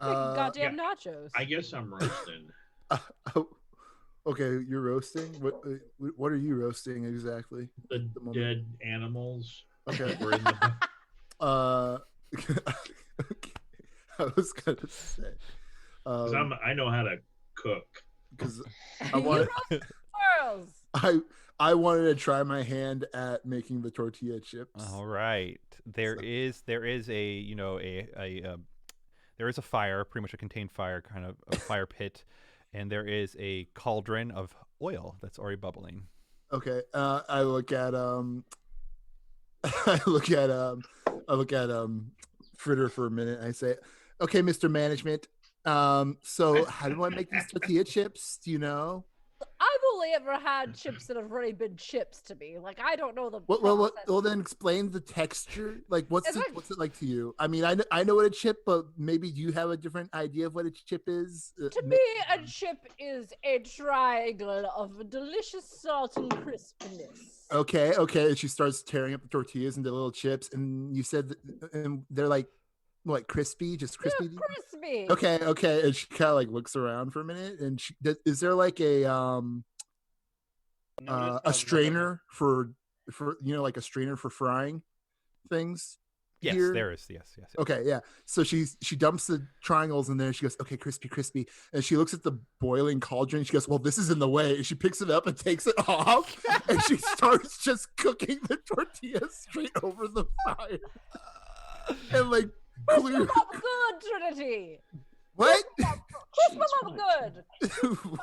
Making goddamn nachos. I guess I'm roasting. Okay, you're roasting. What are you roasting exactly? The dead animals. Okay. Were in the... Okay. I was gonna say. I know how to cook. Because You roast squirrels. I wanted to try my hand at making the tortilla chips. All right, there is a there is a fire, pretty much a contained fire, kind of a fire pit, and there is a cauldron of oil that's already bubbling. Okay, I look at Fritter for a minute. And I say, "Okay, Mr. Management. So how do I make these tortilla chips? Do you know?" I've only ever had chips that have already been chips to me. Like, I don't know the Well, process. then explain the texture. Like, what's It's like- what's it like to you? I mean, I know what a chip, but maybe do you have a different idea of what a chip is? To me, a chip is a triangle of delicious salt and crispness. Okay. And she starts tearing up the tortillas into little chips, and you said and they're like crispy, just crispy. They're crispy. Okay. And she kind of like looks around for a minute, and is there like a strainer for like a strainer for frying things? Yes, here? there is. Yes. Okay, yeah. So she dumps the triangles in there. She goes, okay, crispy. And she looks at the boiling cauldron. She goes, well, this is in the way. And she picks it up and takes it off. And she starts just cooking the tortillas straight over the fire. And like, Crisp them up good, Trinity. what? Crisp them up good.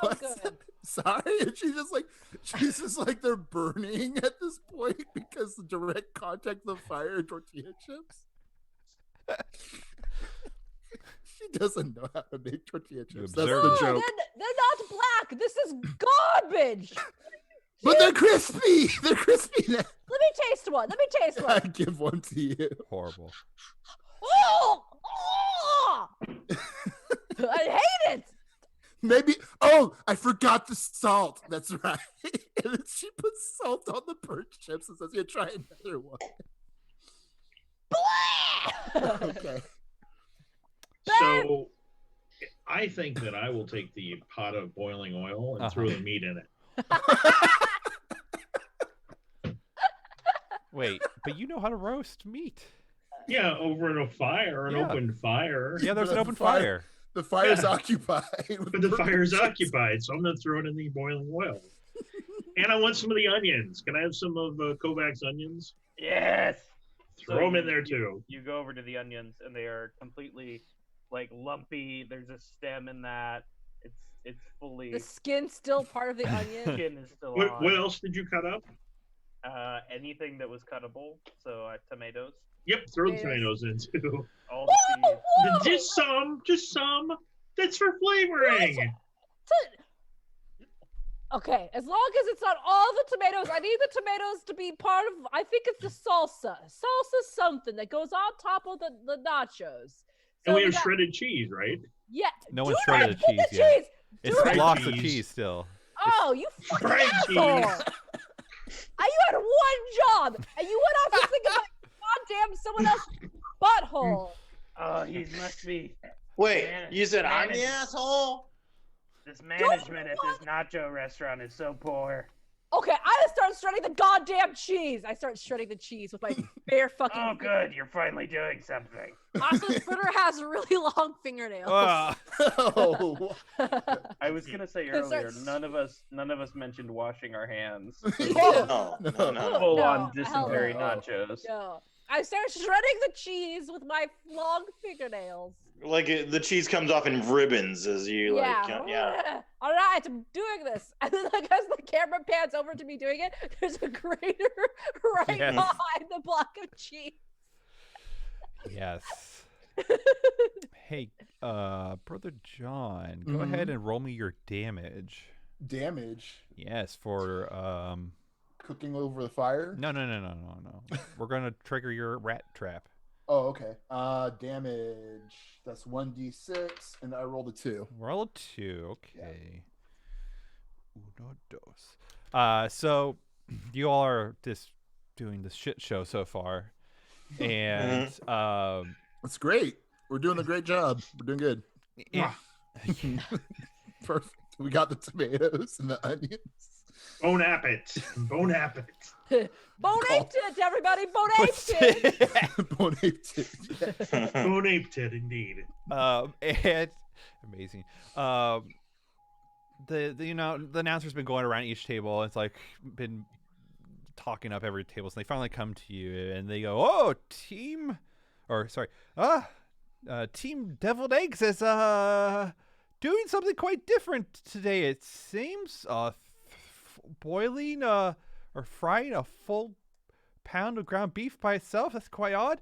What? good. Sorry. And she's just like they're burning at this point because the direct contact of the fire and tortilla chips. She doesn't know how to make tortilla chips. That's observe the it. joke. They're not black. This is garbage. But they're crispy. They're crispy now. Let me taste one. I give one to you. Horrible. Oh! I hate it. Maybe. Oh, I forgot the salt. That's right. And then she puts salt on the burnt chips and says, "Yeah, try another one." Okay. So I think that I will take the pot of boiling oil and throw the meat in it. Wait, but you know how to roast meat. Yeah, over in a fire, an open fire. Yeah, there's an The open fire. The fire's Yeah. occupied. But the fire's occupied, so I'm going to throw it in the boiling oil. And I want some of the onions. Can I have some of Kovacs onions? Yes. Throw them in there too. You go over to the onions, and they are completely like lumpy. There's a stem in that. It's fully. The skin's still part of the onion. Skin is still What on. else did you cut up? Anything that was cuttable. So tomatoes. Yep, throw the tomatoes in too. All the seeds. Just some. That's for flavoring. Okay, as long as it's not all the tomatoes, I need the tomatoes to be part of, I think it's the salsa. Salsa something that goes on top of the nachos. And we have shredded cheese, right? Yeah. No one's shredded the cheese yet. Cheese. It's Fried blocks of cheese. cheese still. Oh, you fucking Fried asshole. cheese. You had one job, and you went off to think about goddamn someone else's butthole. Oh, he must be. Wait, you said I'm the asshole? This management at this nacho restaurant is so poor. Okay, I start shredding the goddamn cheese. I start shredding the cheese with my bare fucking. Oh, good. You're finally doing something. Austin Fritter has really long fingernails. Oh. I was gonna say earlier, none of us mentioned washing our hands. No. Full No, on dysentery hell nachos. No. I start shredding the cheese with my long fingernails. Like the cheese comes off in ribbons as you Yeah. All right, I'm doing this. And then, like, as the camera pans over to me doing it, there's a grater right Yes. behind the block of cheese. Yes. Hey, Brother John, go ahead and roll me your damage. Damage. Yes, for Cooking over the fire. No. We're gonna trigger your rat trap. Oh, okay. Damage. That's 1d6, and I rolled a 2. Roll a 2. Okay. Uno, dos. So you all are just doing this shit show so far, and That's great. We're doing a great job. We're doing good. yeah. Perfect. We got the tomatoes and the onions. Bon appetit. Bon appetit. Bone aped it, everybody. Bone aped it. Bon appetit. Bon appetit, indeed. And amazing. The announcer's been going around each table. It's like been talking up every table, so they finally come to you and they go, "Oh, team Deviled Eggs is doing something quite different today. It seems boiling or frying a full pound of ground beef by itself. That's quite odd.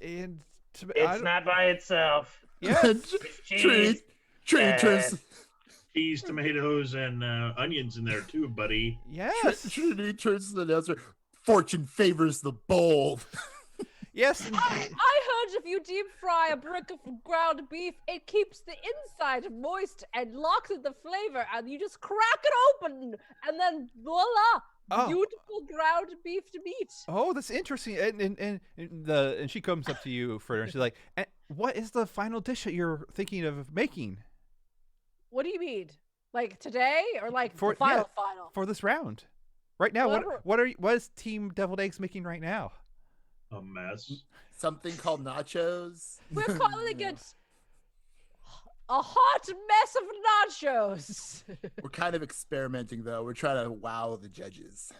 It's not by itself. Yes. Cheese. Tree turns. Cheese, tomatoes, and onions in there too, buddy. Yes. Trinity turns to the announcer. Fortune favors the bold. Yes. I heard if you deep fry a brick of ground beef, it keeps the inside moist and locks in the flavor, and you just crack it open, and then voila, beautiful ground beef to meat. Oh, that's interesting. And she comes up to you further, and she's like, "And what is the final dish that you're thinking of making?" What do you mean? Like today, or like For the final? for this round, right now? What is Team Deviled Eggs making right now? A mess. Something called nachos. We're calling it a hot mess of nachos. We're kind of experimenting though. We're trying to wow the judges.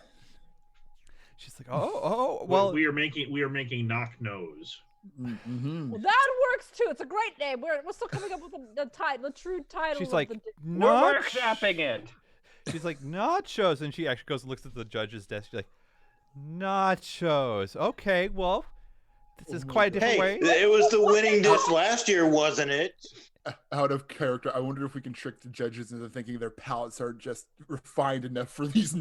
She's like, well, we are making knock nose. Mm-hmm. Well, that works too. It's a great name. We're still coming up with the true title. She's of like, We're workshopping it. She's like, nachos, and she actually goes and looks at the judge's desk. She's like, nachos. Okay, well, this is quite a different way. It was the winning dish last year, wasn't it? Out of character, I wonder if we can trick the judges into thinking their palates are just refined enough for these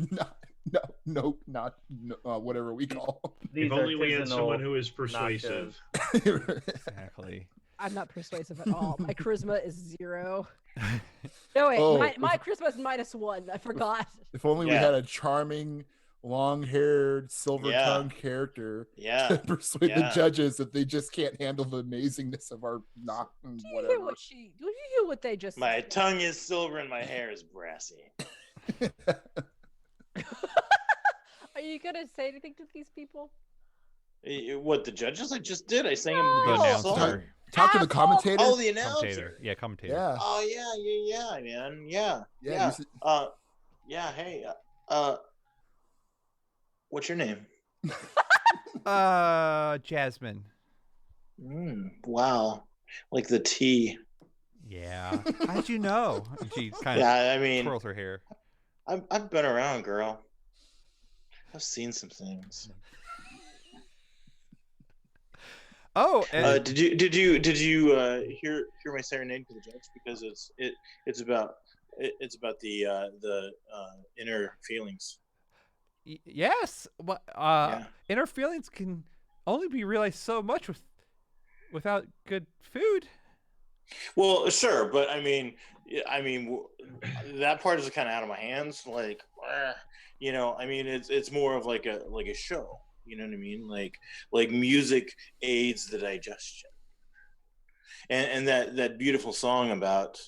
not whatever we call them. If only we had someone who is persuasive. Exactly. I'm not persuasive at all. My charisma is 0. No wait, my charisma is -1. I forgot. If only we had a charming, long-haired, silver-tongued character to persuade the judges that they just can't handle the amazingness of our knock and whatever. Do you hear what they just My said? tongue is silver and my hair is brassy. Are you you gonna say anything to these people? What, the judges? I just did. I sang him The the announcer. song. Talk to the Asshole! commentator. Oh, the Commentator. announcer. Yeah, commentator. Yeah. Oh yeah, man. Yeah. Yeah. Yeah. Hey. What's your name? Jasmine. Wow. Like the tea. Yeah. How'd you know? She kind of Yeah, I mean, twirls her hair. I've been around, girl. I've seen some things. Oh, and did you hear my serenade to the judge? Because it's about the inner feelings. yes. Yeah. Inner feelings can only be realized so much without good food. Well, sure, but I mean, that part is kind of out of my hands. Like, I mean, it's more of like a show. You know what I mean? Like music aids the digestion, and that beautiful song about,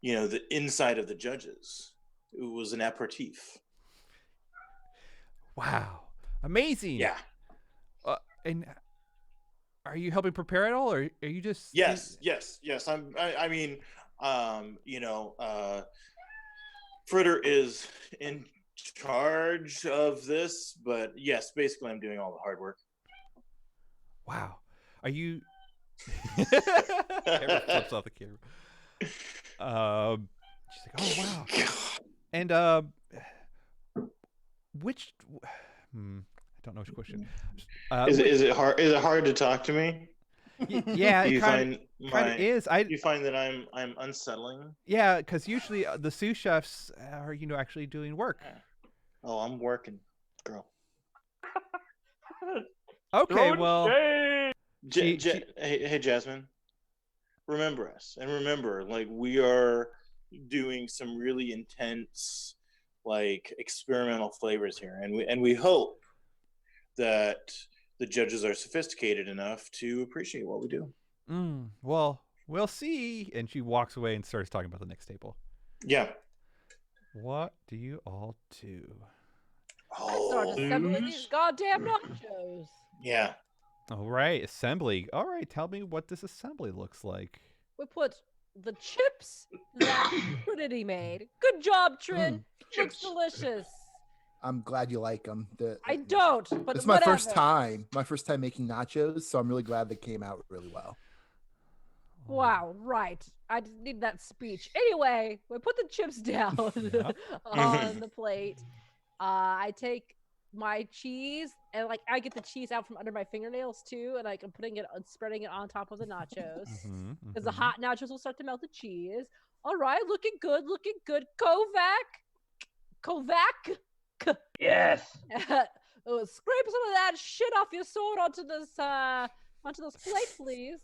the inside of the judges. It was an aperitif. Wow, amazing. Yeah. And are you helping prepare it all, or are you just? Yes. Fritter is in charge of this, but yes, basically I'm doing all the hard work. Wow. Are you? Camera flips off the camera. She's like, oh wow. And which? I don't know which question. Is it hard? Is it hard to talk to me? Yeah, it kind of is. You find that I'm unsettling? Yeah, because usually the sous chefs are actually doing work. Oh, I'm working, girl. Okay, well. Hey, Jasmine. Remember us, and remember, like, we are doing some really intense, like, experimental flavors here, and we hope that the judges are sophisticated enough to appreciate what we do. Well, we'll see. And she walks away and starts talking about the next table. Yeah. What do you all do? I started assembling these goddamn nachos. Yeah. All right, assembly. All right, tell me what this assembly looks like. We put the chips that Trinity made. Good job, Trin. Looks delicious. I'm glad you like them. I don't, but it's whatever. my first time making nachos, so I'm really glad they came out really well. Wow, right. I just need that speech. Anyway, we put the chips down on the plate. I take my cheese and I get the cheese out from under my fingernails too, and I'm spreading it on top of the nachos because the hot nachos will start to melt the cheese. All right, looking good. Kovac. Yes. Scrape some of that shit off your sword onto this plate, please.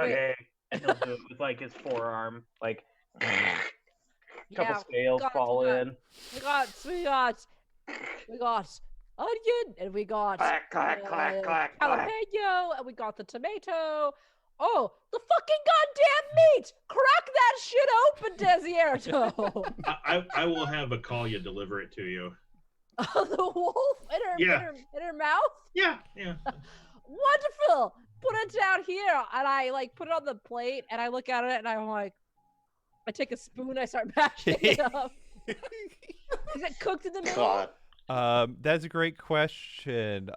Okay. And he'll do it with his forearm, a couple scales fall in. We got onion, and we got clack, clack. jalapeno, and we got the tomato. Oh, the fucking goddamn meat! Crack that shit open, Desierto! I will have Akalia deliver it to you. The wolf in her mouth? Yeah. Wonderful! Put it down here, and I put it on the plate, and I look at it, and I'm like, I take a spoon, I start mashing it up. Is it cooked in the middle? God. That's a great question.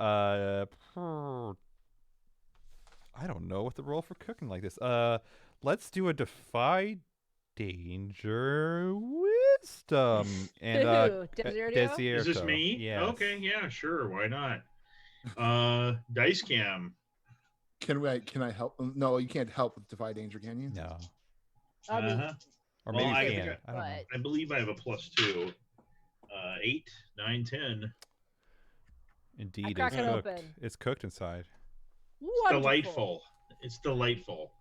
I don't know what the role for cooking like this. Let's do a defy danger wisdom. And Desierto? Is this me? Yes. Okay, yeah, sure, why not? Dice Cam. Can I help? No, you can't help with defy danger, can you? No. Or maybe Well, you can. I don't know. I believe I have a +2. 8, 9, 10. Indeed, crack it's it cooked. open. It's cooked inside. Wonderful. Delightful. It's delightful.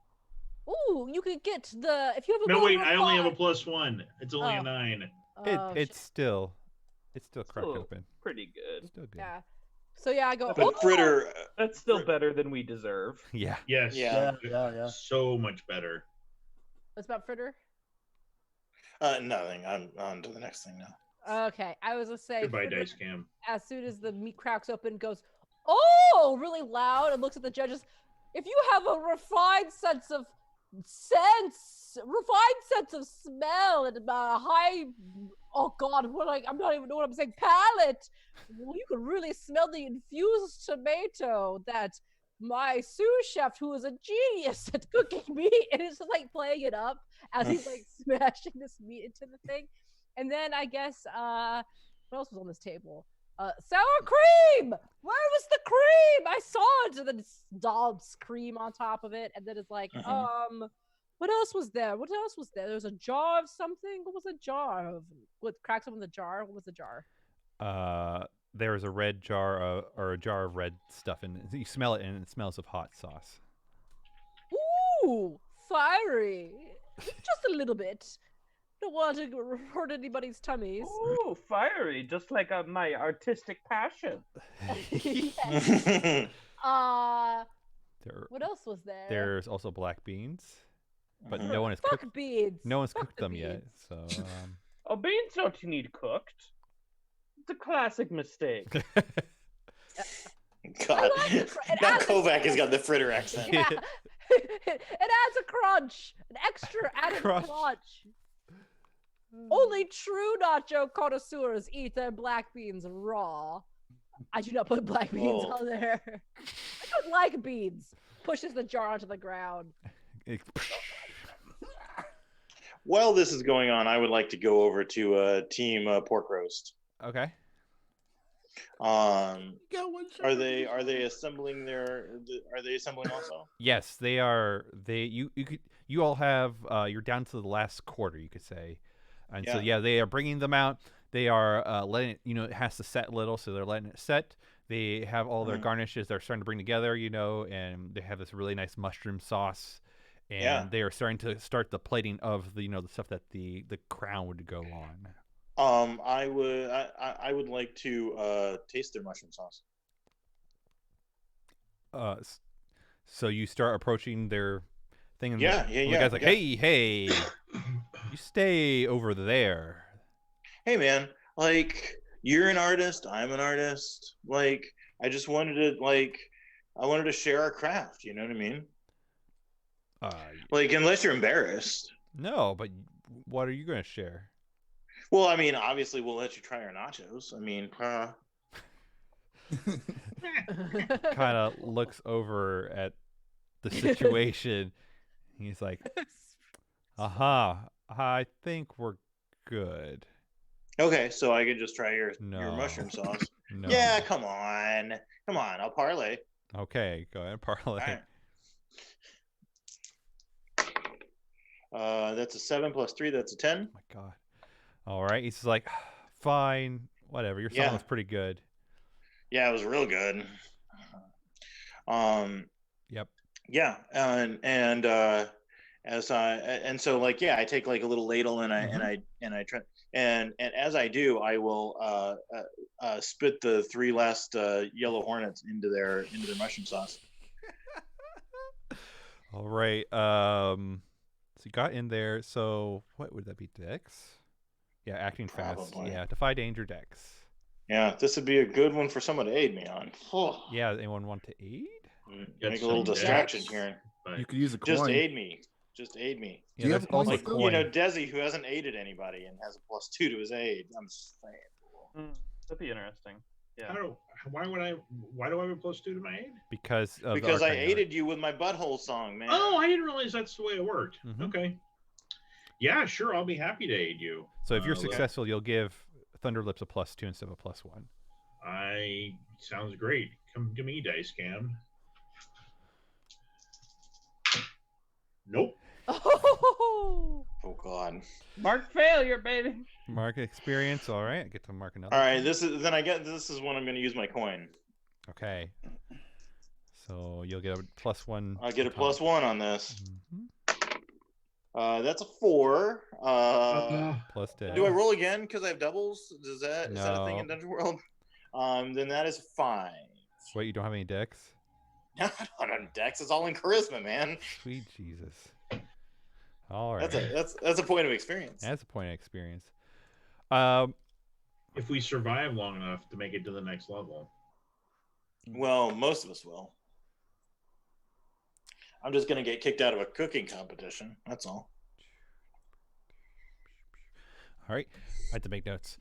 Ooh, you could get if you have a No, wait, more I only have a refined- +1. It's only a 9. It's still cracked open. Pretty good. Still good. Yeah. So yeah, I go. But Fritter, That's still better than we deserve. Yeah. Yes. Yeah. Yeah. So much better. What's about Fritter? Nothing. I'm on to the next thing now. Okay, I was gonna say. Goodbye, Fritter, Dice Cam. as soon as the meat cracks open, goes, "Oh!" really loud, and looks at the judges. If you have a refined sense of smell, and high, oh God, I'm not even know what I'm saying, palate, well, you can really smell the infused tomato that my sous chef, who is a genius at cooking meat, and it's just like playing it up as he's like smashing this meat into the thing. And then I guess what else was on this table? Sour cream. Where was the cream? I saw it, and then it's Dobbs cream on top of it, and then it's like, what else was there? What else was there? There was a jar of something. What was a jar of? What cracks open the jar? What was the jar? There was a red jar or a jar of red stuff, and you smell it, and it smells of hot sauce. Ooh, fiery. Just a little bit. Don't want to hurt anybody's tummies. Ooh, fiery, just like my artistic passion. Yes. What else was there? There's also black beans, but no one has Fuck cooked. beans. No one's Fuck cooked the them yet, beans. so. Oh, beans don't need cooked. It's a classic mistake. God, It now adds a Kovac has twist. got the fritter accent. Yeah. It adds a crunch, an extra added Crunch. crunch. Only true nacho connoisseurs eat their black beans raw. I do not put black beans Oh. on there. I don't like beans. Pushes the jar onto the ground. While this is going on, I would like to go over to Team Pork Roast. Okay. Are they assembling Are they assembling also? Yes, they are. You all have. You're down to the last quarter, you could say, and so they are bringing them out. They are letting it. It has to set a little, so they're letting it set. They have all their garnishes. They're starting to bring together, and they have this really nice mushroom sauce, and they are starting to start the plating of the the stuff that the crown would go on. I would like to taste their mushroom sauce. So you start approaching their thing, and the guy's like, "Hey, you stay over there." Hey, man, like, you're an artist, I'm an artist. Like, I just wanted to share our craft. You know what I mean? Like, unless you're embarrassed. No, but what are you going to share? Well, I mean, obviously, we'll let you try our nachos. I mean, kind of looks over at the situation. He's like, "Aha, I think we're good." Okay, so I could just try your mushroom sauce. No. Yeah, come on, I'll parlay. Okay, go ahead, parlay. Right. That's a 7 plus 3. That's a 10. Oh my God. All right, he's just like, "Fine, whatever. Your song was pretty good." Yeah, it was real good. Yep. Yeah, so like I take like a little ladle and I try and as I do I will spit the 3 last yellow hornets into their mushroom sauce. All right. So you got in there. So what would that be? Dex? Yeah, acting fast. Probably. Yeah, defy danger, Dex. Yeah, this would be a good one for someone to aid me on. Yeah, anyone want to aid? Make a little distraction here. You could use a coin. Just aid me. Yeah, Do you have also like, coin. Desi, who hasn't aided anybody and has a +2 to his aid. I'm saying. That'd be interesting. Yeah. Why do I have a +2 to my aid? Because of Because I Arcane aided you with my butthole song, man. Oh, I didn't realize that's the way it worked. Mm-hmm. Okay. Yeah, sure. I'll be happy to aid you. So if you're successful, you'll give Thunderlips a +2 instead of a +1. Sounds great. Come to me, Dice Cam. Nope. Oh God. Mark failure, baby. Mark experience. All right, I get to mark another. All right, this is when I'm going to use my coin. Okay. So you'll get a +1. I'll get a +1 on this. Mm-hmm. That's a 4. Plus 10. Do I roll again because I have doubles? Is that a thing in No. Dungeon World? Then that is 5. Wait, you don't have any decks? Not on Dex. It's all in charisma, man. Sweet Jesus. All right. That's a point of experience. That's a point of experience. If we survive long enough to make it to the next level. Well, most of us will. I'm just going to get kicked out of a cooking competition. That's all. All right. I had to make notes.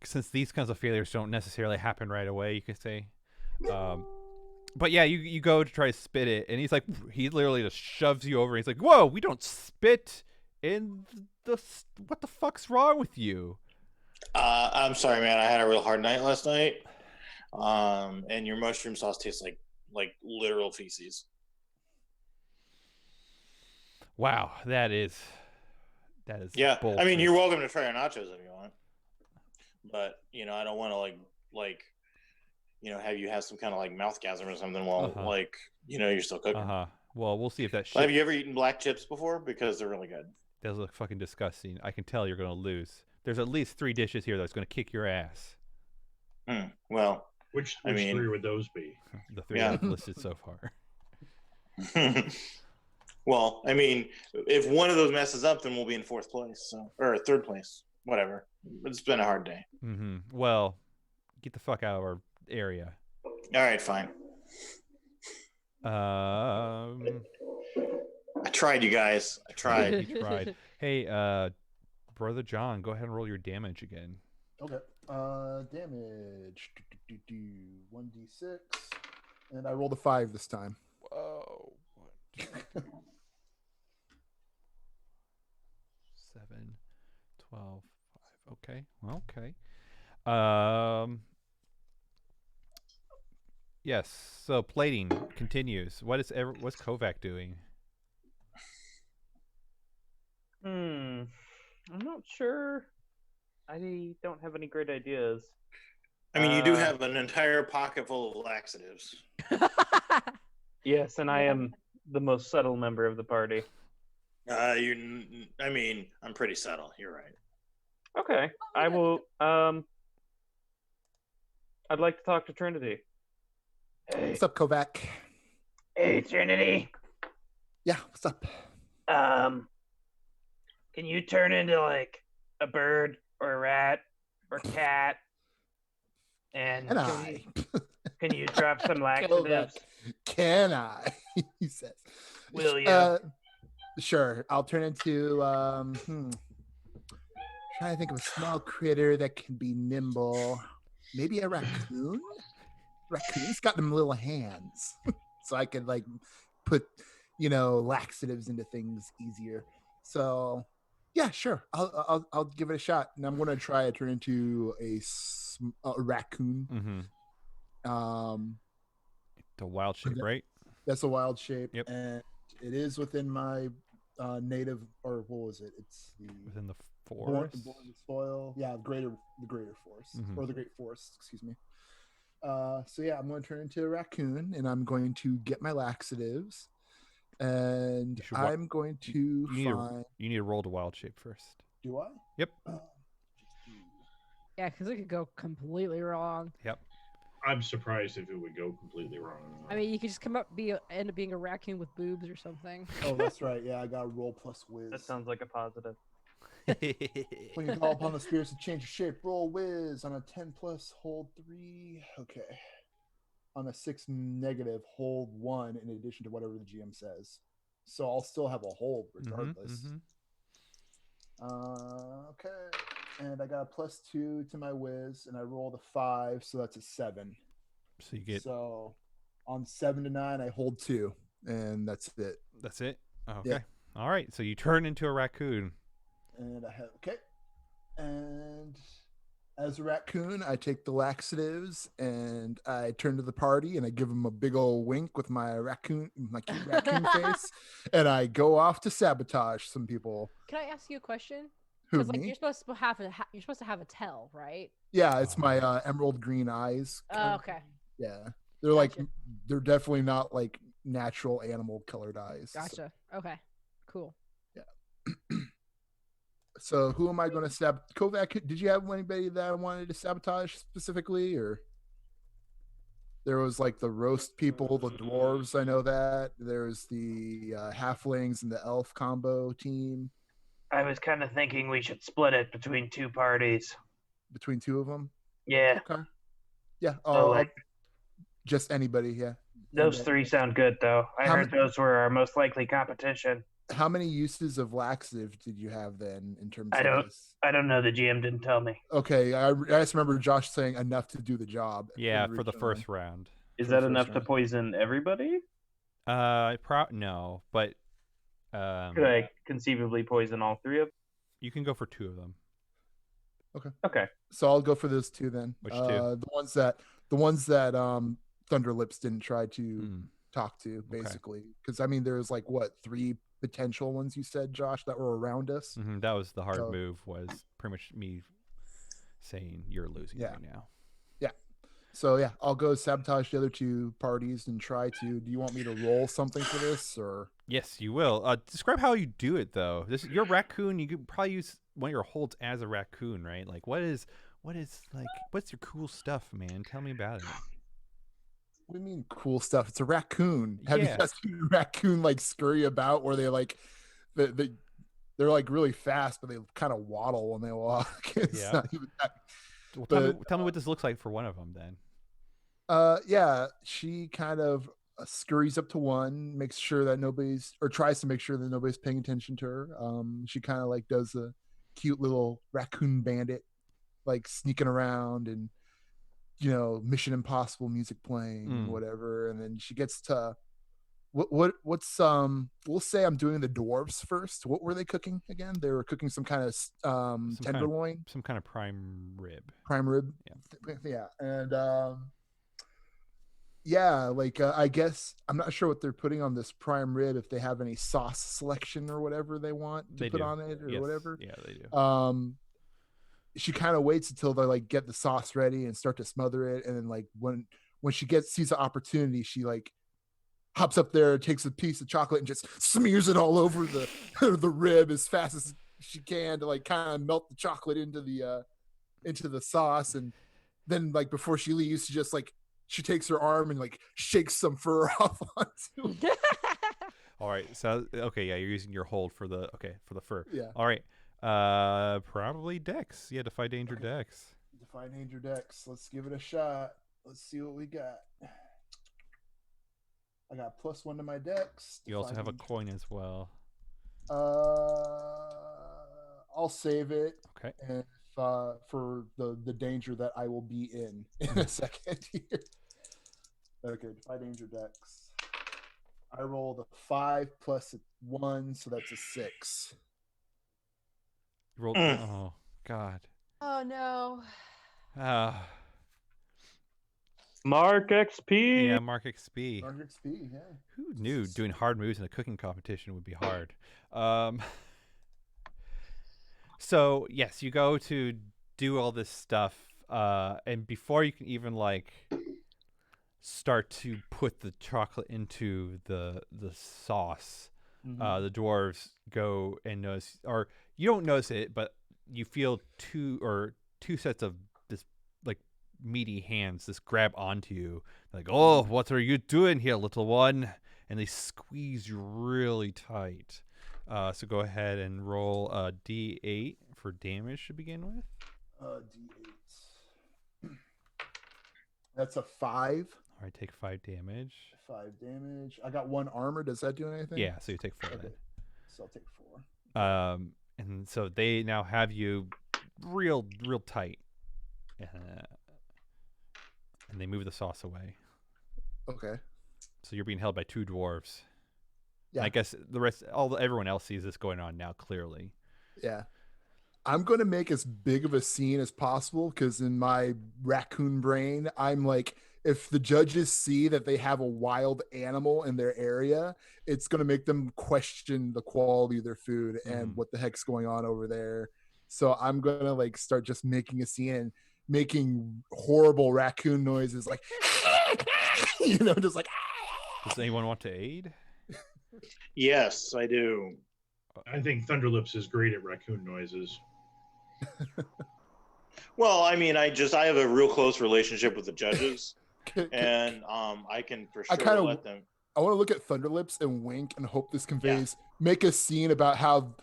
Since these kinds of failures don't necessarily happen right away, you could say. But yeah, you go to try to spit it, and he literally just shoves you over. He's like, "Whoa, we don't spit in the. What the fuck's wrong with you?" I'm sorry, man. I had a real hard night last night. And your mushroom sauce tastes like literal feces. Wow, that is. Yeah, bullshit. I mean, you're welcome to try our nachos if you want, but I don't want to have you have some kind of mouthgasm or something while you're still cooking. Well, we'll see if that shit. Have you ever eaten black chips before? Because they're really good. Those look fucking disgusting. I can tell you're gonna lose. There's at least 3 dishes here that's gonna kick your ass. Well, which 3 would those be? The 3 I've listed so far. Well, I mean, if one of those messes up, then we'll be in 4th place, or 3rd place, whatever. It's been a hard day. Mm-hmm. Well, get the fuck out of our area. All right, fine. I tried, you guys. I tried. You tried. Hey, Brother John, go ahead and roll your damage again. Okay. Damage. 1d6. And I rolled a 5 this time. Whoa. 7, 12, 5. Okay. Well, okay. Yes. So plating continues. What's Kovac doing? I'm not sure. I don't have any great ideas. I mean, you do have an entire pocket full of laxatives. Yes, and I am the most subtle member of the party. I'm pretty subtle. You're right. Okay. I will I'd like to talk to Trinity. Hey. What's up, Kovac? Hey, Trinity. Yeah, what's up? Can you turn into like a bird or a rat or cat? And can you drop some laxatives? Can I? He says. Will you? Sure. I'll turn into trying to think of a small critter that can be nimble. Maybe a raccoon? Raccoon's got them little hands. So I could put, laxatives into things easier. So yeah, sure. I'll give it a shot. And I'm gonna try to turn into a raccoon. Mm-hmm. The wild shape, right? That's a wild shape. Yep. And it is within my native, or what was it? It's within the forest. Born in the soil. Yeah, the greater forest, or the great forest. Excuse me. So yeah, I'm going to turn into a raccoon, and I'm going to get my laxatives, and I'm going to find. You need to roll the wild shape first. Do I? Yep. Yeah, because it could go completely wrong. Yep. I'm surprised if it would go completely wrong. I mean, you could just end up being a raccoon with boobs or something. Oh, that's right. Yeah, I got a roll plus whiz. That sounds like a positive. When you call upon the spirits to change your shape, roll whiz. On a 10 plus, hold 3. Okay. On a 6 negative, hold 1 in addition to whatever the GM says. So I'll still have a hold regardless. Okay. And I got a plus 2 to my whiz, and I rolled a 5, so that's a 7. So you get. So on 7 to 9, I hold 2, and that's it. That's it. Okay. Yeah. All right. So you turn into a raccoon. And I have and as a raccoon, I take the laxatives and I turn to the party and I give them a big old wink with my cute raccoon face, and I go off to sabotage some people. Can I ask you a question? Who, Because me? you're supposed to have a tail, right? Yeah, it's my emerald green eyes. Oh, okay. Yeah, they're they're definitely not like natural animal colored eyes. Gotcha. Okay. Cool. Yeah. So who am I going to Kovac, did you have anybody that I wanted to sabotage specifically, or? There was like the roast people, the dwarves. I know that. There's the halflings and the elf combo team. I was kind of thinking we should split it between two parties. Between two of them. Yeah. Okay. Yeah. So like just anybody. Yeah. Those three sound good though. I heard those were our most likely competition. How many uses of laxative did you have then in terms of this? I don't know. The GM didn't tell me. Okay, I just remember Josh saying enough to do the job. Yeah, for the first round. Is that enough to poison everybody? No, but could I conceivably poison all three of them? You can go for two of them. Okay. So I'll go for those two then. Which two? The ones that Thunderlips didn't try to talk to, basically. Because I mean, there's like what, 3 potential ones you said, Josh, that were around us. Mm-hmm. That was the hard move. Was pretty much me saying you're losing right now. Yeah. So yeah, I'll go sabotage the other 2 parties and try to. Do you want me to roll something for this, or? Yes, you will. Describe how you do it, though. Your raccoon. You could probably use one of your holds as a raccoon, right? Like, what's your cool stuff, man? Tell me about it. What do you mean cool stuff? It's a raccoon. Have you seen a raccoon like scurry about where they like they're like really fast, but they kind of waddle when they walk. It's not even that. Well, tell me what this looks like for one of them then. Yeah, she kind of scurries up to one, makes sure that tries to make sure that nobody's paying attention to her. She kind of like does a cute little raccoon bandit, like sneaking around and, you know, Mission Impossible music playing and whatever. And then she gets to what's we'll say I'm doing the dwarves first. What were they cooking again? They were cooking some kind of tenderloin, some kind of prime rib. Yeah. And I guess I'm not sure what they're putting on this prime rib, if they have any sauce selection or whatever they want to put on it or whatever. Yeah, they do. She kind of waits until they like get the sauce ready and start to smother it, and then like when she sees the opportunity, she like hops up there, takes a piece of chocolate and just smears it all over the the rib as fast as she can to like kind of melt the chocolate into the sauce. And then like before she leaves, she takes her arm and like shakes some fur off onto it. All right. So okay, yeah, you're using your hold for the fur. Yeah. All right. Probably Dex. Yeah, Defy Danger Dex. Defy Danger Dex. Let's give it a shot. Let's see what we got. I got +1 to my Dex. You also have a coin as well. I'll save it. Okay. And for the danger that I will be in a second here. Okay, Defy Danger Dex. I rolled a 5 + 1, so that's a 6. You rolled. Oh God. Oh no. Mark XP. Yeah, Mark XP. Mark XP. Yeah. Who knew doing hard moves in a cooking competition would be hard? So yes, you go to do all this stuff, and before you can even like start to put the chocolate into the sauce, the dwarves go and notice, or you don't notice it, but you feel two sets of this like meaty hands just grab onto you, like, oh, what are you doing here, little one? And they squeeze you really tight. So go ahead and roll a D8 for damage to begin with. D8. That's a 5. All right, take 5 damage. 5 damage. I got 1 armor. Does that do anything? Yeah, so you take 4 then. So I'll take 4. And so they now have you real tight. And they move the sauce away. Okay. So you're being held by 2 dwarves. Yeah. I guess everyone else sees this going on now clearly. Yeah. I'm going to make as big of a scene as possible, because in my raccoon brain, I'm like, if the judges see that they have a wild animal in their area, it's going to make them question the quality of their food and what the heck's going on over there. So I'm going to like start just making a scene and making horrible raccoon noises, like, you know, just like. Does anyone want to aid? Yes, I do. I think Thunderlips is great at raccoon noises. Well, I mean, I have a real close relationship with the judges. and I can for sure let them. I want to look at Thunderlips and wink and hope this conveys make a scene about how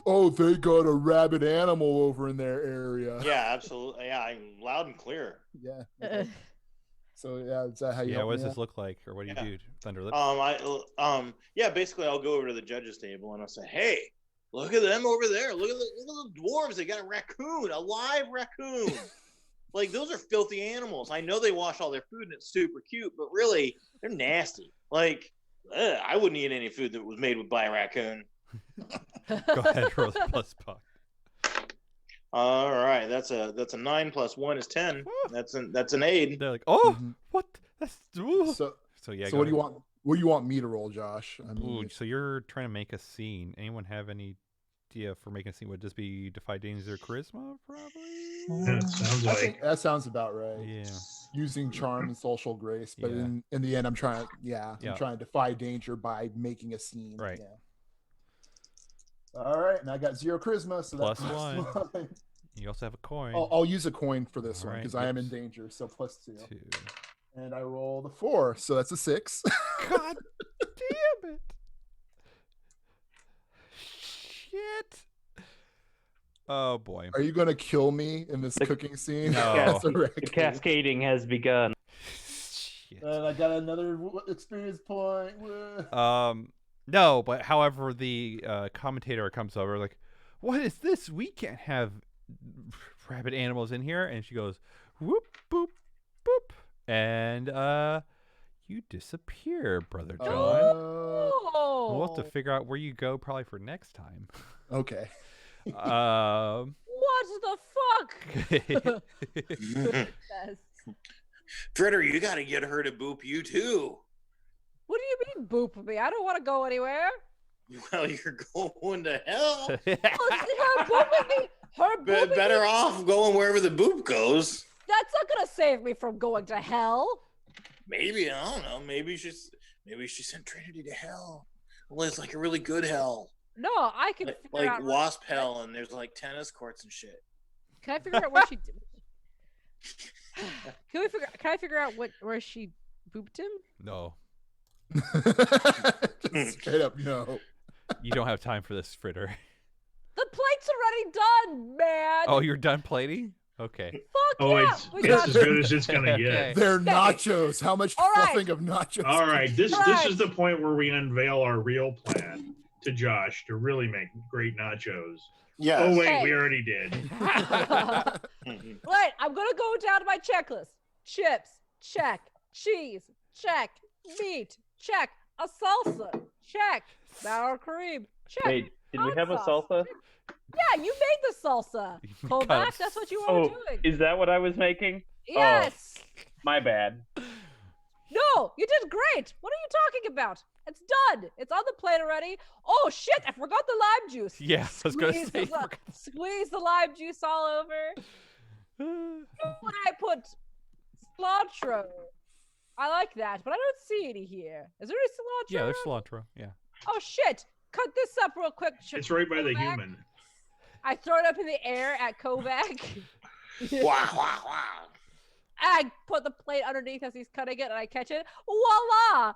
they got a rabid animal over in their area. Yeah, absolutely. Yeah, I'm loud and clear. Yeah. Okay. So is that how you? Yeah, what does this look like, or what do you do, Thunderlips? Basically, I'll go over to the judges' table and I'll say, "Hey, look at them over there. Look at the dwarves. They got a raccoon, a live raccoon. Like those are filthy animals. I know they wash all their food and it's super cute, but really, they're nasty. Like, I wouldn't eat any food that was made by a raccoon." Go ahead, roll the plus puck. All right, that's a 9 plus 1 is 10. That's an aid. They're like, what? That's so yeah. So what do you want? What do you want me to roll, Josh? I mean, so you're trying to make a scene. Anyone have any idea for making a scene? Would this be defy danger or charisma? Probably. That sounds about right. Yeah. Using charm and social grace, but in the end, I'm trying to defy danger by making a scene. Right. Yeah. All right, and I got 0 charisma, so plus that's +1. You also have a coin. I'll use a coin for this one because I am in danger. So +2. And I roll the 4, so that's a 6. God damn it! Shit! Oh boy! Are you gonna kill me in this cooking scene? No. The cascading has begun. Shit. And I got another experience point. No, but however, the commentator comes over like, "What is this? We can't have rabid animals in here." And she goes, "Whoop, boop, boop," and you disappear, Brother John. Oh. We'll have to figure out where you go probably for next time. Okay. What the fuck? Fritter, you got to get her to boop you too. What do you mean boop me? I don't want to go anywhere. Well, you're going to hell. Her booping me. Better off going wherever the boop goes. That's not gonna save me from going to hell. Maybe, I don't know. Maybe she sent Trinity to hell. Well, it's like a really good hell. No, I can figure out wasp hell, and there's like tennis courts and shit. Can I figure out where she did? Can I figure out where she booped him? No. Straight up no. You don't have time for this, Fritter. The plate's already done, man. Oh, you're done plating? Okay. Fuck yeah. It's as good as it's gonna get. They're nachos. How much fluffing of nachos? All right, this is the point where we unveil our real plan to Josh to really make great nachos. Yeah. Oh wait, we already did. Wait, I'm gonna go down to my checklist. Chips, check. Cheese, check. Meat, check. A salsa, check. Sour cream, check. Wait, did we have a salsa? Yeah, you made the salsa. Kovac, that's what you were doing. Is that what I was making? Yes. Oh, my bad. No, you did great. What are you talking about? It's done. It's on the plate already. Oh shit! I forgot the lime juice. Yeah, I was gonna say. Squeeze the lime juice all over. When I put cilantro, I like that, but I don't see any here. Is there any cilantro? Yeah, there's cilantro. Yeah. Oh shit! Cut this up real quick. It's right by the human. I throw it up in the air at Kovac. Wow, wow, wow. I put the plate underneath as he's cutting it, and I catch it. Voila!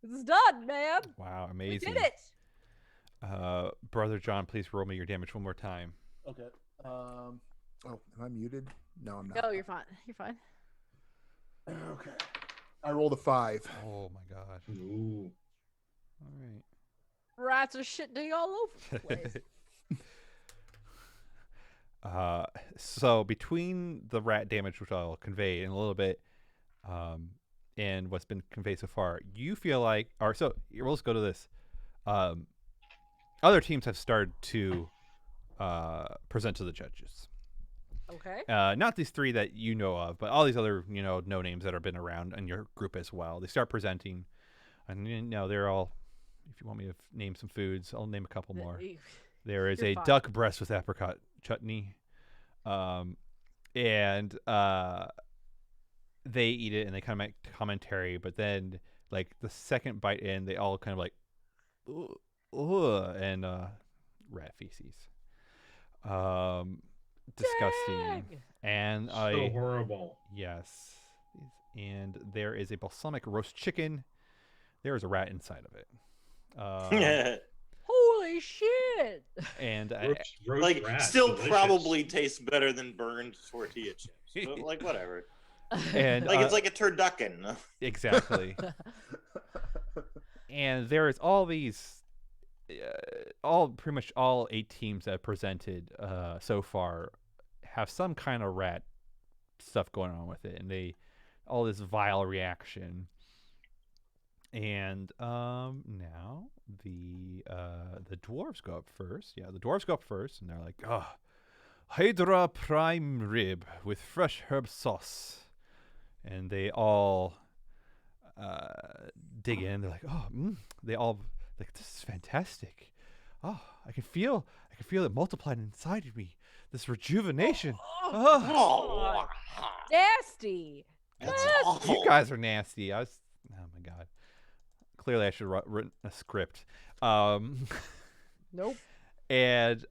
This is done, man. Wow, amazing. We did it. Brother John, please roll me your damage one more time. Okay. Oh, am I muted? No, I'm not. No, you're fine. You're fine. Okay. I rolled a 5. Oh my god. Ooh. All right. Rats are shitting all over the place. So between the rat damage, which I'll convey in a little bit, and what's been conveyed so far, you feel like, we'll just go to this. Other teams have started to present to the judges. Okay. Not these 3 that you know of, but all these other, no names that have been around in your group as well. They start presenting, and they're all. If you want me to name some foods, I'll name a couple more. There is a duck breast with apricot chutney, and they eat it and they kind of make commentary. But then, like the second bite in, they all kind of like, ugh, and rat feces. Disgusting. Dang! And so horrible. Yes. And there is a balsamic roast chicken. There is a rat inside of it. Holy shit! And roast like, rat, still delicious. probably tastes better than burned tortilla chips. But, like, whatever. and Like, it's like a turducken. exactly. And there is all these, pretty much all 8 teams that have presented so far have some kind of rat stuff going on with it, and all this vile reaction. And now the dwarves go up first. Yeah, the dwarves go up first, and they're like, "Oh, Hydra prime rib with fresh herb sauce," and they all dig in. They're like, "Oh, they all like, this is fantastic. Oh, I can feel it multiplied inside of me. This rejuvenation. Oh, Nasty. that's awful. You guys are nasty." Oh my god. Clearly, I should have written a script. Nope. And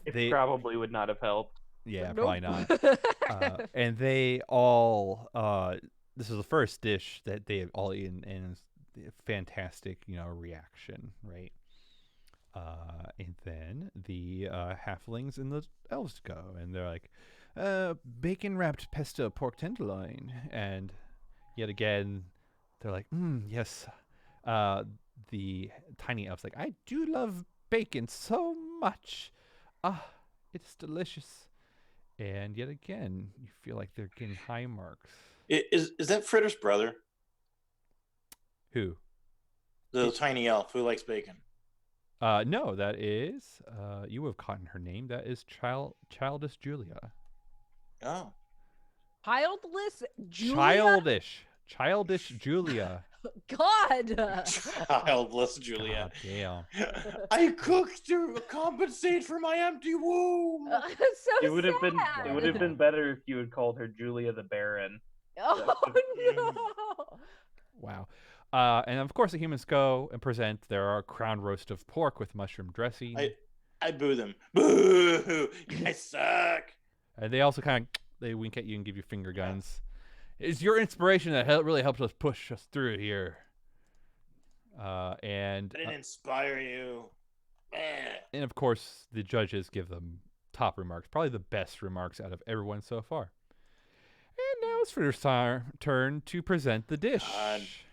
It probably would not have helped. yeah, Nope. probably not. And they all, this is the first dish that they have all eaten, and it's a fantastic, reaction, right? And then the halflings and the elves go, and they're like, bacon wrapped pesto pork tenderloin, and yet again, they're like, yes. The tiny elf's like, I do love bacon so much. It's delicious. And yet again, you feel like they're getting high marks. Is that Fritter's brother? Who? The tiny elf who likes bacon. No, that is, you have caught her name. That is Childish Julia. Oh. Childless Julia? Childish Julia. God. Childless Julia. God damn. I cooked to compensate for my empty womb. So It would have sad. been better if you had called her Julia the Baron. Oh no. Wow. And of course, the humans go and present their crown roast of pork with mushroom dressing. I boo them. Boo! You guys suck. And they also they wink at you and give you finger guns. It's your inspiration that really helps us push us through here. And I didn't inspire you. And of course, the judges give them top remarks, probably the best remarks out of everyone so far. And now it's Fritter's turn to present the dish.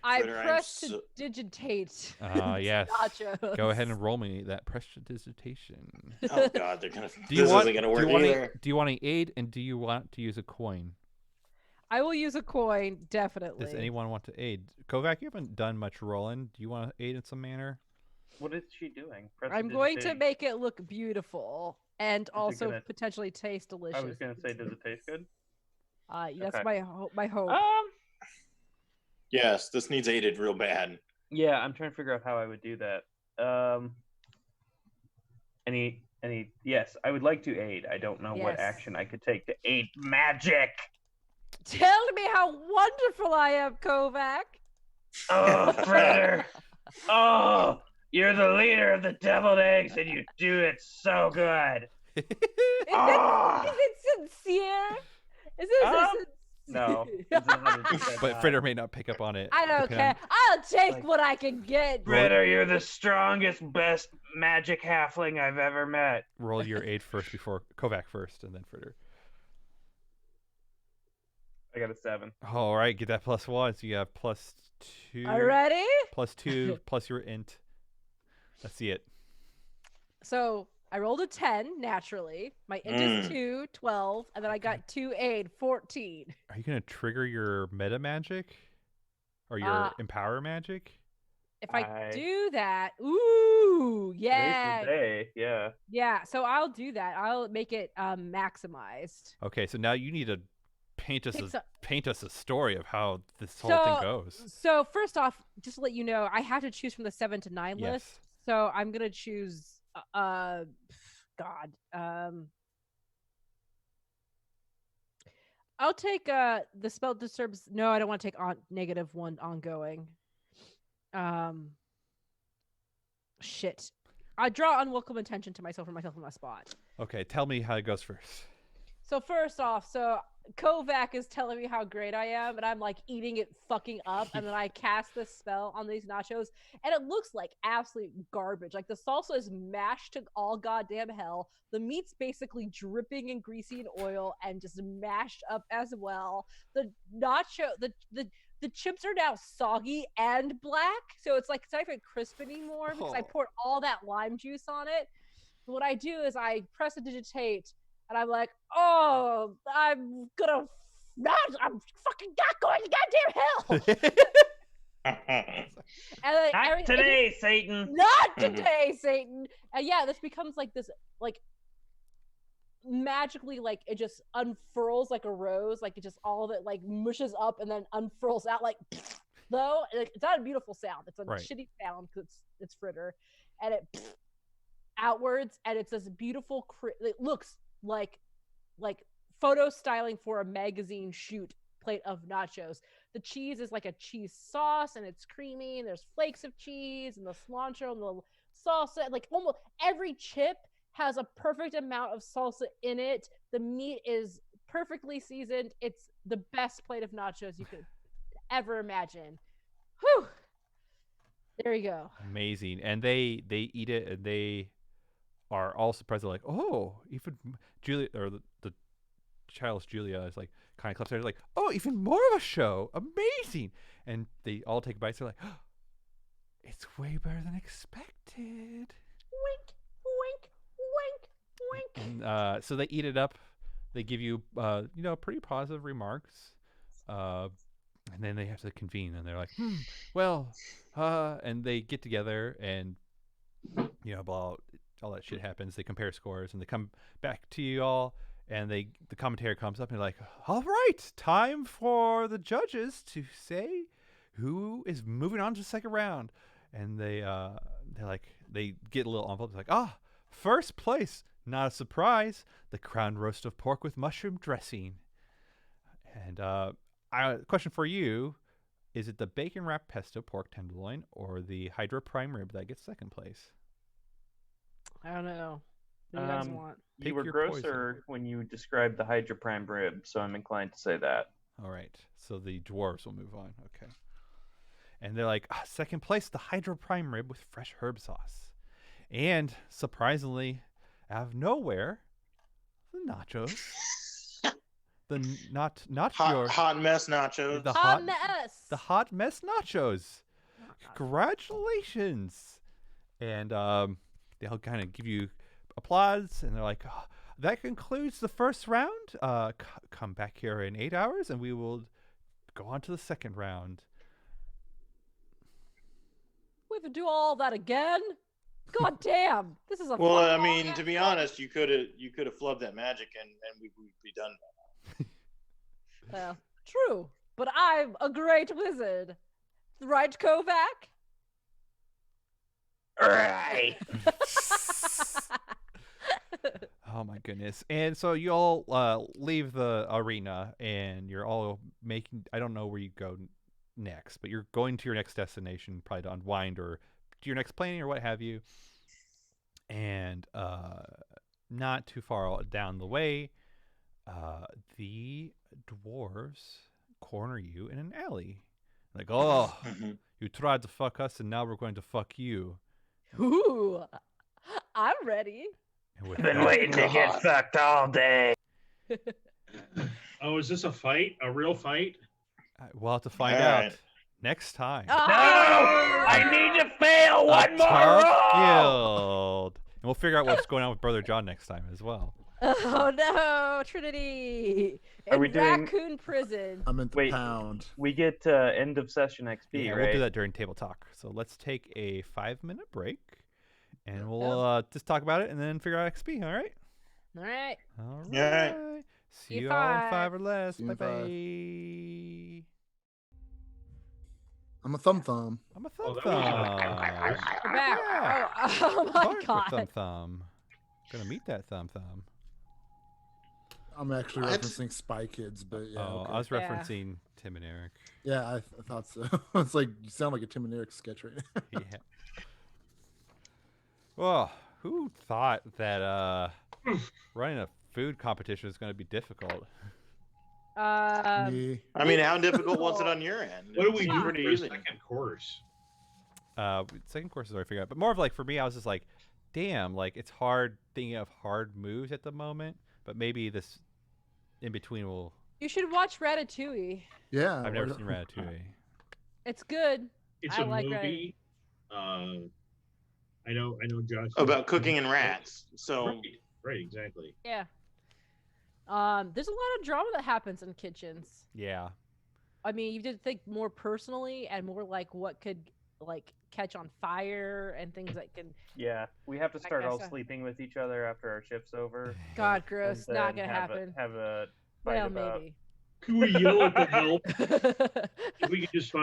I Fritter, pressed to digitate. Yes. Nachos. Go ahead and roll me that prestidigitation. Oh God, they're gonna. Do you this want? isn't gonna Do work you want? either. Do you want to aid, and do you want to use a coin? I will use a coin, definitely. Does anyone want to aid? Kovac, you haven't done much rolling. Do you want to aid in some manner? What is she doing? I'm going to make it look beautiful and also gonna- potentially taste delicious. I was gonna say, does it taste good? That's Okay. my hope. Yes, this needs aided real bad. Yeah, I'm trying to figure out how I would do that. Yes, I would like to aid. I don't know what Yes. action I could take to aid magic. Tell me how wonderful I am, Kovac. Oh, Fritter. Oh, you're the leader of the deviled eggs, and you do it so good. Is Ah. it sincere? Is this sincere? No, it's 100% But not. Fritter may not pick up on it. I don't depending- care. I'll take Like- what I can get. Fritter, you're the strongest, best magic halfling I've ever met. Roll your aid first before Kovac first, and then Fritter. I got a 7. All right, get that +1, so you have +2. Already? +2 plus your int. Let's see it. So I rolled a 10 naturally. My int is 2, 12, and then I got 2 aid, 14. Are you gonna trigger your meta magic, or your empower magic? If I do that, ooh, Today's yeah, the day. Yeah. yeah. So I'll do that. I'll make it maximized. Okay, so now you need to paint us a story of how this whole thing goes. So first off, just to let you know, I have to choose from the 7 to 9 Yes. list. So I'm gonna choose. God. I'll take the spell disturbs. No, I don't want to take on -1 ongoing. Shit. I draw unwelcome attention to myself or myself in my spot. Okay, tell me how it goes first. So first off, Kovac is telling me how great I am, and I'm like eating it fucking up, and then I cast this spell on these nachos, and it looks like absolute garbage. Like the salsa is mashed to all goddamn hell. The meat's basically dripping in greasy and oil and just mashed up as well. The nacho, the chips are now soggy and black, so it's like it's not even crisp anymore because I poured all that lime juice on it. But what I do is I press digitate. And I'm like, oh, I'm fucking not going to goddamn hell. And then not today, Satan. Not today, Satan. And yeah, this becomes like this, like magically, like it just unfurls like a rose, like it just all of it like mushes up and then unfurls out like though. Like, it's not a beautiful sound. It's a shitty sound because it's fritter, and it outwards, and it's this beautiful. It looks like photo styling for a magazine shoot plate of nachos. The cheese is like a cheese sauce, and it's creamy, and there's flakes of cheese and the cilantro and the salsa. Like almost every chip has a perfect amount of salsa in it. The meat is perfectly seasoned. It's the best plate of nachos you could ever imagine. Whew. There you go. Amazing. And they eat it, and they are all surprised. They're like, oh, even Julia, or the child's Julia is like kind of claps there, like, oh, even more of a show, amazing. And they all take bites. They're like, oh, it's way better than expected. Wink, wink, wink, wink. And so they eat it up. They give you pretty positive remarks, and then they have to convene, and they're like, and they get together, and blah, all that shit happens. They compare scores, and they come back to you all, and the commentator comes up and they're like, all right, time for the judges to say who is moving on to the second round. And they get a little envelope, like, first place, not a surprise, the crown roast of pork with mushroom dressing. And question for you, is it the bacon wrapped pesto pork tenderloin or the hydro prime rib that gets second place? I don't know. What do you guys want? You were grosser when you described the hydro prime rib, so I'm inclined to say that. All right. So the dwarves will move on. Okay. And they're like, second place, the hydro prime rib with fresh herb sauce. And surprisingly, out of nowhere, the nachos. Hot mess nachos. The hot mess nachos. Congratulations. And they'll kind of give you applause, and they're like, that concludes the first round. Come back here in 8 hours, and we will go on to the second round. We have to do all that again? God damn! This is a well. I mean, to be honest, you could have flubbed that magic, and we'd be done by now. Well, true, but I'm a great wizard, right, Kovac? Right. Oh my goodness. And so you all leave the arena, and you're all making, I don't know where you go next, but you're going to your next destination, probably to unwind or do your next planning or what have you. And not too far down the way, the dwarves corner you in an alley. Like, oh, you tried to fuck us, and now we're going to fuck you. Ooh, I'm ready. I've been waiting to get fucked all day. Oh, is this a fight? A real fight? We'll have to find out next time. No! I need to fail one more roll! Guild. And we'll figure out what's going on with Brother John next time as well. Oh no, Trinity! Are we doing Raccoon Prison? I'm in the pound. We get end of session XP, right? We'll do that during table talk. So let's take a 5-minute break, and we'll just talk about it and then figure out XP. All right? All right. All right. right. See you all in 5 or less. Bye bye. I'm a thumb. I'm a thumb. We're back. Oh my god. Thumb. Gonna meet that thumb. I'm actually referencing Spy Kids, but yeah. Oh, okay. I was referencing Tim and Eric. Yeah, I thought so. It's like, you sound like a Tim and Eric sketch right now. Yeah. Well, who thought that running a food competition is going to be difficult? Me. I mean, how difficult was it on your end? What do we It's do pretty for easy. second course? Second course is already figured out. But more of like for me, I was just like, damn, like it's hard thinking of hard moves at the moment. But maybe this in between will. You should watch Ratatouille. Yeah. I've never seen Ratatouille. It's good. It's I a like movie. I know, Josh. About cooking and rats. So Right, exactly. Yeah. There's a lot of drama that happens in kitchens. Yeah. I mean, you did think more personally and more like what could like catch on fire and things that can. Yeah, we have to That start kinda all stuff. sleeping with each other after our shift's over. God, gross. and Not then gonna happen. Have a fight Well, about. maybe. Can we yell at the help? If we could just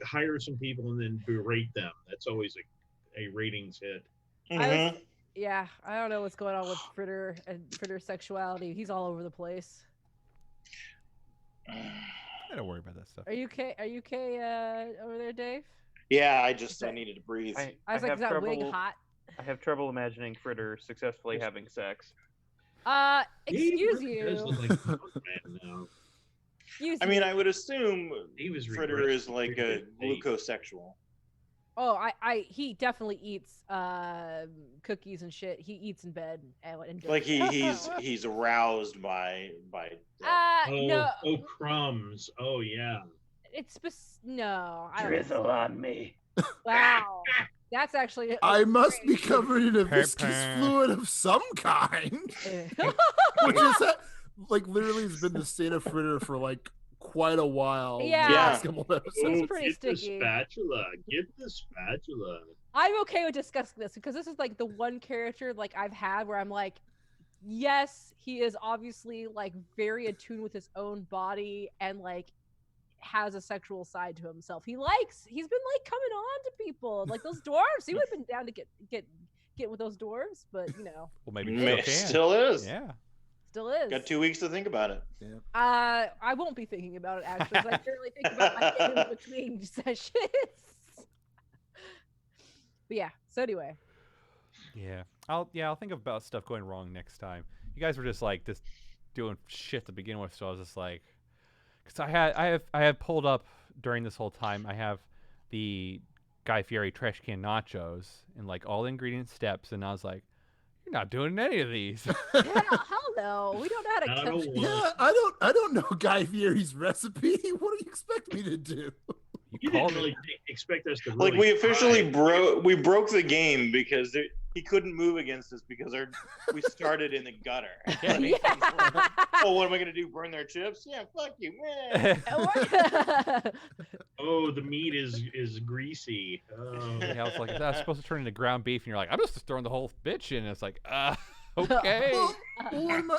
hire some people and then berate them. That's always a ratings hit. Mhm. Yeah, I don't know what's going on with Fritter and Fritter's sexuality. He's all over the place. I don't worry about that stuff. Are you okay? Are you okay over there, Dave? Yeah, I needed to breathe. I was like, have is that trouble, wig hot? I have trouble imagining Fritter successfully having sex. Excuse He you. does look like a man now. Excuse I mean, you. I would assume He was Fritter is like a regretting glucosexual. Oh, he definitely eats cookies and shit. He eats in bed and Like he's aroused by no, Oh, crumbs. Oh, yeah. it's no. I don't Drizzle on me. Wow, that's actually. I must be great. covered in a viscous fluid of some kind, which is like literally has been the state of Fritter for like quite a while. Yeah. the last couple of It's episodes. pretty Get the sticky. spatula. Get the spatula. I'm okay with discussing this because this is like the one character like I've had where I'm like, yes, he is obviously like very attuned with his own body and like has a sexual side to himself. He's been like coming on to people like those dwarves. He would have been down to get with those dwarves, but you know, Well, maybe you still can. still is. Yeah. still is. Got 2 weeks to think about it. I won't be thinking about it actually. 'Cause I barely think about my in between sessions. But yeah. So anyway. Yeah. I'll think about stuff going wrong next time. You guys were just like just doing shit to begin with, so I was just like, because I have pulled up during this whole time. I have the Guy Fieri trash can nachos and like all the ingredient steps, and I was like, you're not doing any of these. Yeah, hell no. We don't know how to I cook. don't want- Yeah, I don't know Guy Fieri's recipe. What do you expect me to do? You called didn't it. really expect us to Like really we officially try. broke the game because he couldn't move against us because we started in the gutter. Yeah. Oh, what am I gonna do? Burn their chips? Yeah, fuck you, man. Oh, the meat is greasy. Oh. Yeah, I was like, that's supposed to turn into ground beef, and you're like, I'm just throwing the whole bitch in. And it's like, okay. Well,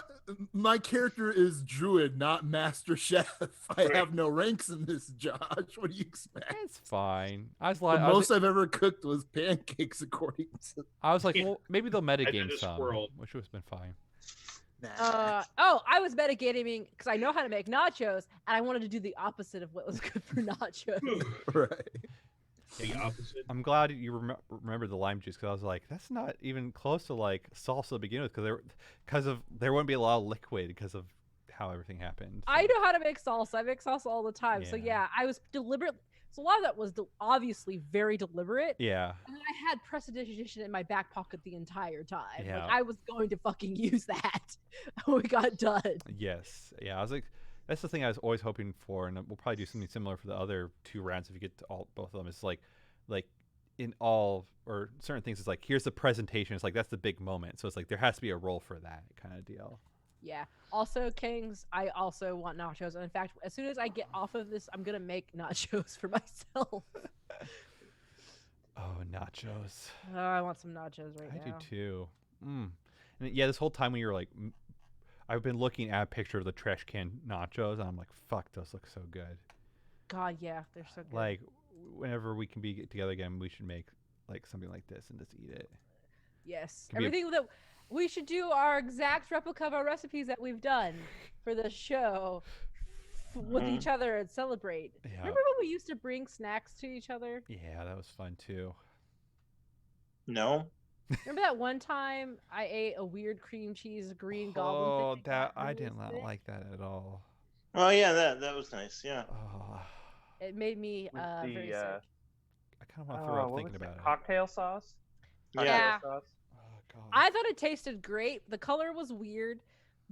my character is druid, not master chef. I have no ranks in this, Josh. What do you expect? It's fine. I was The like, most I've ever cooked was pancakes, according to. I was like, well, maybe they'll I did metagame a some, squirrel. which would have been fine. I was metagaming because I know how to make nachos, and I wanted to do the opposite of what was good for nachos. Right. The opposite. I'm glad you remember the lime juice because I was like, that's not even close to like salsa to begin with because there wouldn't be a lot of liquid because of how everything happened. I know how to make salsa. I make salsa all the time. So Yeah. yeah, I was deliberate. So a lot of that was obviously very deliberate. Yeah. And I had prestidigitation in my back pocket the entire time. Yeah. Like I was going to fucking use that when we got done. Yes. Yeah. I was like, that's the thing I was always hoping for, and we'll probably do something similar for the other two rounds if you get to both of them. It's like in all or certain things, it's like here's the presentation. It's like that's the big moment. So it's like there has to be a role for that kind of deal. Yeah. Also, Kings, I also want nachos. And in fact, as soon as I get off of this, I'm gonna make nachos for myself. Oh, nachos. Oh, I want some nachos right I now. do too. And yeah, this whole time when you were like, I've been looking at a picture of the trash can nachos, and I'm like, fuck, those look so good. God, yeah, they're so good. Like, whenever we can be together again, we should make like something like this and just eat it. Yes, Could be a- everything that we should do our exact replica of our recipes that we've done for the show with each other and celebrate. Yeah. Remember when we used to bring snacks to each other? Yeah, that was fun too. No. Remember that one time I ate a weird cream cheese green goblin Oh, thing? that got I really did not sick? like that at all. Oh yeah, that was nice. Yeah. Oh, It made me With very sick. I kind of want to throw up what thinking was about it. Cocktail sauce. Yeah. Sauce. Oh god. I thought it tasted great. The color was weird,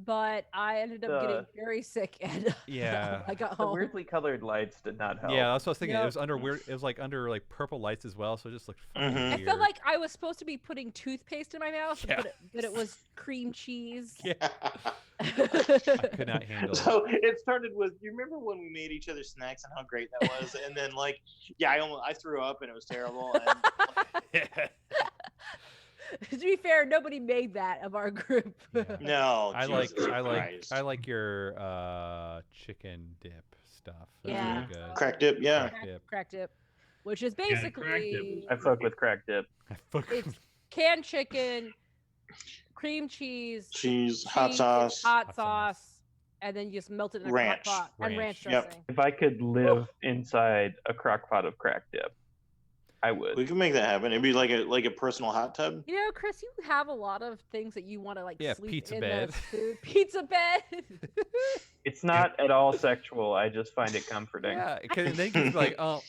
but I ended up getting very sick and Yeah. I got The home. weirdly colored lights did not help. Yeah, that's what I was thinking. Yep. It was under weird. It was like under like purple lights as well, so it just looked fucking Mhm. I weird. felt like I was supposed to be putting toothpaste in my mouth, Yeah. but it was cream cheese. Yeah. I could not handle it. So it started with, you remember when we made each other snacks and how great that was? And then like, yeah, I threw up and it was terrible. And To be fair, nobody made that of our group. Yeah. no, I Jesus like Christ. your chicken dip stuff. That's Yeah. really good. Crack dip, yeah. Crack dip. Crack dip, which is crack dip basically I fuck with crack dip. I fuck it's canned chicken, cream cheese, Cheese, hot sauce. hot sauce, and then you just melt it in a Ranch. crock pot and ranch Yep. dressing. If I could live inside a crock pot of crack dip, I would. We can make that happen. It'd be like a personal hot tub. You know, Chris, you have a lot of things that you want to like sleep pizza in bed. the food. Pizza bed. It's not at all sexual. I just find it comforting. Yeah, because they can be like, oh,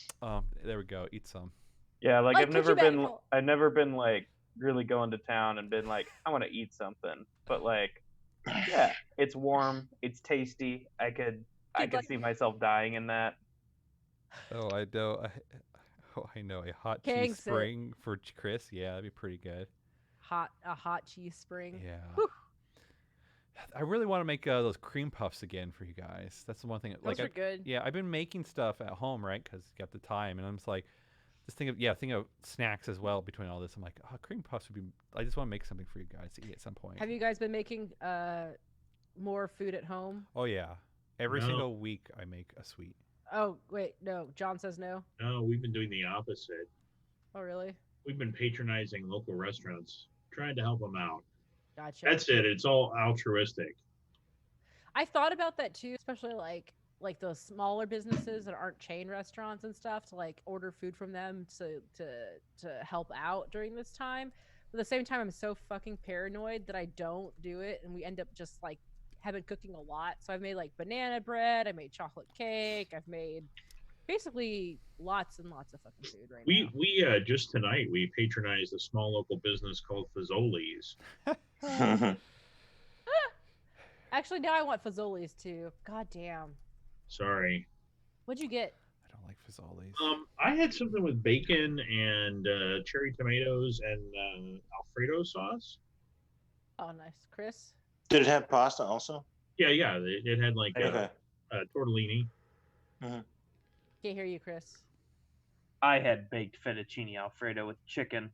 there we go, eat some. Yeah, like Like, I've could never you bet been. for- I've never been like really going to town and been like, I want to eat something. But like, yeah, it's warm. It's tasty. I could like- see myself dying in that. Oh, I know. I know a hot Kang cheese said- spring for Chris. Yeah, that'd be pretty good. A hot cheese spring. Yeah. Whew. I really want to make those cream puffs again for you guys. That's the one thing. Those Like, are good. yeah, I've been making stuff at home, right? Because you got the time, and I'm just like, think of snacks as well between all this. I'm like, oh, cream puffs would be. I just want to make something for you guys to eat at some point. Have you guys been making more food at home? Oh yeah, every No. single week I make a sweet. Oh wait, no. John says no. No, we've been doing the opposite. Oh really? We've been patronizing local restaurants, trying to help them out. Gotcha. That's it. It's all altruistic. I thought about that too, especially like those smaller businesses that aren't chain restaurants and stuff, to like order food from them to help out during this time. But at the same time, I'm so fucking paranoid that I don't do it, and we end up just like have been cooking a lot. So I've made like banana bread, I made chocolate cake, I've made basically lots and lots of fucking food right now. We just tonight we patronized a small local business called Fazoli's. Actually, now I want Fazoli's too. God damn. Sorry. What'd you get? I don't like Fazoli's. I had something with bacon and cherry tomatoes and Alfredo sauce. Oh, nice. Chris? Did it have pasta also? Yeah, it had like Okay. tortellini. Can't hear you, Chris. I had baked fettuccine alfredo with chicken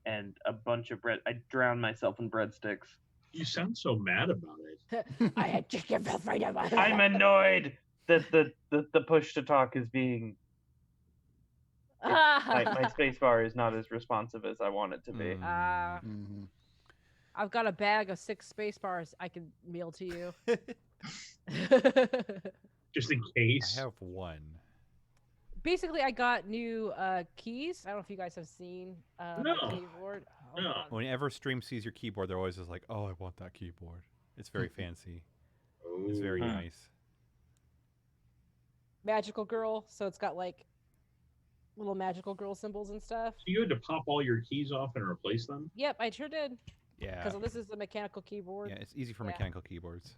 and a bunch of bread. I drowned myself in breadsticks. You sound so mad about it. I had chicken Alfredo. I'm annoyed that the push to talk is being my space bar is not as responsive as I want it to be. Mhm. I've got a bag of 6 space bars I can mail to you. Just in case. I have one. Basically, I got new keys. I don't know if you guys have seen No. my keyboard. Hold No. on. Whenever Stream sees your keyboard, they're always just like, "Oh, I want that keyboard." It's very fancy. It's very Ooh. nice. Magical Girl. So it's got like little Magical Girl symbols and stuff. So you had to pop all your keys off and replace them? Yep, I sure did. Yeah. Because this is the mechanical keyboard. Yeah, it's easy for Yeah. mechanical keyboards.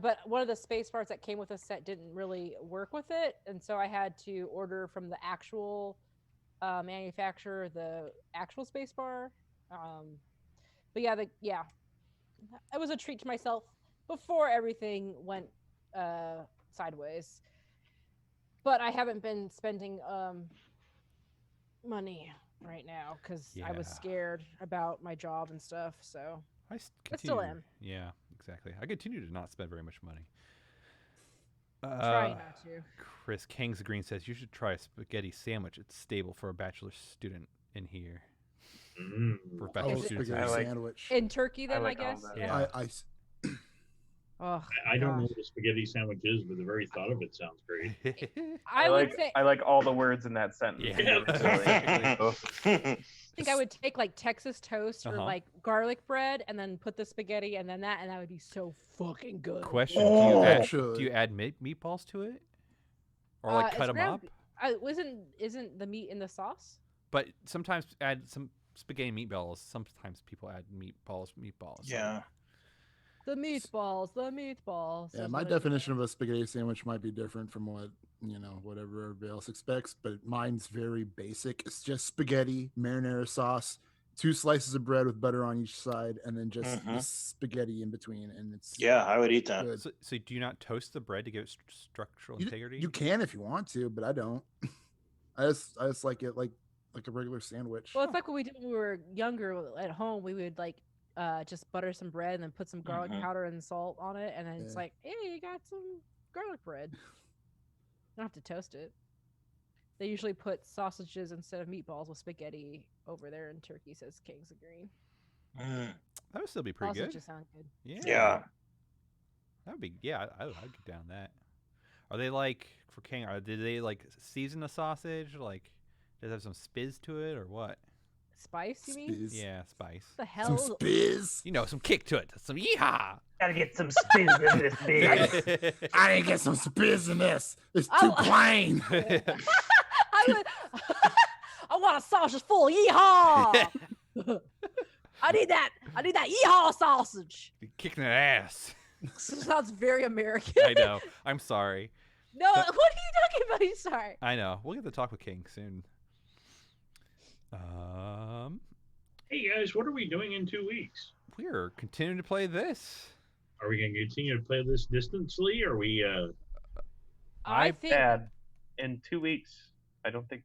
But one of the space bars that came with the set didn't really work with it, and so I had to order from the actual manufacturer the actual space bar. But yeah, it was a treat to myself before everything went sideways. But I haven't been spending money right now because I was Yeah. scared about my job and stuff. So I But still continue- am. Yeah, exactly. I continue to not spend very much money. trying not to. Chris Kings Green says you should try a spaghetti sandwich. It's stable for a bachelor student in here. For Oh, bachelor Is it- students. spaghetti I like- sandwich. In Turkey, then I like all guess. that. Yeah. Oh, I don't know gosh. what a spaghetti sandwich is, but the very thought of it sounds great. I would say I like all the words in that sentence. Yeah, individually. I think I would take like Texas toast or Uh-huh. like garlic bread and then put the spaghetti and then that, and that would be so fucking good. Question: Oh, do actually. you add meatballs to it, or like cut it's them ground- up? Isn't the meat in the sauce? But sometimes add some spaghetti meatballs. Sometimes people add meatballs. Yeah. The meatballs. Yeah, That's my what I do. definition of a spaghetti sandwich might be different from what whatever everybody else expects, but mine's very basic. It's just spaghetti, marinara sauce, 2 slices of bread with butter on each side, and then just the spaghetti in between, and it's Yeah, I would eat that. good. So do you not toast the bread to give it structural integrity? You can if you want to, but I don't. I just like it like a regular sandwich. Well, it's like what we did when we were younger at home. We would like just butter some bread and then put some garlic powder and salt on it, and then it's Yeah. like, hey, you got some garlic bread. You don't have to toast it. They usually put sausages instead of meatballs with spaghetti over there, and turkey, says Kings of Green. That would still be pretty Sausages good. sound good. Yeah. That would be I'd get down that. Are they like for King? Did they like season the sausage? Like, does it have some spiz to it or what? Spice, you mean? Spiz. Yeah, spice. What the hell? Some spiz. You know, some kick to it. Some yeehaw. Gotta get some spin in this bitch. I didn't get some spiz in this. It's too plain. I want a sausage full. Yeehaw! I need that yeehaw sausage. You're kicking that ass. Sounds very American. I know. I'm sorry. No, what are you talking about? I'm sorry. I know. We'll get to talk with King soon. Hey guys, what are we doing in 2 weeks? We're continuing to play this. Are we going to continue to play this distantly? Or are we? I think Dad, in 2 weeks, I don't think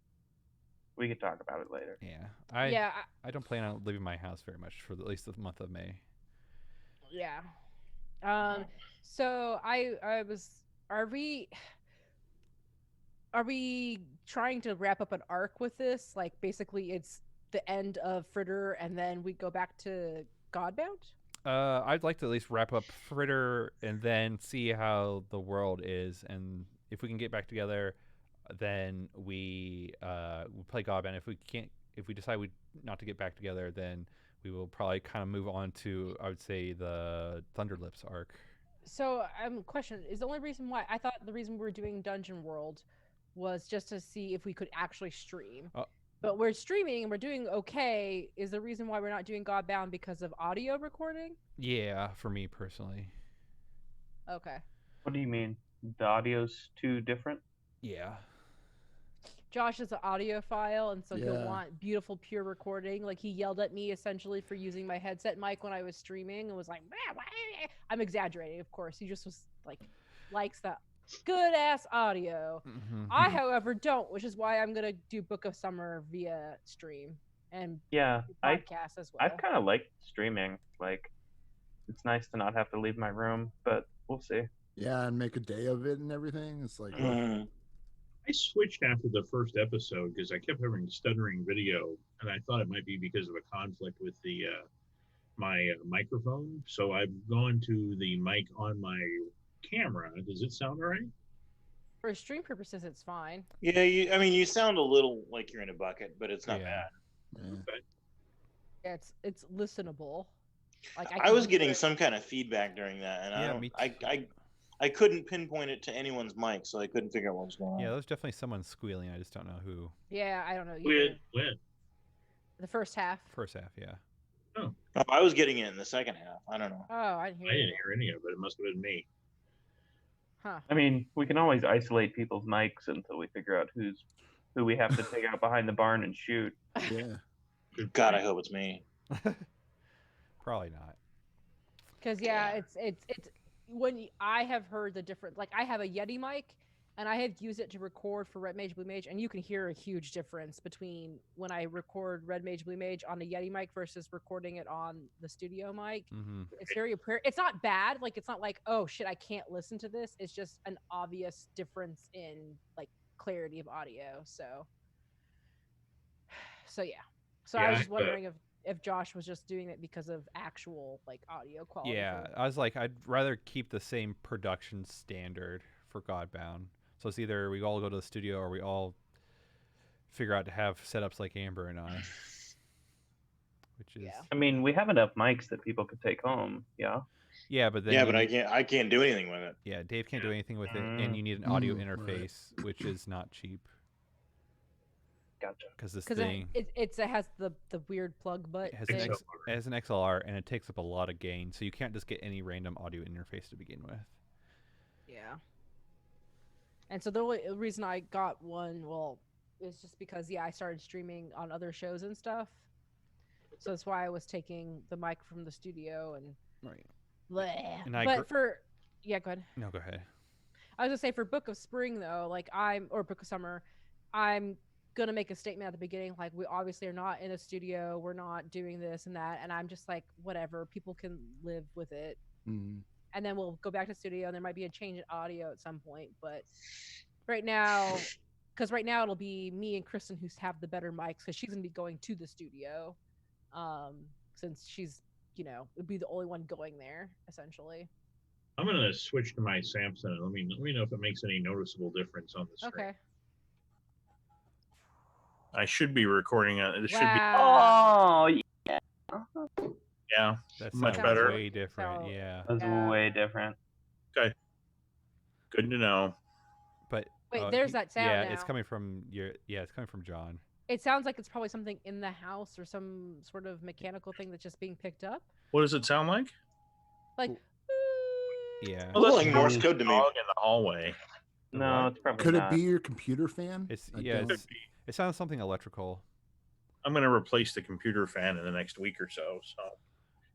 we could talk about it later. Yeah. I don't plan on leaving my house very much for at least the month of May. Yeah. So I was. Are we trying to wrap up an arc with this? Like basically, it's the end of Fritter, and then we go back to Godbound. I'd like to at least wrap up Fritter and then see how the world is, and if we can get back together, then we play Godbound. If we decide not to get back together, then we will probably kind of move on to, I would say, the Thunderlips arc. So question is the only reason why I thought the reason we were doing Dungeon World was just to see if we could actually stream. But we're streaming and we're doing okay. Is the reason why we're not doing Godbound because of audio recording? Yeah, for me personally. Okay. What do you mean? The audio's too different? Yeah. Josh is an audiophile, and so he'll Yeah. want beautiful, pure recording. Like, he yelled at me, essentially, for using my headset mic when I was streaming and was like, I'm exaggerating, of course. He just was, like, likes that good-ass audio. Mm-hmm. I, however, don't, which is why I'm going to do Book of Summer via stream and Yeah, podcast as well. I've kind of liked streaming. Like, it's nice to not have to leave my room, but we'll see. Yeah, and make a day of it and everything. It's like I switched after the first episode because I kept having stuttering video, and I thought it might be because of a conflict with the my microphone. So I've gone to the mic on my camera. Does it sound all right? For stream purposes, it's fine. Yeah, you sound a little like you're in a bucket, but it's not Yeah. bad. yeah. It's listenable. Like I was getting some kind of feedback during that, and Yeah, me too. I couldn't pinpoint it to anyone's mic, so I couldn't figure out what was going on. Yeah, there's definitely someone squealing. I just don't know who. Yeah, I don't know. Either. When? The first half. First half, yeah. Oh, I was getting it in the second half. I don't know. Oh, I didn't hear I didn't it. hear any of it. It must have been me. Huh. I mean, we can always isolate people's mics until we figure out who we have to take out behind the barn and shoot. Yeah. God, I hope it's me. Probably not. Because it's when I have heard the different, like I have a Yeti mic and I have used it to record for Red Mage Blue Mage, and you can hear a huge difference between when I record Red Mage Blue Mage on a Yeti mic versus recording it on the studio mic. Mm-hmm. It's very apparent. It's not bad. Like, it's not like, oh shit, I can't listen to this. It's just an obvious difference in like clarity of audio. So yeah. So I was just wondering if if Josh was just doing it because of actual like audio quality. Yeah, I was like, I'd rather keep the same production standard for Godbound. So it's either we all go to the studio or we all figure out to have setups like Amber and I. Which is, Yeah. I mean, we have enough mics that people could take home. Yeah. yeah, but then Yeah, but I can't do anything with it. Yeah, Dave can't do anything with it, and you need an audio interface, which is not cheap. Gotcha. Because this Because thing it has the weird plug butt. it has, thing. it has an XLR, and it takes up a lot of gain, so you can't just get any random audio interface to begin with. Yeah. And so the only reason I got one, well, is just because I started streaming on other shows and stuff. So that's why I was taking the mic from the studio and. Right. Bleh. And But go ahead. No, go ahead. I was gonna say for Book of Spring though, or Book of Summer, I'm gonna make a statement at the beginning, like we obviously are not in a studio, we're not doing this and that, and I'm just like, whatever, people can live with it. And then we'll go back to the studio, and there might be a change in audio at some point, but right now, because right now it'll be me and Kristen who have the better mics, because she's gonna be going to the studio, since she's, would be the only one going there essentially. I'm gonna switch to my Samsung. Let me know if it makes any noticeable difference on the screen. Okay. I should be recording it. It should be. Oh, yeah. Yeah, That's much better. Way different. Yeah. That's way different. Okay. Good to know. But wait, there's that sound. Yeah, now. it's coming from it's coming from John. It sounds like it's probably something in the house or some sort of mechanical thing that's just being picked up. What does it sound like? Like. Yeah. Well, that's like Morse code to me. In the hallway. No, it's probably Could not. it be your computer fan? It sounds something electrical. I'm going to replace the computer fan in the next week or so,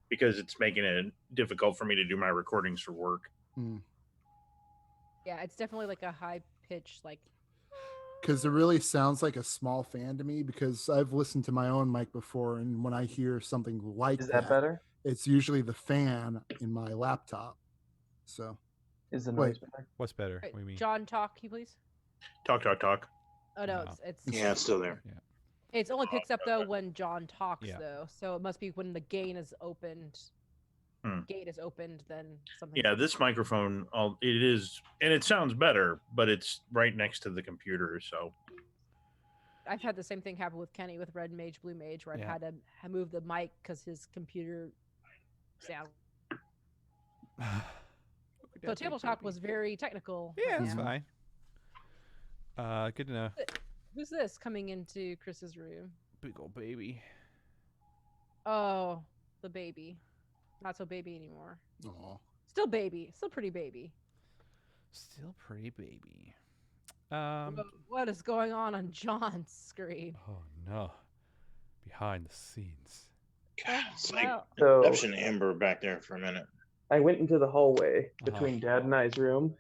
because it's making it difficult for me to do my recordings for work. Yeah, it's definitely like a high pitch, like. Because it really sounds like a small fan to me. Because I've listened to my own mic before, and when I hear something like Is that better? It's usually the fan in my laptop. So. Is the noise better? What's better? Right. What do you mean? John, talk, you please. Talk. Oh no, it's yeah, it's still there. Yeah. It's only picks up though when John talks though, so it must be when the gain is opened. Gate is opened, then something. Yeah, this microphone, it is, and it sounds better, but it's right next to the computer, so. I've had the same thing happen with Kenny with Red Mage, Blue Mage, where I've had to move the mic because his computer sound. So Table Talk was very technical. Yeah, that's fine. Good to know. Who's this coming into Chris's room? Big old baby. Oh, the baby. Not so baby anymore. Aw. Still baby. Still pretty baby. Still pretty baby. What is going on John's screen? Oh no. Behind the scenes. God, it's like So Inception Amber back there for a minute. I went into the hallway between Dad and I's room,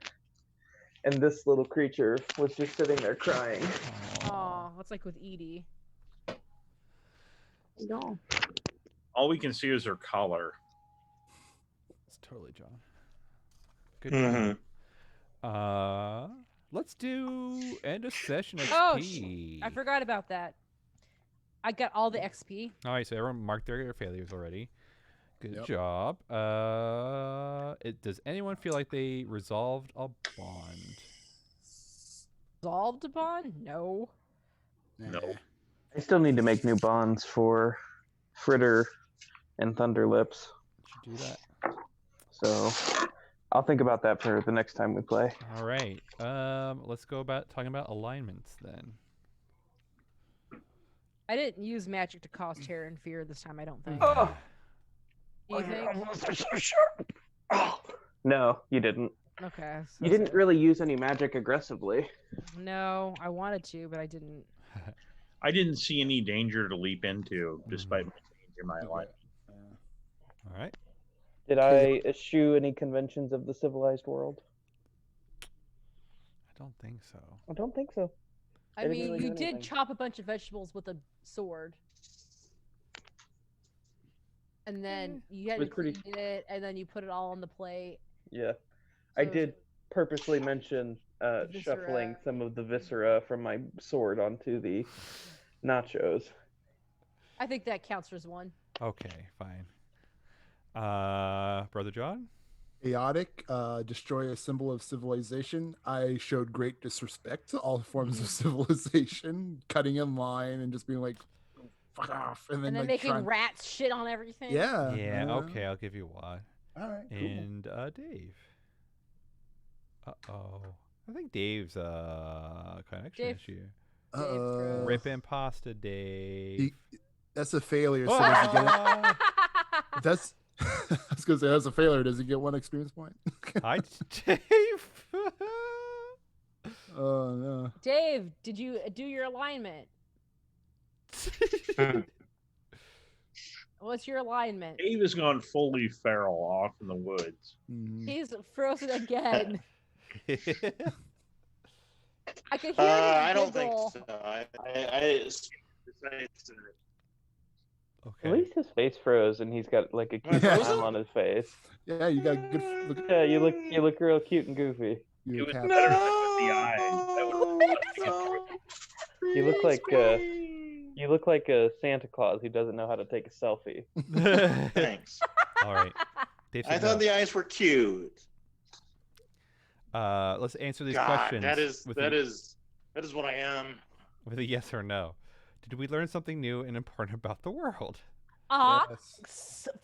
and this little creature was just sitting there crying. Oh, what's like with Edie? No. All we can see is her collar. It's totally John. Good. Let's do end of session XP. Oh, I forgot about that. I got all the XP. All right, so everyone marked their failures already. Good job. Does anyone feel like they resolved a bond? Resolved a bond? No. No. I still need to make new bonds for Fritter and Thunderlips. Should do that. So I'll think about that for the next time we play. All right. Let's go about talking about alignments then. I didn't use magic to cause terror and fear this time, I don't think. Oh. You think? They're so sharp. Oh. No, you didn't. Okay. So You didn't really use any magic aggressively. No, I wanted to, but I didn't. I didn't see any danger to leap into, despite changing my alignment. All right. Did I eschew any conventions of the civilized world? I don't think so. I don't think so. I didn't mean, really you do did anything. chop a bunch of vegetables with a sword. And then you had was to pretty- clean it, and then you put it all on the plate. Yeah. I So- did purposely mention Viscera. shuffling some of the viscera from my sword onto the nachos. I think that counts as one. Okay, fine. Brother John? Chaotic, destroy a symbol of civilization. I showed great disrespect to all forms of civilization, cutting in line and just being like, fuck off. And then like making rats shit on everything. Yeah. Yeah, okay, I'll give you one. All right, cool. And Dave. Uh-oh. I think Dave's connection issue. Rip and pasta, Dave. That's a failure. So does he get it? That's I was gonna say that's a failure. Does he get 1 experience point? Hi, Dave. Oh no. Dave, did you do your alignment? What's your alignment? Dave has gone fully feral off in the woods. He's frozen again. I can hear you. I don't think so. At least his face froze, and he's got like a cute smile on his face. Yeah, you got a good look. Yeah, you look real cute and goofy. It was better with the eyes. You look like a Santa Claus who doesn't know how to take a selfie. Thanks. All right. I thought the eyes were cute. Let's answer these questions. That is what I am. With a yes or no. Did we learn something new and important about the world?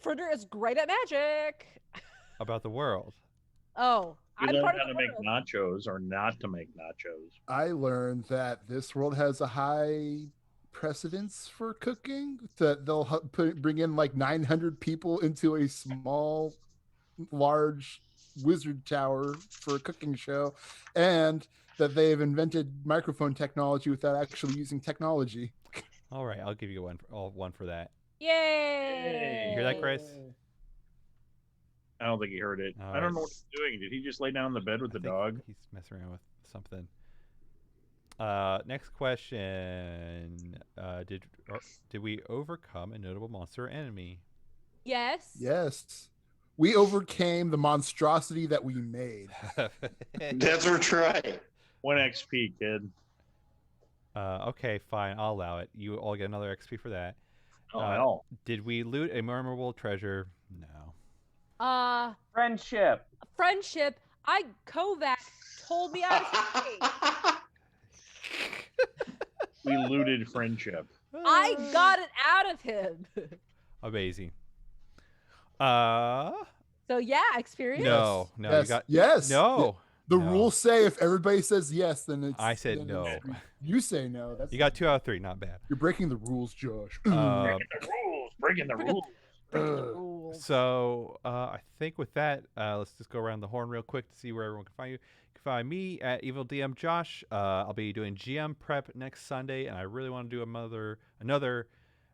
Fritter is great at magic. About the world. Oh, you learned how to make nachos or not to make nachos. I learned that this world has a high precedence for cooking. That they'll bring in like 900 people into a small, large wizard tower for a cooking show, and that they've invented microphone technology without actually using technology. All right, I'll give you one for that. Yay! You hear that, Chris? I don't think he heard it. I don't know what he's doing. Did he just lay down in the bed with the dog? He's messing around with something. Next question. Did we overcome a notable monster or enemy? Yes. Yes. We overcame the monstrosity that we made. That's right. 1 XP, kid. Okay, fine. I'll allow it. You all get another XP for that. Oh, did we loot a memorable treasure? No. Friendship. Kovac told me I was We looted friendship. I got it out of him. Amazing. So yeah, experience. No, yes. You got yes. No. The rules say if everybody says yes, then it's. I said no. You say no. You got 2 out of 3. Not bad. You're breaking the rules, Josh. Breaking the rules. So I think with that, let's just go around the horn real quick to see where everyone can find you. You can find me at Evil DM Josh. I'll be doing GM prep next Sunday, and I really want to do another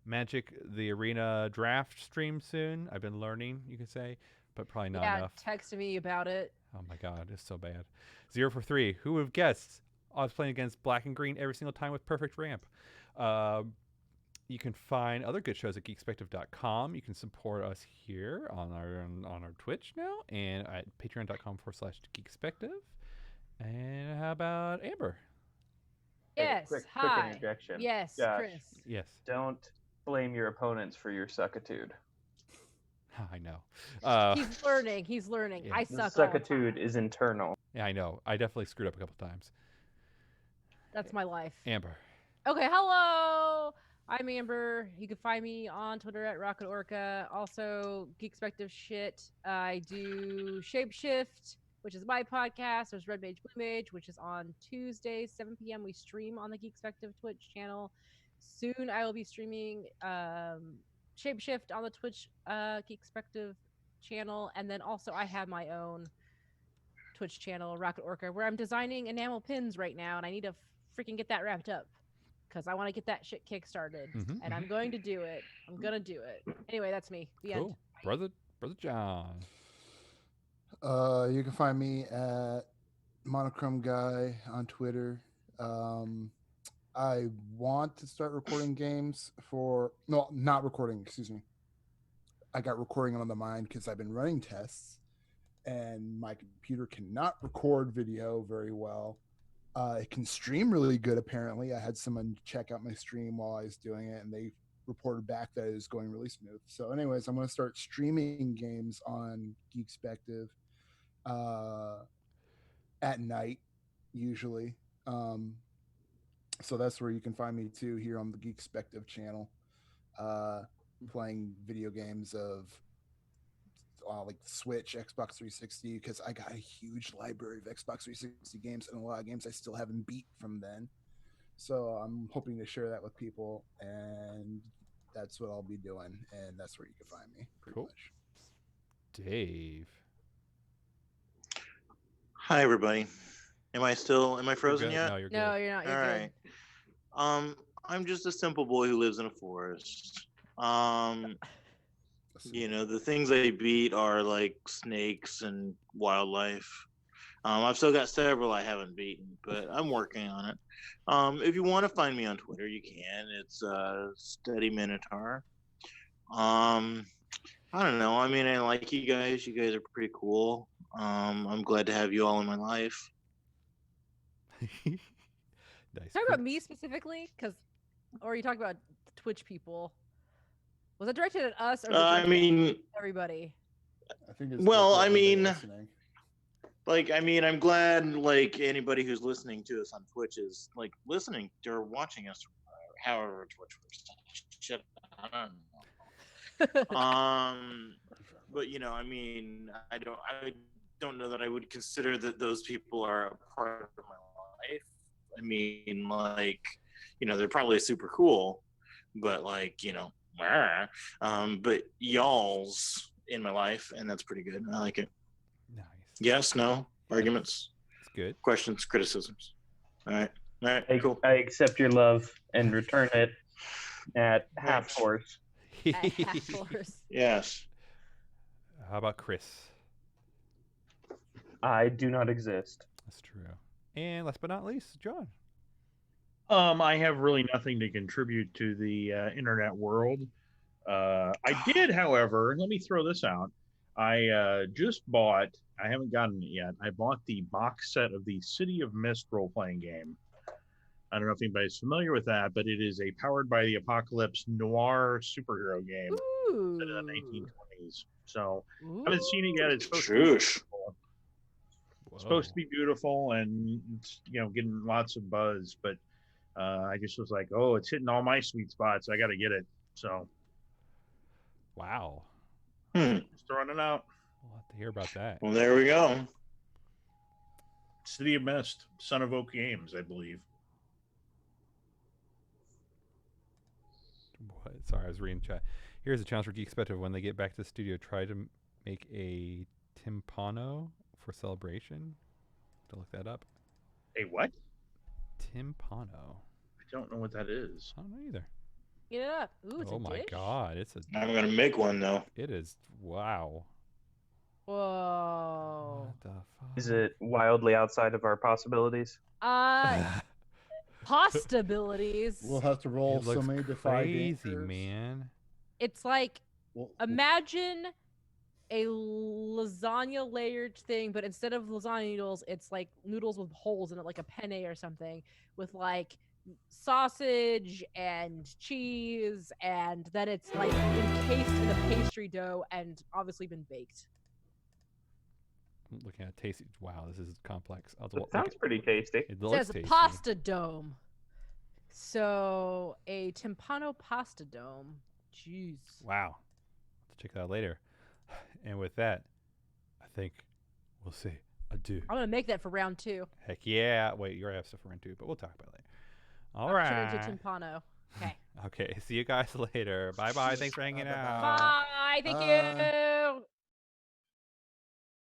Magic the Arena draft stream soon. I've been learning, you could say, but probably not enough. Yeah, text me about it. Oh my god, it's so bad. 0 for 3. Who would have guessed? I was playing against Black and Green every single time with perfect ramp. You can find other good shows at Geekspective.com. You can support us here on our Twitch now and at patreon.com/Geekspective. And how about Amber? Yes. Quick interjection. Yes, Josh, Chris. Yes. Don't blame your opponents for your suckitude. I know. He's learning. Yeah. I suck. The suckitude is internal. Yeah, I know. I definitely screwed up a couple times. That's my life. Amber. Okay, hello. I'm Amber. You can find me on Twitter at Rocket Orca. Also, Geekspective shit. I do Shapeshift, which is my podcast. There's Red Mage, Blue Mage, which is on Tuesdays, 7 p.m. We stream on the Geekspective Twitch channel. Soon I will be streaming Shapeshift on the Twitch Geekspective channel. And then also I have my own Twitch channel, Rocket Orca, where I'm designing enamel pins right now. And I need to freaking get that wrapped up because I want to get that shit kickstarted. And I'm going to do it. I'm going to do it. Anyway, that's me. The end. Brother John. You can find me at Monochrome Guy on Twitter. I want to start recording games not recording, excuse me. I got recording on the mind because I've been running tests and my computer cannot record video very well. It can stream really good, apparently. I had someone check out my stream while I was doing it, and they reported back that it was going really smooth. So, anyways, I'm going to start streaming games on Geekspective at night, usually. So that's where you can find me too, here on the Geekspective channel, playing video games of like Switch, Xbox 360, because I got a huge library of Xbox 360 games and a lot of games I still haven't beat from then. So I'm hoping to share that with people, and that's what I'll be doing, and that's where you can find me, pretty much. Dave. Hi, everybody. Am I frozen yet? No, you're good. No, you're not. You're All good. right. I'm just a simple boy who lives in a forest. The things I beat are like snakes and wildlife. I've still got several I haven't beaten, but I'm working on it. If you want to find me on Twitter, you can. It's Steady Minotaur. I don't know. I mean, I like you guys. You guys are pretty cool. I'm glad to have you all in my life. Nice. Talk about me specifically, or are you talking about Twitch people? Was it directed at us, or I mean, everybody? I think it's I'm glad like anybody who's listening to us on Twitch is like listening or watching us, however Twitch works. Shit, I don't know. But I mean, I don't know that I would consider that those people are a part of my life. I mean, like, they're probably super cool, but like, but y'all's in my life, and that's pretty good. I like it. Nice. Yes, no, arguments. It's good. Questions, criticisms. All right, cool. I accept your love and return it at half force. At half force. Yes. How about Chris? I do not exist. That's true. And last but not least, John. I have really nothing to contribute to the internet world. I did, however, let me throw this out. I just bought, I haven't gotten it yet, I bought the box set of the City of Mist role-playing game. I don't know if anybody's familiar with that, but it is a Powered by the Apocalypse noir superhero game set in the 1920s. So I haven't seen it yet. It's supposed to be beautiful and getting lots of buzz, but I just was like, oh, it's hitting all my sweet spots. I got to get it. So, wow, just throwing it out. We'll have to hear about that. Well, there we go. City of Mist, Son of Oak Games, I believe. What? Sorry, I was reading chat. Here's a challenge for Geekspective. When they get back to the studio, try to make a timpano for celebration. To look that up. A what? Timpano. I don't know what that is. I don't know either. Get it up. Ooh, it's oh a my dish? God! It's a. I'm gonna make one though. It is. Wow. Whoa. What the fuck? Is it wildly outside of our possibilities? Possibilities. We'll have to roll It looks so many defy crazy, dangers. man. It's like Well, imagine a lasagna layered thing, but instead of lasagna noodles, it's like noodles with holes in it, like a penne or something, with like sausage and cheese, and then it's like encased in a pastry dough and obviously been baked. I'm looking at tasty. Wow, this is complex. It sounds pretty tasty. It It looks says tasty. pasta dome. So a timpano pasta dome. Jeez. Wow. Let's check that out later. And with that, I think we'll say adieu. I'm gonna make that for round 2. Heck yeah. Wait, you're gonna have stuff for round 2, but we'll talk about it later. All Turn right. into timpano. Okay. Okay. See you guys later. Bye bye. Thanks for hanging out. Bye. Thank you.